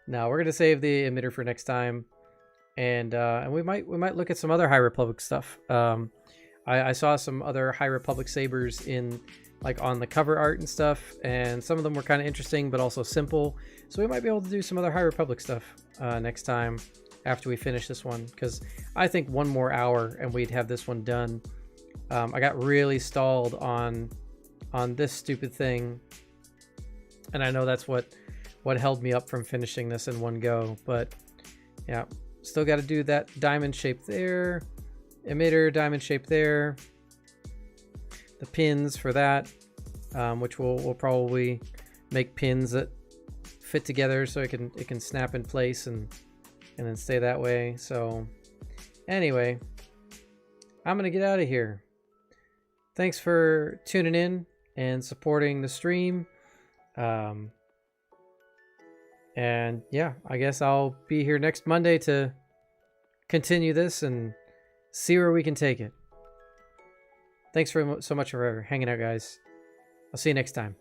No, we're gonna save the emitter for next time. And we might look at some other High Republic stuff. I saw some other High Republic sabers in like on the cover art and stuff, and some of them were kind of interesting but also simple. So we might be able to do some other High Republic stuff next time after we finish this one, because I think 1 more hour and we'd have this one done. I got really stalled on this stupid thing, and I know that's what held me up from finishing this in one go. But yeah, still got to do that diamond shape there, emitter diamond shape there, the pins for that, which we'll probably make pins that fit together so it can snap in place and then stay that way. So anyway, I'm gonna get out of here. Thanks for tuning in and supporting the stream. And yeah, I guess I'll be here next Monday to continue this and see where we can take it. Thanks so much for hanging out, guys. I'll see you next time.